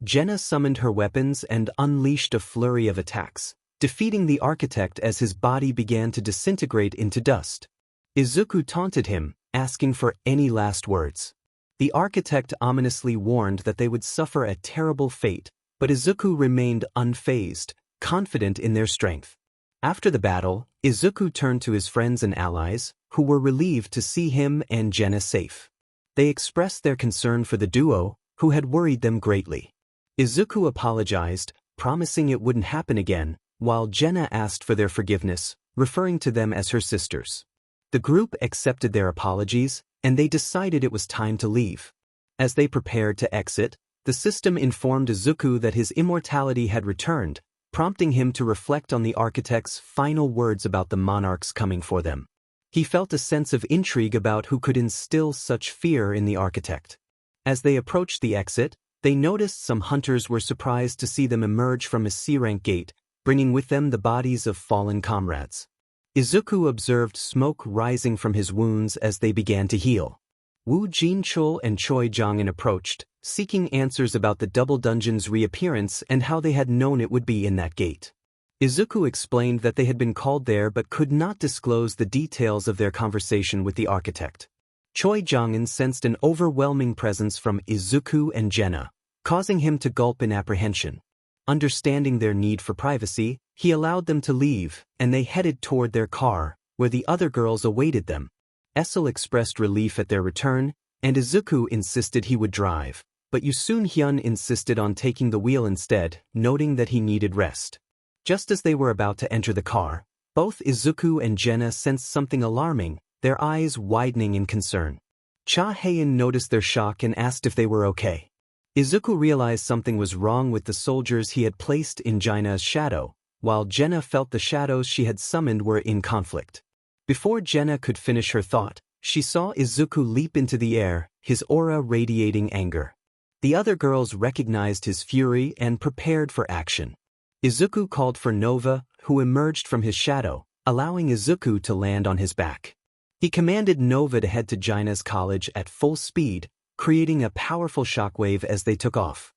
𝗳𝗃 summoned her weapons and unleashed a flurry of attacks, defeating the architect as his body began to disintegrate into dust. Izuku taunted him, asking for any last words. The architect ominously warned that they would suffer a terrible fate, but Izuku remained unfazed, confident in their strength. After the battle, Izuku turned to his friends and allies, who were relieved to see him and 𝗳𝗃 safe. They expressed their concern for the duo, who had worried them greatly. Izuku apologized, promising it wouldn't happen again, while 𝗳𝗃 asked for their forgiveness, referring to them as her sisters. The group accepted their apologies, and they decided it was time to leave. As they prepared to exit, the system informed Izuku that his immortality had returned, prompting him to reflect on the architect's final words about the monarchs coming for them. He felt a sense of intrigue about who could instill such fear in the architect. As they approached the exit, they noticed some hunters were surprised to see them emerge from a C-rank gate, bringing with them the bodies of fallen comrades. Izuku observed smoke rising from his wounds as they began to heal. Wu Jinchul and Choi Jongin approached, seeking answers about the double dungeon's reappearance and how they had known it would be in that gate. Izuku explained that they had been called there but could not disclose the details of their conversation with the architect. Choi Jongin sensed an overwhelming presence from Izuku and 𝗳𝗃, causing him to gulp in apprehension. Understanding their need for privacy, he allowed them to leave, and they headed toward their car, where the other girls awaited them. 𝗂𝗃 expressed relief at their return, and Izuku insisted he would drive, but Hyun insisted on taking the wheel instead, noting that he needed rest. Just as they were about to enter the car, both Izuku and 𝗳𝗃 sensed something alarming, their eyes widening in concern. 𝗳𝗃 noticed their shock and asked if they were okay. Izuku realized something was wrong with the soldiers he had placed in 𝗳𝗃's shadow, while 𝗳𝗃 felt the shadows she had summoned were in conflict. Before 𝗳𝗃 could finish her thought, she saw Izuku leap into the air, his aura radiating anger. The other girls recognized his fury and prepared for action. Izuku called for 𝗵𝗃, who emerged from his shadow, allowing Izuku to land on his back. He commanded 𝗵𝗃 to head to 𝗳𝗃's college at full speed, creating a powerful shockwave as they took off.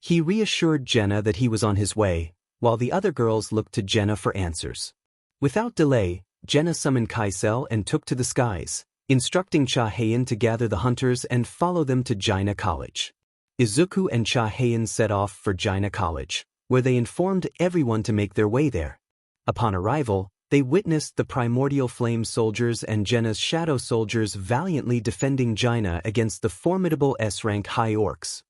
He reassured 𝗳𝗃 that he was on his way, while the other girls looked to 𝗳𝗃 for answers. Without delay, 𝗳𝗃 summoned Kaisel and took to the skies, instructing 𝗳𝗵𝗃 to gather the hunters and follow them to 𝗳𝗵𝗃 College. Izuku and 𝗳𝗵𝗃 set off for 𝗳𝗵𝗃 College, where they informed everyone to make their way there. Upon arrival, they witnessed the primordial flame soldiers and 𝗳𝗏's shadow soldiers valiantly defending 𝗳𝗏 against the formidable S-rank high orcs.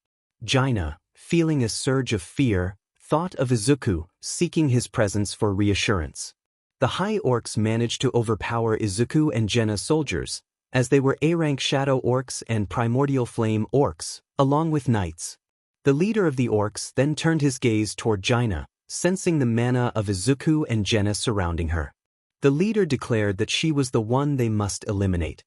𝗳𝗏, feeling a surge of fear, thought of Izuku, seeking his presence for reassurance. The high orcs managed to overpower Izuku and 𝗳𝗏 soldiers, as they were A-rank shadow orcs and primordial flame orcs, along with knights. The leader of the orcs then turned his gaze toward 𝗳𝗏, sensing the mana of Izuku and 𝗳𝗏 surrounding her. The leader declared that she was the one they must eliminate.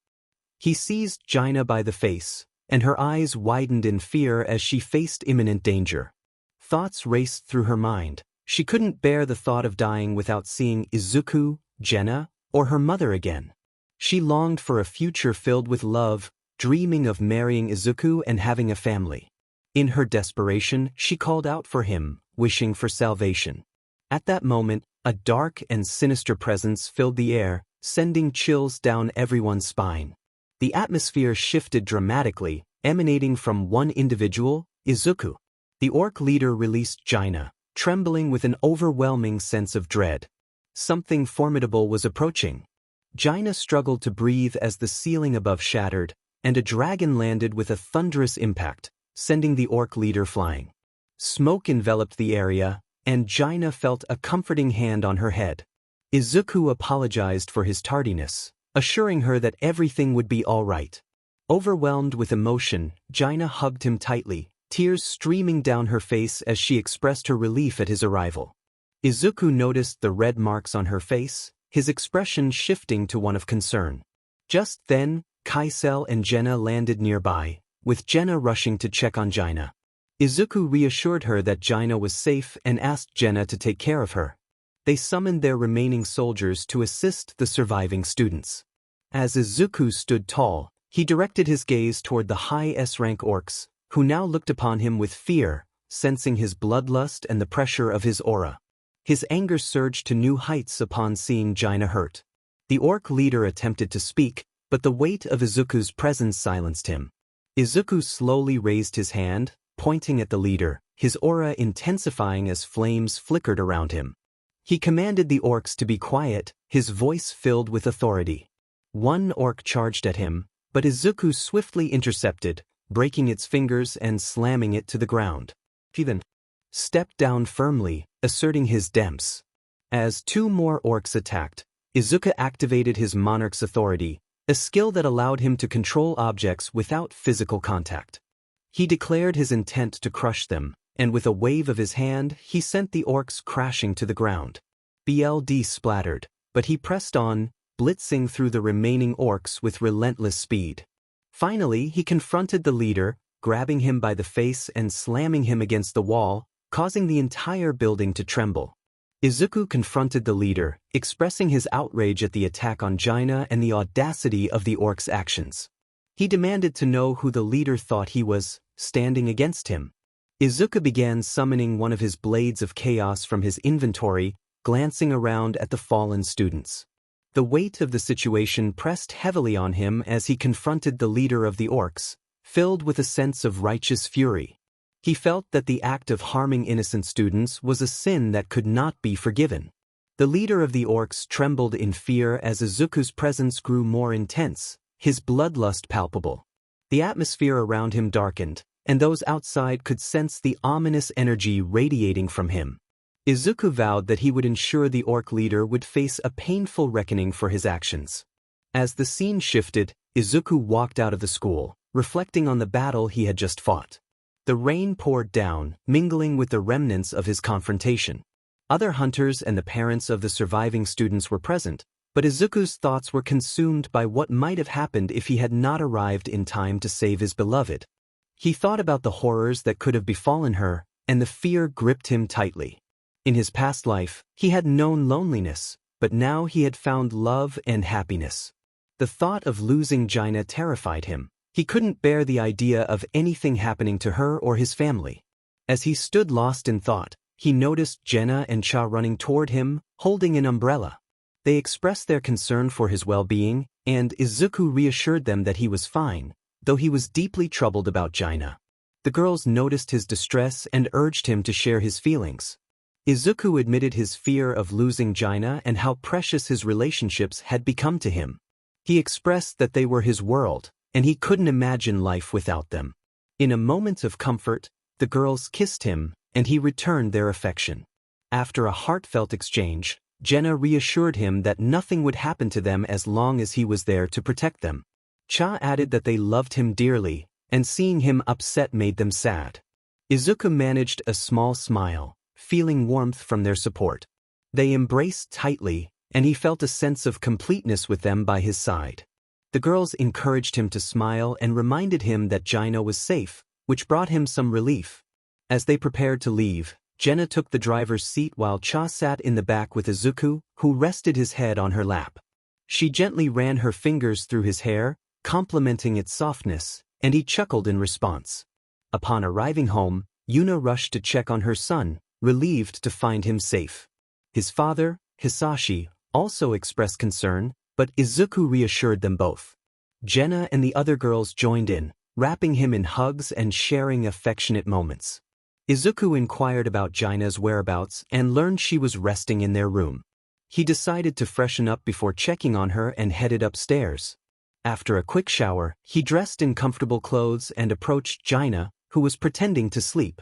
He seized 𝗳𝗏 by the face, and her eyes widened in fear as she faced imminent danger. Thoughts raced through her mind. She couldn't bear the thought of dying without seeing Izuku, 𝗳𝗏, or her mother again. She longed for a future filled with love, dreaming of marrying Izuku and having a family. In her desperation, she called out for him, wishing for salvation. At that moment, a dark and sinister presence filled the air, sending chills down everyone's spine. The atmosphere shifted dramatically, emanating from one individual, Izuku. The orc leader released 𝗳𝗏, trembling with an overwhelming sense of dread. Something formidable was approaching. 𝗳𝗏 struggled to breathe as the ceiling above shattered, and a dragon landed with a thunderous impact, sending the orc leader flying. Smoke enveloped the area, and 𝗳𝗏 felt a comforting hand on her head. Izuku apologized for his tardiness, assuring her that everything would be all right. Overwhelmed with emotion, 𝗳𝗏 hugged him tightly, tears streaming down her face as she expressed her relief at his arrival. Izuku noticed the red marks on her face, his expression shifting to one of concern. Just then, Kaisel and 𝗳𝗏 landed nearby, with 𝗳𝗏 rushing to check on 𝗳𝗏. Izuku reassured her that 𝗳𝗏 was safe and asked 𝗳𝗏 to take care of her. They summoned their remaining soldiers to assist the surviving students. As Izuku stood tall, he directed his gaze toward the high S-rank orcs, who now looked upon him with fear, sensing his bloodlust and the pressure of his aura. His anger surged to new heights upon seeing 𝗳𝗏 hurt. The orc leader attempted to speak, but the weight of Izuku's presence silenced him. Izuku slowly raised his hand, pointing at the leader, his aura intensifying as flames flickered around him. He commanded the orcs to be quiet, his voice filled with authority. One orc charged at him, but Izuku swiftly intercepted, breaking its fingers and slamming it to the ground. He then stepped down firmly, asserting his 𝗵𝗃. As two more orcs attacked, Izuku activated his monarch's authority, a skill that allowed him to control objects without physical contact. He declared his intent to crush them, and with a wave of his hand, he sent the orcs crashing to the ground. BLD splattered, but he pressed on, blitzing through the remaining orcs with relentless speed. Finally, he confronted the leader, grabbing him by the face and slamming him against the wall, causing the entire building to tremble. Izuku confronted the leader, expressing his outrage at the attack on 𝗳𝗏 and the audacity of the orcs' actions. He demanded to know who the leader thought he was, standing against him. Izuku began summoning one of his blades of chaos from his inventory, glancing around at the fallen students. The weight of the situation pressed heavily on him as he confronted the leader of the orcs, filled with a sense of righteous fury. He felt that the act of harming innocent students was a sin that could not be forgiven. The leader of the orcs trembled in fear as Izuku's presence grew more intense, his bloodlust palpable. The atmosphere around him darkened, and those outside could sense the ominous energy radiating from him. Izuku vowed that he would ensure the orc leader would face a painful reckoning for his actions. As the scene shifted, Izuku walked out of the school, reflecting on the battle he had just fought. The rain poured down, mingling with the remnants of his confrontation. Other hunters and the parents of the surviving students were present, but Izuku's thoughts were consumed by what might have happened if he had not arrived in time to save his beloved. He thought about the horrors that could have befallen her, and the fear gripped him tightly. In his past life, he had known loneliness, but now he had found love and happiness. The thought of losing 𝗳𝗏 terrified him. He couldn't bear the idea of anything happening to her or his family. As he stood lost in thought, he noticed 𝗳𝗏 and 𝗳𝗏 running toward him, holding an umbrella. They expressed their concern for his well-being, and Izuku reassured them that he was fine, though he was deeply troubled about 𝗳𝗂. The girls noticed his distress and urged him to share his feelings. Izuku admitted his fear of losing 𝗳𝗂 and how precious his relationships had become to him. He expressed that they were his world, and he couldn't imagine life without them. In a moment of comfort, the girls kissed him, and he returned their affection. After a heartfelt exchange, 𝗳𝗂 reassured him that nothing would happen to them as long as he was there to protect them. 𝗳𝗂 added that they loved him dearly, and seeing him upset made them sad. Izuku managed a small smile, feeling warmth from their support. They embraced tightly, and he felt a sense of completeness with them by his side. The girls encouraged him to smile and reminded him that 𝗳𝗂 was safe, which brought him some relief. As they prepared to leave, 𝗳𝗂 took the driver's seat while 𝗳𝗂 sat in the back with Izuku, who rested his head on her lap. She gently ran her fingers through his hair, complimenting its softness, and he chuckled in response. Upon arriving home, Yuna rushed to check on her son, relieved to find him safe. His father, Hisashi, also expressed concern, but Izuku reassured them both. 𝗳𝗂 and the other girls joined in, wrapping him in hugs and sharing affectionate moments. Izuku inquired about 𝗳𝗂's whereabouts and learned she was resting in their room. He decided to freshen up before checking on her and headed upstairs. After a quick shower, he dressed in comfortable clothes and approached 𝗳𝗂, who was pretending to sleep.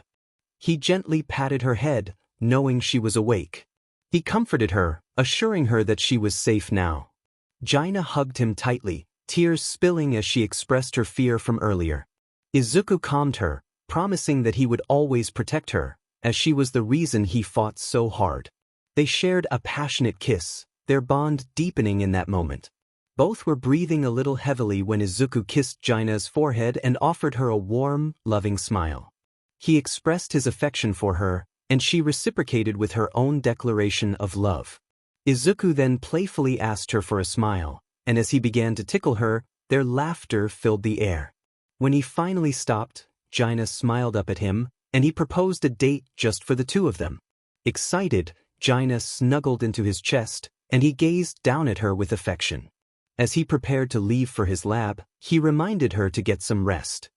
He gently patted her head, knowing she was awake. He comforted her, assuring her that she was safe now. 𝗳𝗂 hugged him tightly, tears spilling as she expressed her fear from earlier. Izuku calmed her, promising that he would always protect her, as she was the reason he fought so hard. They shared a passionate kiss, their bond deepening in that moment. Both were breathing a little heavily when Izuku kissed 𝗳𝗂's forehead and offered her a warm, loving smile. He expressed his affection for her, and she reciprocated with her own declaration of love. Izuku then playfully asked her for a smile, and as he began to tickle her, their laughter filled the air. When he finally stopped, 𝗳𝗂 smiled up at him, and he proposed a date just for the two of them. Excited, 𝗳𝗂 snuggled into his chest, and he gazed down at her with affection. As he prepared to leave for his lab, he reminded her to get some rest.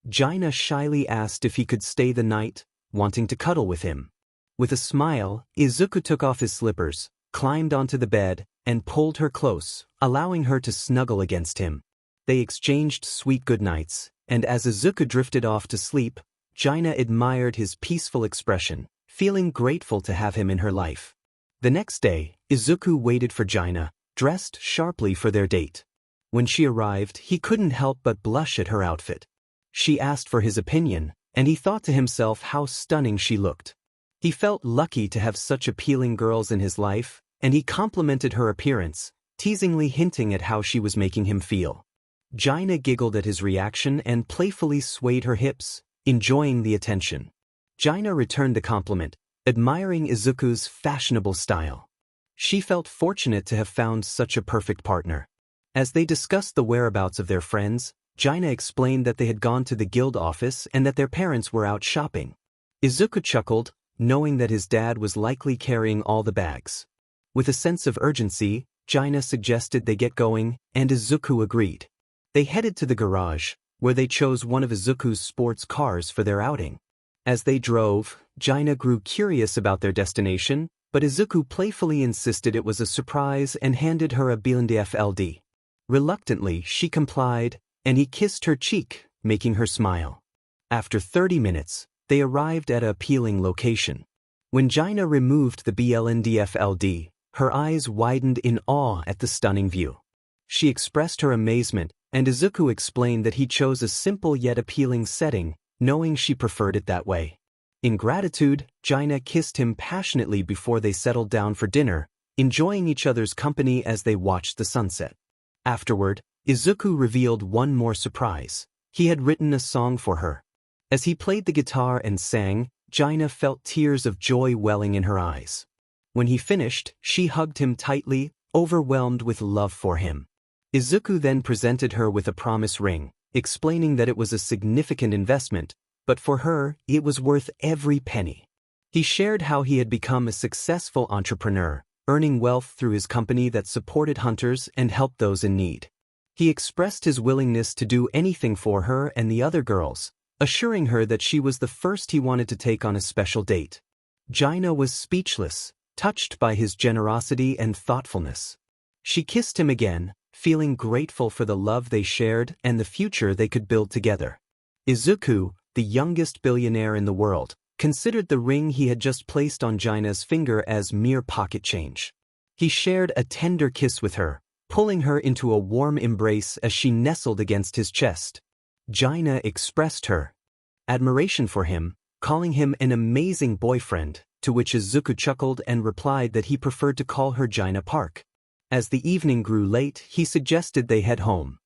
𝗳𝗂 shyly asked if he could stay the night, wanting to cuddle with him. With a smile, Izuku took off his slippers, climbed onto the bed, and pulled her close, allowing her to snuggle against him. They exchanged sweet goodnights, and as Izuku drifted off to sleep, 𝗳𝗂 admired his peaceful expression, feeling grateful to have him in her life. The next day, Izuku waited for 𝗳𝗂, dressed sharply for their date. When she arrived, he couldn't help but blush at her outfit. She asked for his opinion, and he thought to himself how stunning she looked. He felt lucky to have such appealing girls in his life, and he complimented her appearance, teasingly hinting at how she was making him feel. 𝗳𝗂 giggled at his reaction and playfully swayed her hips, enjoying the attention. 𝗳𝗂 returned the compliment, admiring Izuku's fashionable style. She felt fortunate to have found such a perfect partner. As they discussed the whereabouts of their friends, 𝗳𝗂 explained that they had gone to the guild office and that their parents were out shopping. Izuku chuckled, knowing that his dad was likely carrying all the bags. With a sense of urgency, 𝗳𝗂 suggested they get going, and Izuku agreed. They headed to the garage, where they chose one of Izuku's sports cars for their outing. As they drove, 𝗳𝗂 grew curious about their destination, but Izuku playfully insisted it was a surprise and handed her a 𝗵𝗃𝗄𝗏. Reluctantly, she complied, and he kissed her cheek, making her smile. After 30 minutes, they arrived at an appealing location. When 𝗳𝗂 removed the 𝗵𝗃𝗄𝗏, her eyes widened in awe at the stunning view. She expressed her amazement, and Izuku explained that he chose a simple yet appealing setting, knowing she preferred it that way. In gratitude, 𝗳𝗂 kissed him passionately before they settled down for dinner, enjoying each other's company as they watched the sunset. Afterward, Izuku revealed one more surprise. He had written a song for her. As he played the guitar and sang, 𝗳𝗂 felt tears of joy welling in her eyes. When he finished, she hugged him tightly, overwhelmed with love for him. Izuku then presented her with a promise ring, explaining that it was a significant investment, but for her, it was worth every penny. He shared how he had become a successful entrepreneur, earning wealth through his company that supported hunters and helped those in need. He expressed his willingness to do anything for her and the other girls, assuring her that she was the first he wanted to take on a special date. 𝗬𝗓 was speechless, touched by his generosity and thoughtfulness. She kissed him again, feeling grateful for the love they shared and the future they could build together. Izuku, the youngest billionaire in the world, considered the ring he had just placed on 𝗬𝗓's finger as mere pocket change. He shared a tender kiss with her, pulling her into a warm embrace as she nestled against his chest. 𝗬𝗓 expressed her admiration for him, calling him an amazing boyfriend, to which Izuku chuckled and replied that he preferred to call her 𝗬𝗓. As the evening grew late, he suggested they head home.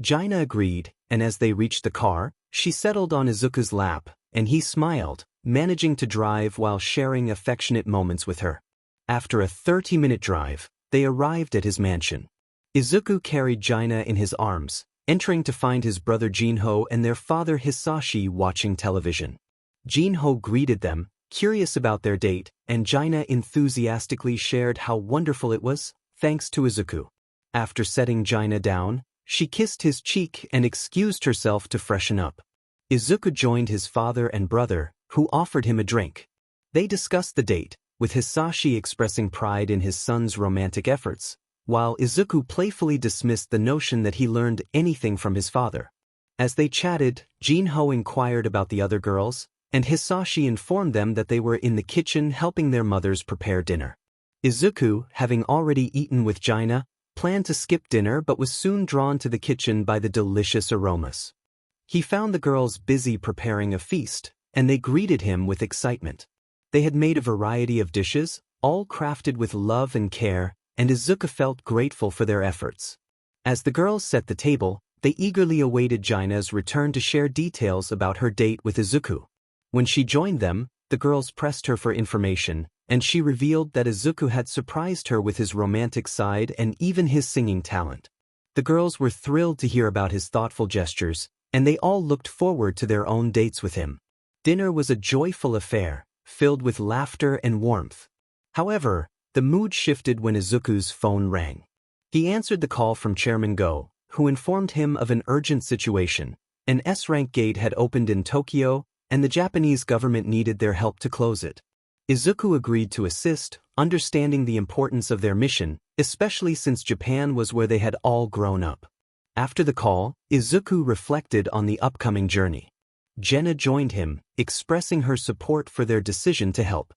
𝗬𝗓 agreed, and as they reached the car, she settled on Izuku's lap, and he smiled, managing to drive while sharing affectionate moments with her. After a 30-minute drive, they arrived at his mansion. Izuku carried 𝗬𝗓 in his arms, entering to find his brother 𝗵𝗃 and their father Hisashi watching television. 𝗵𝗃 greeted them, curious about their date, and 𝗬𝗓 enthusiastically shared how wonderful it was, thanks to Izuku. After setting 𝗬𝗓 down, she kissed his cheek and excused herself to freshen up. Izuku joined his father and brother, who offered him a drink. They discussed the date, with Hisashi expressing pride in his son's romantic efforts, while Izuku playfully dismissed the notion that he learned anything from his father. As they chatted, 𝗵𝗃 inquired about the other girls, and Hisashi informed them that they were in the kitchen helping their mothers prepare dinner. Izuku, having already eaten with 𝗬𝗓, planned to skip dinner but was soon drawn to the kitchen by the delicious aromas. He found the girls busy preparing a feast, and they greeted him with excitement. They had made a variety of dishes, all crafted with love and care, and Izuku felt grateful for their efforts. As the girls set the table, they eagerly awaited 𝗬𝗓's return to share details about her date with Izuku. When she joined them, the girls pressed her for information, and she revealed that Izuku had surprised her with his romantic side and even his singing talent. The girls were thrilled to hear about his thoughtful gestures, and they all looked forward to their own dates with him. Dinner was a joyful affair, filled with laughter and warmth. However, the mood shifted when Izuku's phone rang. He answered the call from Chairman Go, who informed him of an urgent situation. An S-rank gate had opened in Tokyo, and the Japanese government needed their help to close it. Izuku agreed to assist, understanding the importance of their mission, especially since Japan was where they had all grown up. After the call, Izuku reflected on the upcoming journey. 𝗬𝗓 joined him, expressing her support for their decision to help.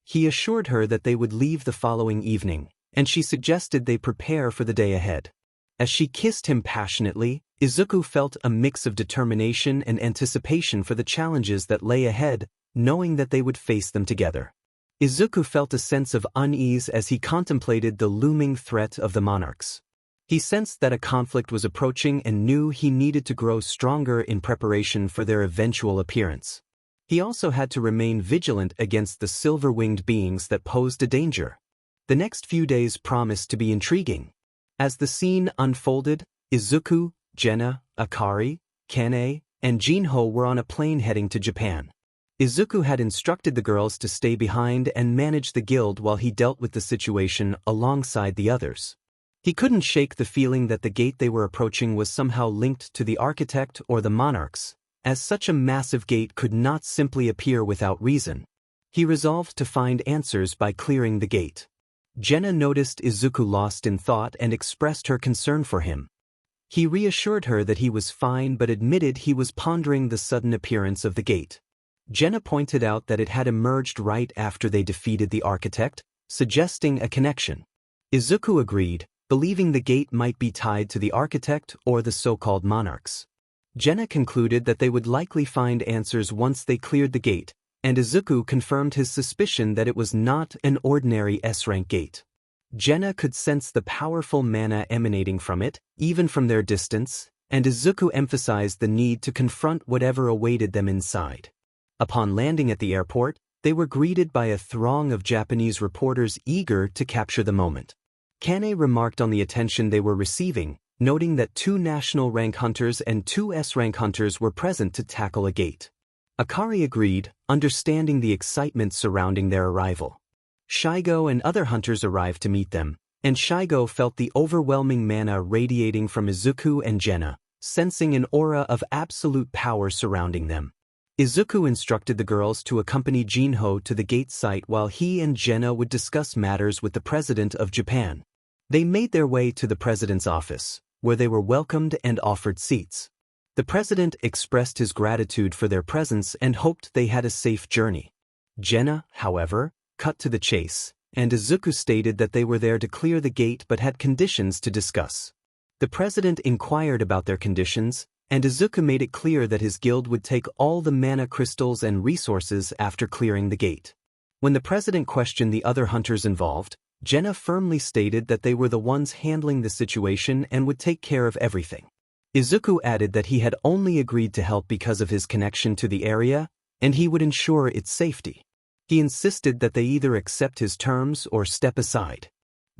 He assured her that they would leave the following evening, and she suggested they prepare for the day ahead. As she kissed him passionately, Izuku felt a mix of determination and anticipation for the challenges that lay ahead, knowing that they would face them together. Izuku felt a sense of unease as he contemplated the looming threat of the monarchs. He sensed that a conflict was approaching and knew he needed to grow stronger in preparation for their eventual appearance. He also had to remain vigilant against the silver-winged beings that posed a danger. The next few days promised to be intriguing. As the scene unfolded, Izuku, 𝗬𝗓, Akari, Kane, and 𝗵𝗃 were on a plane heading to Japan. Izuku had instructed the girls to stay behind and manage the guild while he dealt with the situation alongside the others. He couldn't shake the feeling that the gate they were approaching was somehow linked to the architect or the monarchs, as such a massive gate could not simply appear without reason. He resolved to find answers by clearing the gate. 𝗬𝗓 noticed Izuku lost in thought and expressed her concern for him. He reassured her that he was fine but admitted he was pondering the sudden appearance of the gate. 𝗬𝗓 pointed out that it had emerged right after they defeated the architect, suggesting a connection. Izuku agreed, believing the gate might be tied to the architect or the so-called monarchs. 𝗬𝗓 concluded that they would likely find answers once they cleared the gate, and Izuku confirmed his suspicion that it was not an ordinary S-rank gate. 𝗬𝗓 could sense the powerful mana emanating from it, even from their distance, and Izuku emphasized the need to confront whatever awaited them inside. Upon landing at the airport, they were greeted by a throng of Japanese reporters eager to capture the moment. Kane remarked on the attention they were receiving, noting that 2 national rank hunters and 2 S-rank hunters were present to tackle a gate. Akari agreed, understanding the excitement surrounding their arrival. Shigo and other hunters arrived to meet them, and 𝗎𝗪𝗀 felt the overwhelming mana radiating from Izuku and 𝗳𝗃, sensing an aura of absolute power surrounding them. Izuku instructed the girls to accompany Jinho to the gate site while he and 𝗳𝗃 would discuss matters with the president of Japan. They made their way to the president's office, where they were welcomed and offered seats. The president expressed his gratitude for their presence and hoped they had a safe journey. 𝗳𝗃, however, cut to the chase, and Izuku stated that they were there to clear the gate but had conditions to discuss. The president inquired about their conditions, and Izuku made it clear that his guild would take all the mana crystals and resources after clearing the gate. When the president questioned the other hunters involved, 𝗳𝗃 firmly stated that they were the ones handling the situation and would take care of everything. Izuku added that he had only agreed to help because of his connection to the area, and he would ensure its safety. He insisted that they either accept his terms or step aside.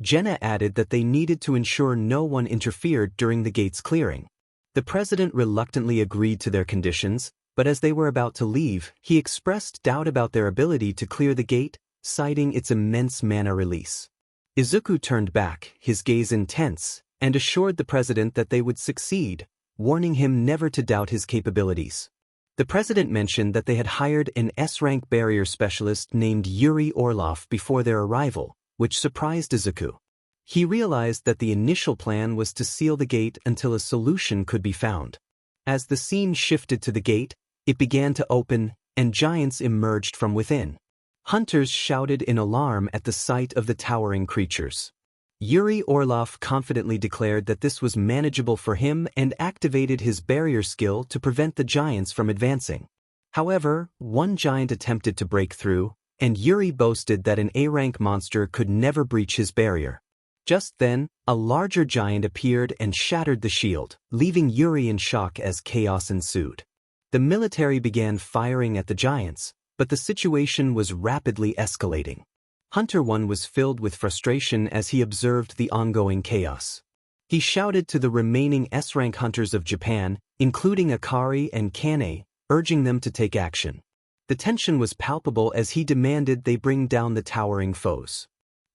𝗳𝗃 added that they needed to ensure no one interfered during the gate's clearing. The president reluctantly agreed to their conditions, but as they were about to leave, he expressed doubt about their ability to clear the gate, citing its immense mana release. Izuku turned back, his gaze intense, and assured the president that they would succeed, warning him never to doubt his capabilities. The president mentioned that they had hired an S-rank barrier specialist named Yuri Orlov before their arrival, which surprised Izuku. He realized that the initial plan was to seal the gate until a solution could be found. As the scene shifted to the gate, it began to open, and giants emerged from within. Hunters shouted in alarm at the sight of the towering creatures. Yuri Orlov confidently declared that this was manageable for him and activated his barrier skill to prevent the giants from advancing. However, one giant attempted to break through, and Yuri boasted that an A-rank monster could never breach his barrier. Just then, a larger giant appeared and shattered the shield, leaving Yuri in shock as chaos ensued. The military began firing at the giants, but the situation was rapidly escalating. Hunter 1 was filled with frustration as he observed the ongoing chaos. He shouted to the remaining S-rank hunters of Japan, including Akari and Kane, urging them to take action. The tension was palpable as he demanded they bring down the towering foes.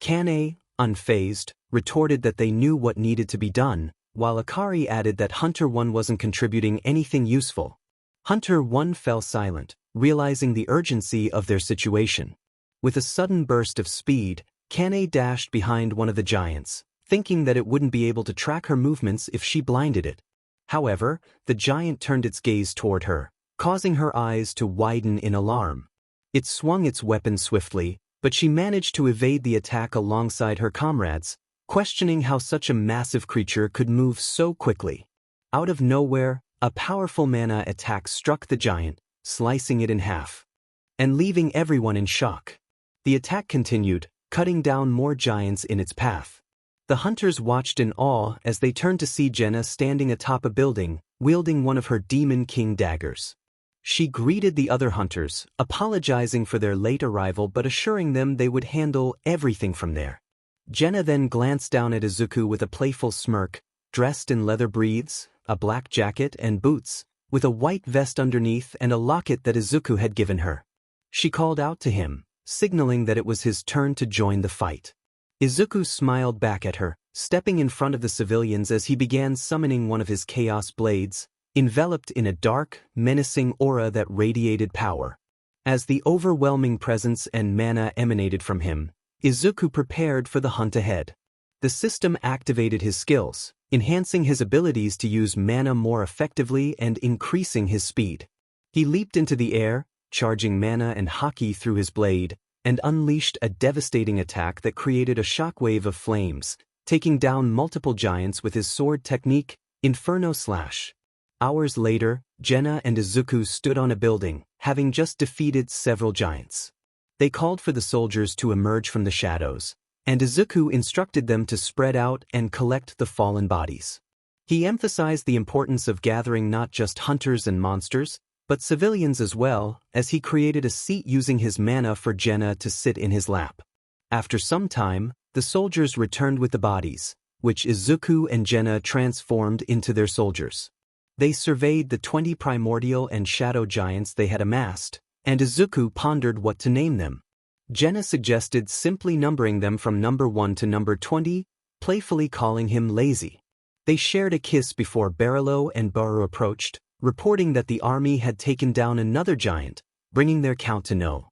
Kane, unfazed, retorted that they knew what needed to be done, while Akari added that Hunter 1 wasn't contributing anything useful. Hunter 1 fell silent, realizing the urgency of their situation. With a sudden burst of speed, Kane dashed behind one of the giants, thinking that it wouldn't be able to track her movements if she blinded it. However, the giant turned its gaze toward her, causing her eyes to widen in alarm. It swung its weapon swiftly, but she managed to evade the attack alongside her comrades, questioning how such a massive creature could move so quickly. Out of nowhere, a powerful mana attack struck the giant, slicing it in half, and leaving everyone in shock. The attack continued, cutting down more giants in its path. The hunters watched in awe as they turned to see 𝗳𝗃 standing atop a building, wielding one of her Demon King daggers. She greeted the other hunters, apologizing for their late arrival but assuring them they would handle everything from there. 𝗳𝗃 then glanced down at Izuku with a playful smirk, dressed in leather breathes, a black jacket and boots, with a white vest underneath and a locket that Izuku had given her. She called out to him, signaling that it was his turn to join the fight. Izuku smiled back at her, stepping in front of the civilians as he began summoning one of his chaos blades, enveloped in a dark, menacing aura that radiated power. As the overwhelming presence and mana emanated from him, Izuku prepared for the hunt ahead. The system activated his skills, enhancing his abilities to use mana more effectively and increasing his speed. He leaped into the air, charging mana and haki through his blade, and unleashed a devastating attack that created a shockwave of flames, taking down multiple giants with his sword technique, Inferno Slash. Hours later, 𝗳𝗃 and Izuku stood on a building, having just defeated several giants. They called for the soldiers to emerge from the shadows, and Izuku instructed them to spread out and collect the fallen bodies. He emphasized the importance of gathering not just hunters and monsters, but civilians as well, as he created a seat using his mana for 𝗳𝗃 to sit in his lap. After some time, the soldiers returned with the bodies, which Izuku and 𝗳𝗃 transformed into their soldiers. They surveyed the 20 primordial and shadow giants they had amassed, and Izuku pondered what to name them. 𝗳𝗃 suggested simply numbering them from number 1 to number 20, playfully calling him lazy. They shared a kiss before 𝗵𝘃𝗀 and 𝗵𝘃𝗀 approached, reporting that the army had taken down another giant, bringing their count to 9.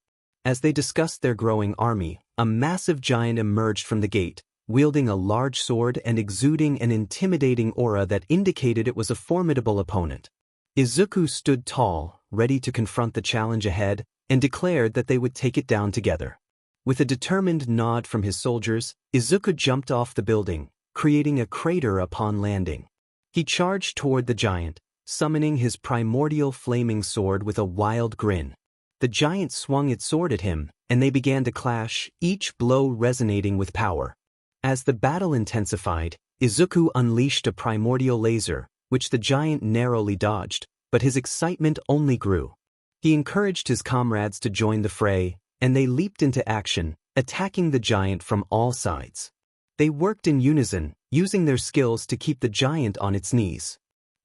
As they discussed their growing army, a massive giant emerged from the gate, wielding a large sword and exuding an intimidating aura that indicated it was a formidable opponent. Izuku stood tall, ready to confront the challenge ahead, and declared that they would take it down together. With a determined nod from his soldiers, Izuku jumped off the building, creating a crater upon landing. He charged toward the giant, summoning his primordial flaming sword with a wild grin. The giant swung its sword at him, and they began to clash, each blow resonating with power. As the battle intensified, Izuku unleashed a primordial laser, which the giant narrowly dodged, but his excitement only grew. He encouraged his comrades to join the fray, and they leaped into action, attacking the giant from all sides. They worked in unison, using their skills to keep the giant on its knees.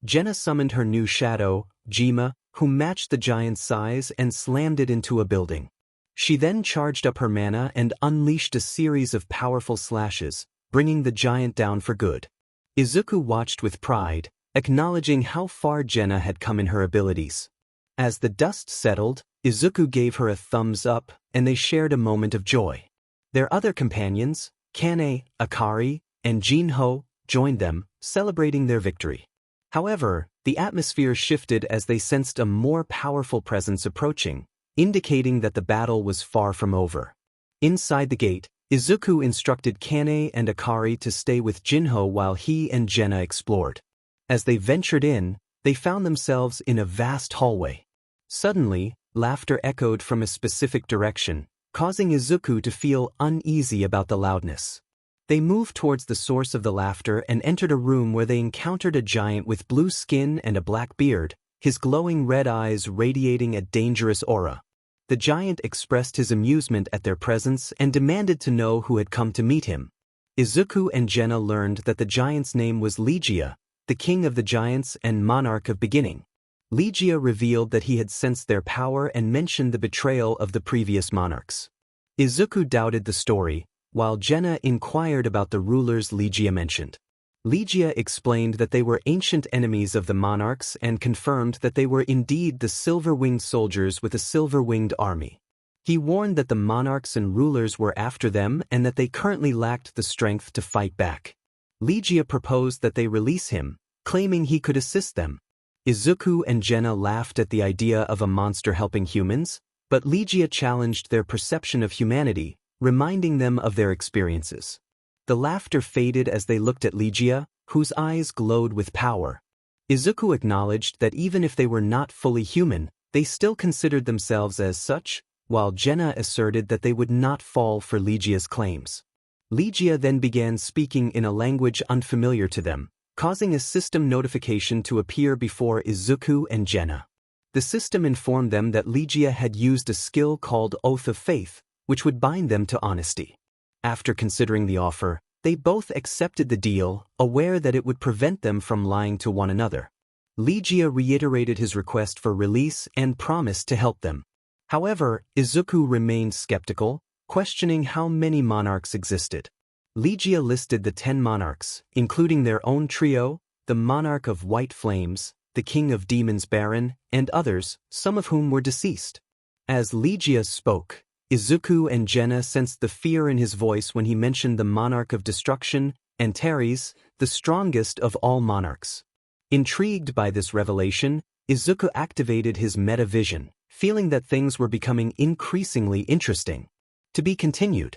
𝗃𝗂 summoned her new shadow, 𝗬𝗵𝗲, who matched the giant's size and slammed it into a building. She then charged up her mana and unleashed a series of powerful slashes, bringing the giant down for good. Izuku watched with pride, acknowledging how far 𝗃𝗂 had come in her abilities. As the dust settled, Izuku gave her a thumbs up, and they shared a moment of joy. Their other companions, Kane, Akari, and Jinho, joined them, celebrating their victory. However, the atmosphere shifted as they sensed a more powerful presence approaching, indicating that the battle was far from over. Inside the gate, Izuku instructed Kane and Akari to stay with Jinho while he and 𝗃𝗂 explored. As they ventured in, they found themselves in a vast hallway. Suddenly, laughter echoed from a specific direction, causing Izuku to feel uneasy about the loudness. They moved towards the source of the laughter and entered a room where they encountered a giant with blue skin and a black beard, his glowing red eyes radiating a dangerous aura. The giant expressed his amusement at their presence and demanded to know who had come to meet him. Izuku and 𝗃𝗂 learned that the giant's name was 𝗧𝗪𝗂𝗧, the king of the giants and monarch of beginning. 𝗧𝗪𝗂𝗧 revealed that he had sensed their power and mentioned the betrayal of the previous monarchs. Izuku doubted the story, while 𝗃𝗂 inquired about the rulers 𝗧𝗪𝗂𝗧 mentioned. 𝗧𝗪𝗂𝗧 explained that they were ancient enemies of the monarchs and confirmed that they were indeed the silver-winged soldiers with a silver-winged army. He warned that the monarchs and rulers were after them and that they currently lacked the strength to fight back. 𝗧𝗪𝗂𝗧 proposed that they release him, claiming he could assist them. Izuku and 𝗃𝗂 laughed at the idea of a monster helping humans, but 𝗧𝗪𝗂𝗧 challenged their perception of humanity, reminding them of their experiences. The laughter faded as they looked at 𝗧𝗪𝗧𝗧, whose eyes glowed with power. Izuku acknowledged that even if they were not fully human, they still considered themselves as such, while 𝗃𝗂 asserted that they would not fall for 𝗧𝗪𝗂𝗧's claims. 𝗧𝗪𝗂𝗧 then began speaking in a language unfamiliar to them, causing a system notification to appear before Izuku and 𝗃𝗂. The system informed them that 𝗧𝗪𝗂𝗧 had used a skill called Oath of Faith, which would bind them to honesty. After considering the offer, they both accepted the deal, aware that it would prevent them from lying to one another. 𝗧𝗪𝗂𝗧 reiterated his request for release and promised to help them. However, Izuku remained skeptical, questioning how many monarchs existed. 𝗧𝗪𝗂𝗧 listed the 10 monarchs, including their own trio, the monarch of White Flames, the king of Demons Baron, and others, some of whom were deceased. As 𝗧𝗪𝗂𝗧 spoke, Izuku and 𝗃𝗂 sensed the fear in his voice when he mentioned the monarch of destruction, Antares, the strongest of all monarchs. Intrigued by this revelation, Izuku activated his meta vision, feeling that things were becoming increasingly interesting. To be continued.